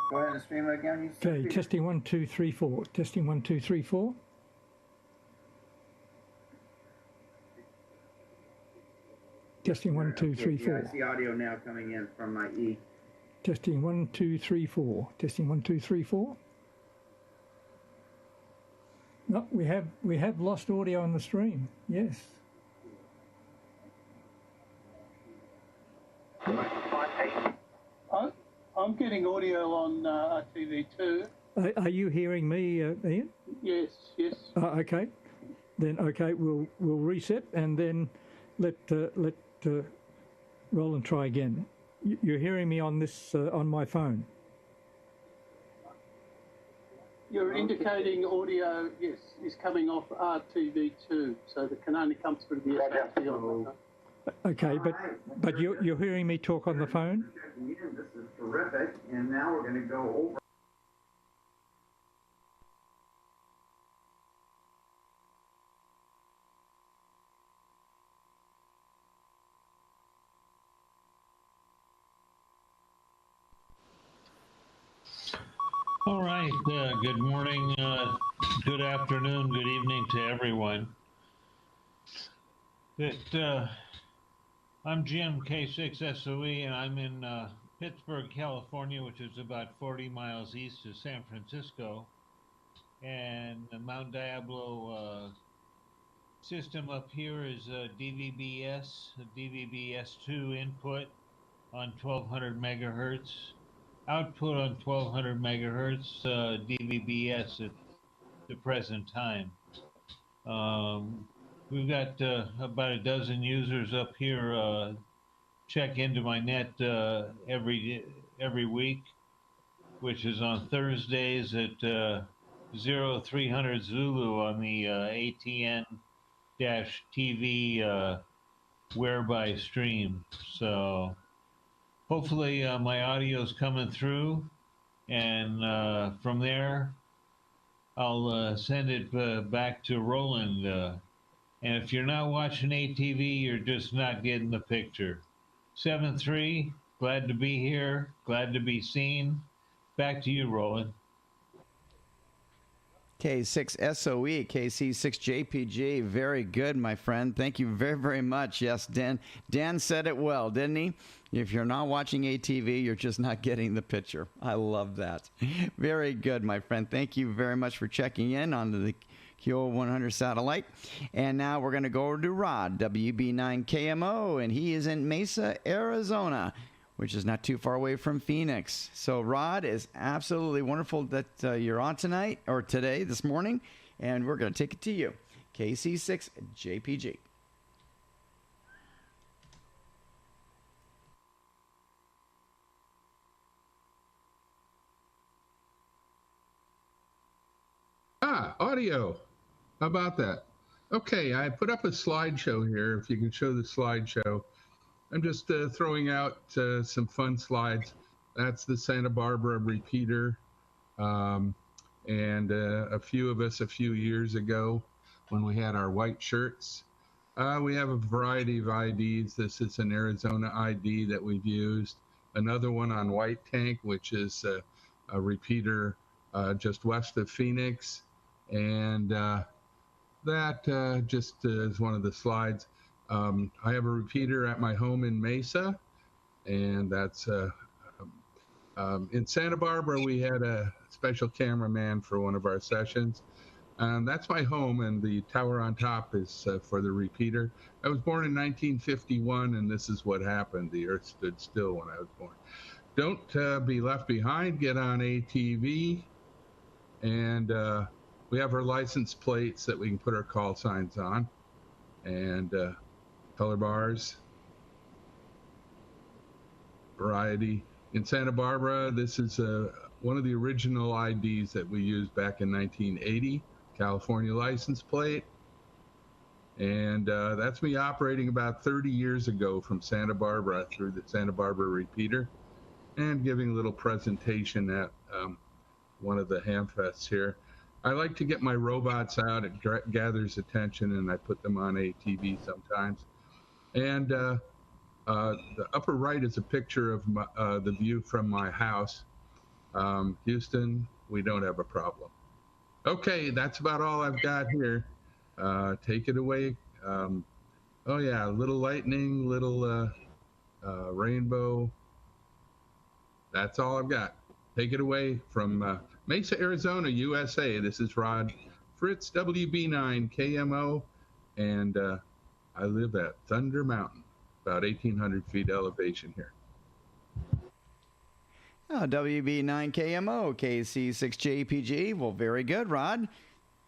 Go ahead and stream it again. Okay, testing 1, 2, 3, 4. Testing 1, 2, 3, 4. Testing 1, 2, 3, 4. Yeah, I see audio now coming in from my E. Testing 1, 2, 3, 4. Testing 1, 2, 3, 4. No, we have lost audio on the stream. Yes. I'm getting audio on ATV too. Are you hearing me, Ian? Yes, yes. Okay. Then okay, we'll reset and then let Roland try again. You're hearing me on this on my phone. You're indicating audio, yes, is coming off RTV2, so that can only come through the SRT on that. Okay, but you're hearing me talk on the phone? This is terrific, and now we're going to go over. All right, good morning, good afternoon, good evening to everyone. I'm Jim, K6SOE, and I'm in Pittsburgh, California, which is about 40 miles east of San Francisco. And the Mount Diablo system up here is DVB-S, DVB-S2 input on 1200 megahertz. Output on 1200 megahertz DVB-S at the present time. We've got about a dozen users up here check into my net every week, which is on Thursdays at 0300 Zulu on the ATN-TV whereby stream. So hopefully my audio is coming through, and from there I'll send it back to Roland. And if you're not watching ATV, you're just not getting the picture. 7-3, glad to be here, glad to be seen. Back to you, Roland. K6SOE, KC6JPG, very good, my friend. Thank you very, very much. Yes, Dan said it well, didn't he? If you're not watching ATV, you're just not getting the picture. I love that. Very good, my friend. Thank you very much for checking in on the QO100 satellite. And now we're going to go over to Rod, WB9KMO, and he is in Mesa, Arizona, which is not too far away from Phoenix. So Rod, is absolutely wonderful that you're on tonight, or today, this morning, and we're going to take it to you. KC6JPG. Audio. How about that? Okay, I put up a slideshow here, if you can show the slideshow. I'm just throwing out some fun slides. That's the Santa Barbara repeater. And a few of us a few years ago when we had our white shirts. We have a variety of IDs. This is an Arizona ID that we've used. Another one on White Tank, which is a repeater just west of Phoenix. And that just is one of the slides. I have a repeater at my home in Mesa, and that's in Santa Barbara. We had a special cameraman for one of our sessions. That's my home, and the tower on top is for the repeater. I was born in 1951, and this is what happened. The earth stood still when I was born. Don't be left behind. Get on ATV, and we have our license plates that we can put our call signs on, and color bars, variety. In Santa Barbara, this is one of the original IDs that we used back in 1980, California license plate. And that's me operating about 30 years ago from Santa Barbara through the Santa Barbara repeater, and giving a little presentation at one of the hamfests here. I like to get my robots out. It gathers attention, and I put them on ATV sometimes. And The upper right is a picture of the view from my house. Houston, we don't have a problem. Okay, that's about all I've got here. Take it away. Oh yeah, little lightning, little rainbow. That's all I've got. Take it away from Mesa, Arizona, USA. This is Rod Fritz, WB9 KMO, and I live at Thunder Mountain, about 1,800 feet elevation here. WB9KMO, KC6JPG. Well, very good, Rod.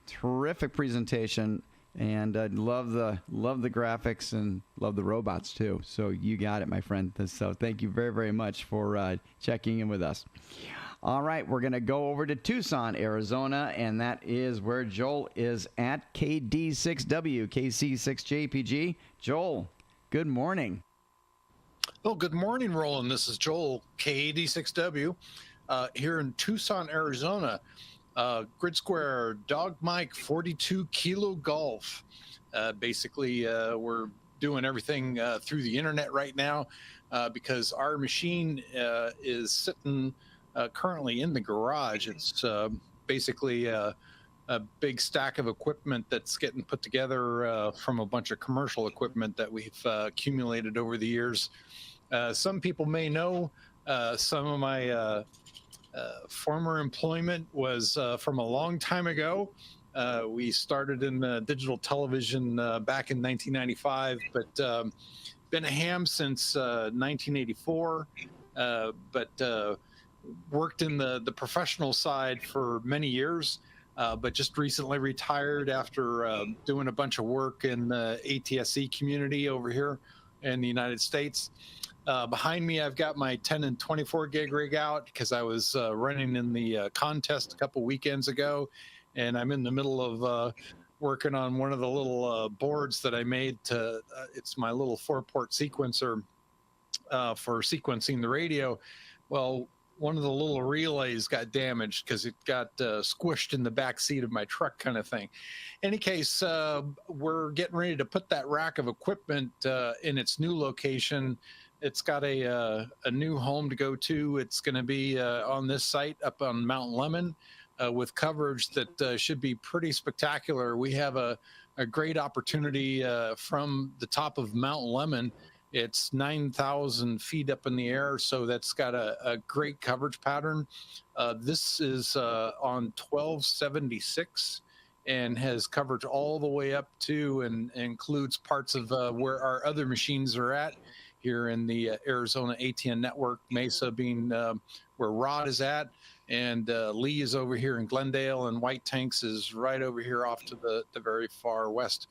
Terrific presentation, and love the graphics and love the robots too. So you got it, my friend. So thank you very, very much for checking in with us. All right, we're going to go over to Tucson, Arizona, and that is where Joel is at, KD6W, KC6JPG. Joel, good morning. Well, good morning, Roland. This is Joel, KD6W, here in Tucson, Arizona. Grid Square Dog Mike 42 Kilo Golf. Basically, we're doing everything through the internet right now because our machine is sitting currently in the garage. It's basically a big stack of equipment that's getting put together from a bunch of commercial equipment that we've accumulated over the years. Some people may know some of my former employment was from a long time ago. We started in digital television back in 1995, but been a ham since 1984, but worked in the professional side for many years, but just recently retired after doing a bunch of work in the ATSC community over here in the United States. Behind me, I've got my 10 and 24 gig rig out because I was running in the contest a couple weekends ago, and I'm in the middle of working on one of the little boards that I made to, it's my little 4-port sequencer for sequencing the radio. Well, one of the little relays got damaged because it got squished in the back seat of my truck, kind of thing. Any case, we're getting ready to put that rack of equipment in its new location. It's got a new home to go to. It's going to be on this site up on Mount Lemon with coverage that should be pretty spectacular. We have a great opportunity from the top of Mount Lemon. It's 9,000 feet up in the air, so that's got a great coverage pattern. This is on 1276 and has coverage all the way up to and includes parts of where our other machines are at here in the Arizona ATN network, Mesa being where Rod is at, and Lee is over here in Glendale, and White Tanks is right over here off to the very far west.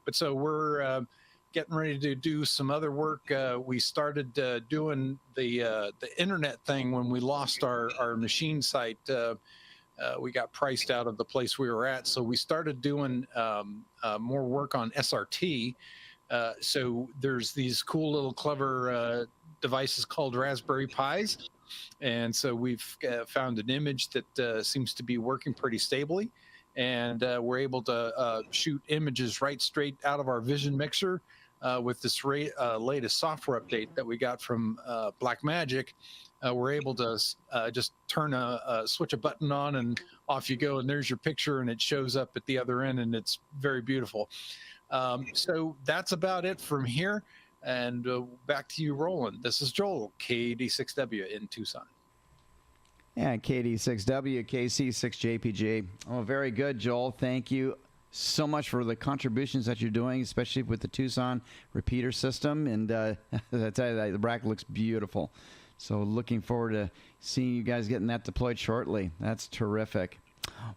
But so we're getting ready to do some other work. We started doing the internet thing when we lost our machine site. We got priced out of the place we were at, so we started doing more work on SRT. So there's these cool little clever devices called Raspberry Pis, and so we've found an image that seems to be working pretty stably, and we're able to shoot images right straight out of our Vision Mixer. With this latest software update that we got from Blackmagic, we're able to just switch a button on and off you go, and there's your picture, and it shows up at the other end, and it's very beautiful. So that's about it from here, and back to you, Roland. This is Joel, KD6W in Tucson. Yeah, KD6W, KC6JPG. Oh, very good, Joel. Thank you so much for the contributions that you're doing, especially with the Tucson repeater system. And I tell you, the rack looks beautiful. So looking forward to seeing you guys getting that deployed shortly. That's terrific.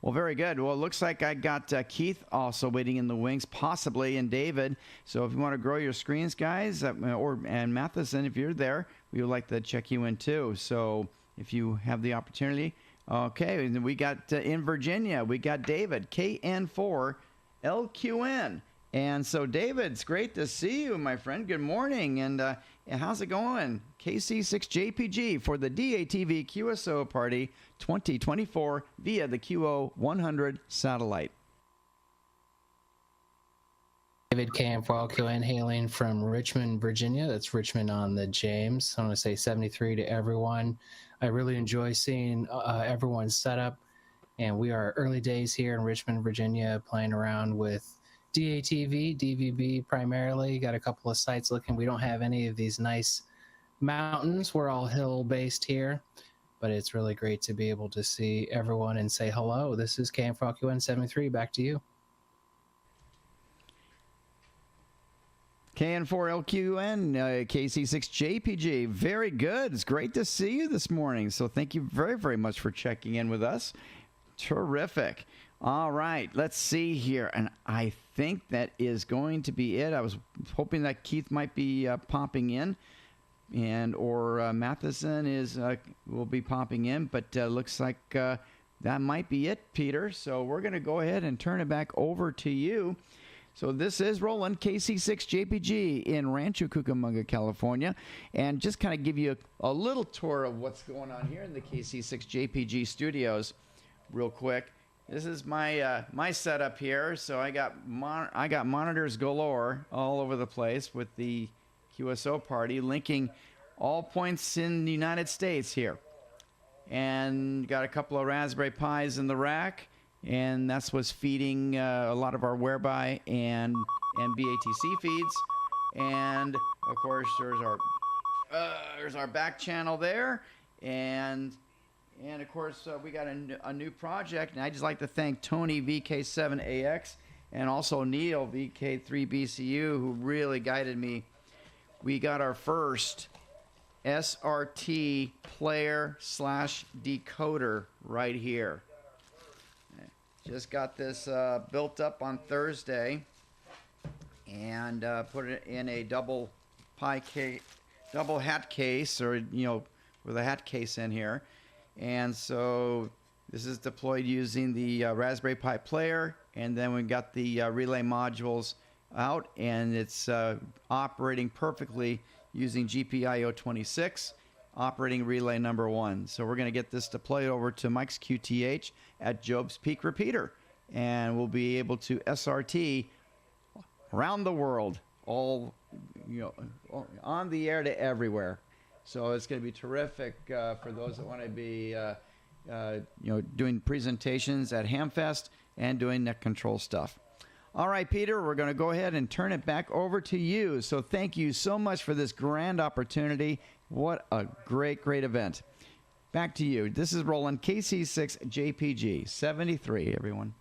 Well, very good. Well, it looks like I got Keith also waiting in the wings, possibly, and David. So if you want to grow your screens, guys, and Matheson, if you're there, we would like to check you in too. So if you have the opportunity. Okay, and we got in Virginia, we got David, KN4LQN. And so, David, it's great to see you, my friend. Good morning. And how's it going? KC6JPG for the ATV QSO Party 2024 via the QO100 satellite. David KM4LQN hailing from Richmond, Virginia. That's Richmond on the James. I want to say 73 to everyone. I really enjoy seeing everyone's setup, and we are early days here in Richmond, Virginia, playing around with DATV, DVB primarily. Got a couple of sites looking. We don't have any of these nice mountains. We're all hill-based here, but it's really great to be able to see everyone and say hello. This is KM4LQN 73. Back to you. KN4LQN, KC6JPG. Very good. It's great to see you this morning. So thank you very, very much for checking in with us. Terrific. All right. Let's see here. And I think that is going to be it. I was hoping that Keith might be popping in, or Matheson will be popping in. But looks like that might be it, Peter. So we're going to go ahead and turn it back over to you. So this is Roland, KC6JPG in Rancho Cucamonga, California. And just kind of give you a little tour of what's going on here in the KC6JPG studios real quick. This is my my setup here. So I got monitors galore all over the place with the QSO party linking all points in the United States here. And got a couple of Raspberry Pis in the rack. And that's what's feeding a lot of our whereby and BATC feeds. And of course, there's our back channel there, and of course we got a new project. And I just like to thank Tony VK7AX and also Neil VK3BCU who really guided me. We got our first SRT player / decoder right here. Just got this built up on Thursday and put it in a double hat case, or with a hat case in here. And so this is deployed using the Raspberry Pi player, and then we got the relay modules out, and it's operating perfectly using GPIO 26. Operating relay number 1. So we're going to get this deployed over to Mike's QTH at Job's Peak Repeater, and we'll be able to SRT around the world, all on the air to everywhere. So it's going to be terrific for those that want to be doing presentations at Hamfest and doing net control stuff. All right, Peter, we're going to go ahead and turn it back over to you. So thank you so much for this grand opportunity. What a great, great event. Back to you. This is Roland, KC6JPG 73, everyone.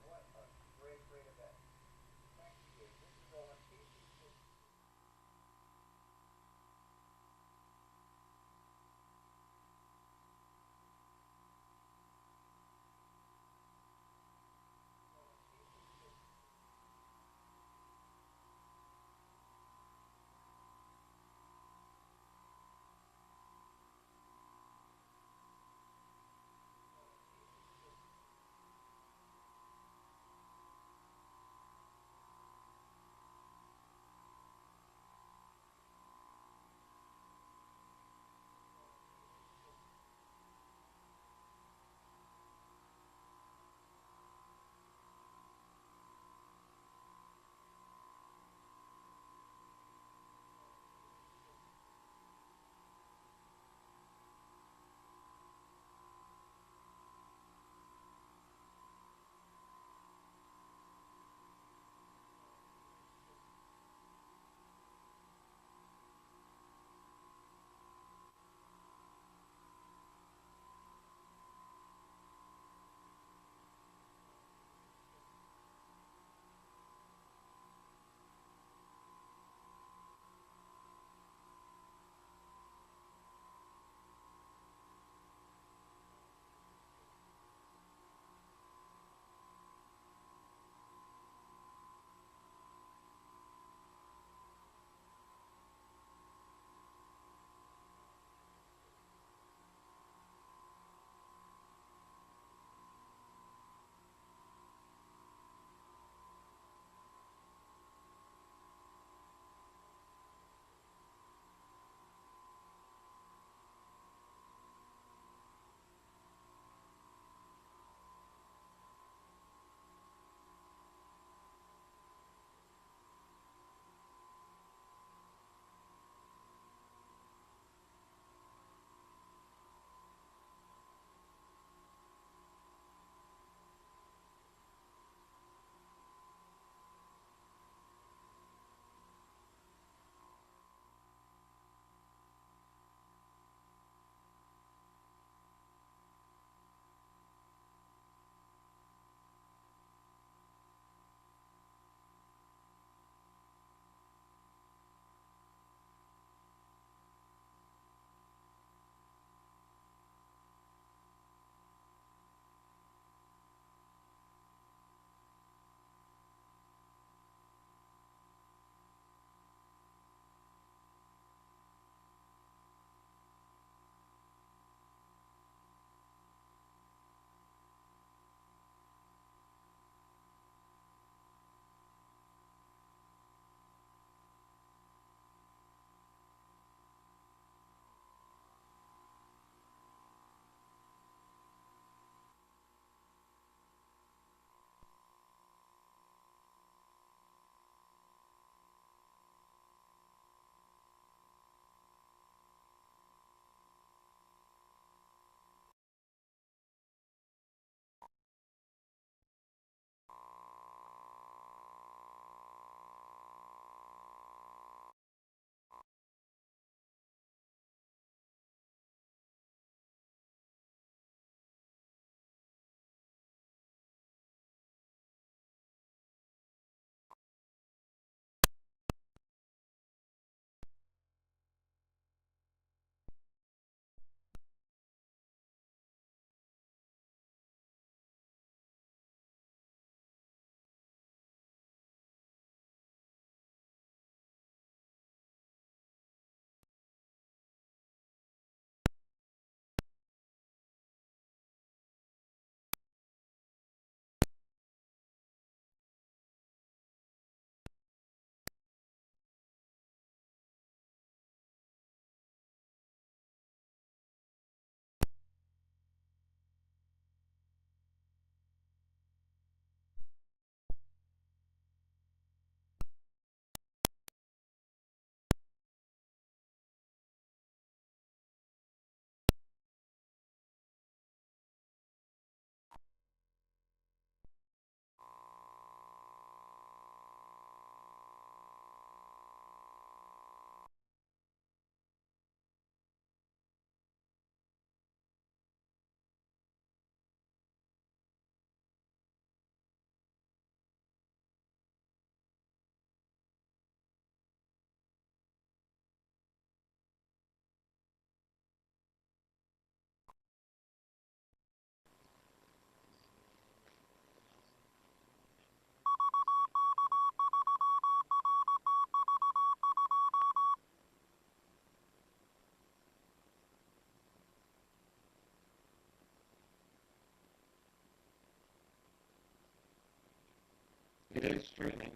is streaming.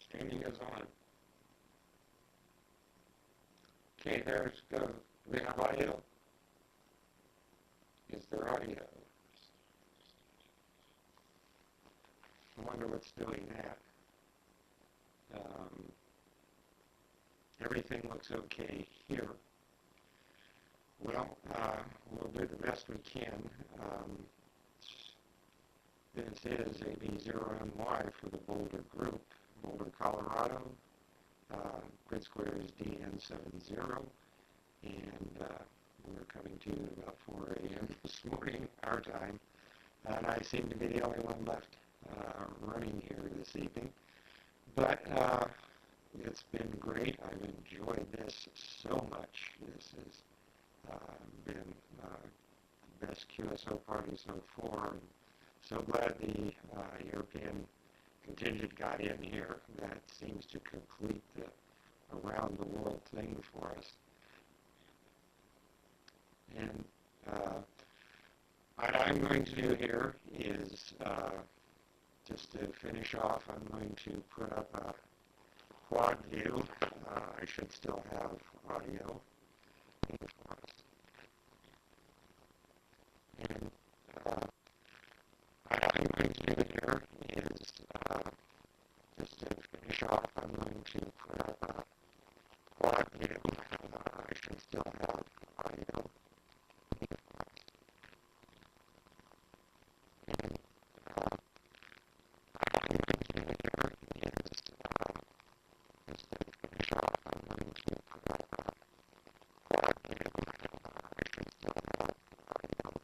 Streaming is on. Okay, there's go. We have audio. Is there audio? I wonder what's doing that. Everything looks okay here. Well, we'll do the best we can. This is AB0MY for the Boulder group, Boulder, Colorado. Grid square is DN70, and we're coming to you about 4 a.m. this morning, our time. And I seem to be the only one left running here this evening. But it's been great. I've enjoyed this so much. This has been the best QSO party so far. I'm so glad the European contingent got in here. That seems to complete the around-the-world thing for us. And what I'm going to do here is, just to finish off, I'm going to put up a quad view. I should still have audio for us. And what I'm going to do here is, just to finish off, I'm going to put up a quad view. I should still have audio. And what I'm going to do here is, just to finish off, I'm going to put up a quad view. I should still have audio.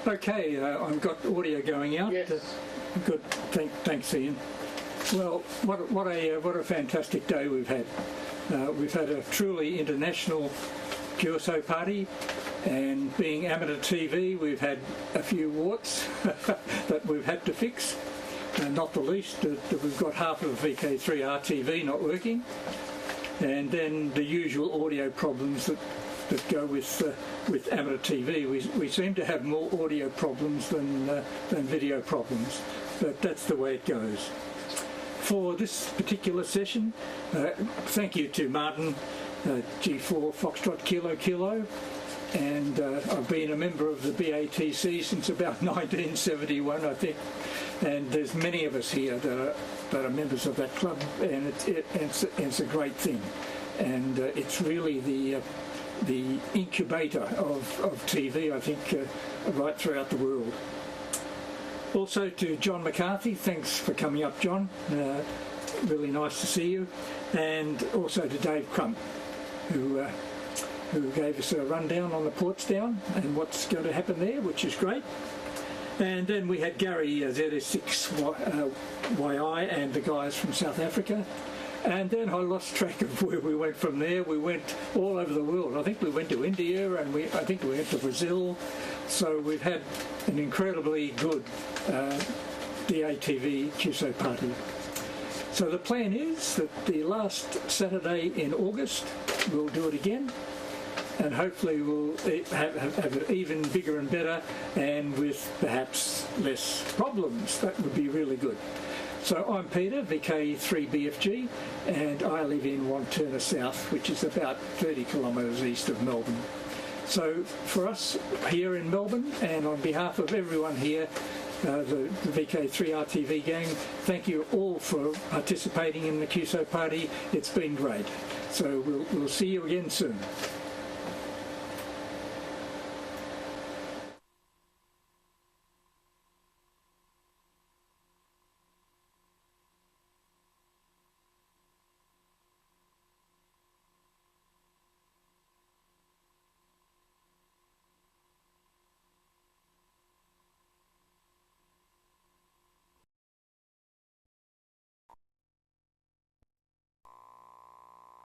Okay, I've got audio going out. Yes. Good. Thanks, Ian. Well, what a fantastic day we've had. We've had a truly international QSO party, and being amateur TV, we've had a few warts that we've had to fix. Not the least that we've got half of VK3 RTV not working, and then the usual audio problems that go with amateur TV. We seem to have more audio problems than video problems, but that's the way it goes. For this particular session, thank you to Martin, G4 Foxtrot Kilo Kilo, and I've been a member of the BATC since about 1971, I think, and there's many of us here that are members of that club, and it's a great thing, and it's really the incubator of TV, I think, right throughout the world. Also to John McCarthy, thanks for coming up, John. Really nice to see you. And also to Dave Crump, who gave us a rundown on the Portsdown and what's going to happen there, which is great. And then we had Gary ZS6YI and the guys from South Africa. And then I lost track of where we went from there. We went all over the world. I think we went to India, and I think we went to Brazil. So we've had an incredibly good ATV QSO party. So the plan is that the last Saturday in August, we'll do it again. And hopefully we'll have it even bigger and better, and with perhaps less problems. That would be really good. So I'm Peter, VK3BFG, and I live in Wantirna South, which is about 30 kilometres east of Melbourne. So for us here in Melbourne, and on behalf of everyone here, the VK3RTV gang, thank you all for participating in the QSO party. It's been great. So we'll see you again soon.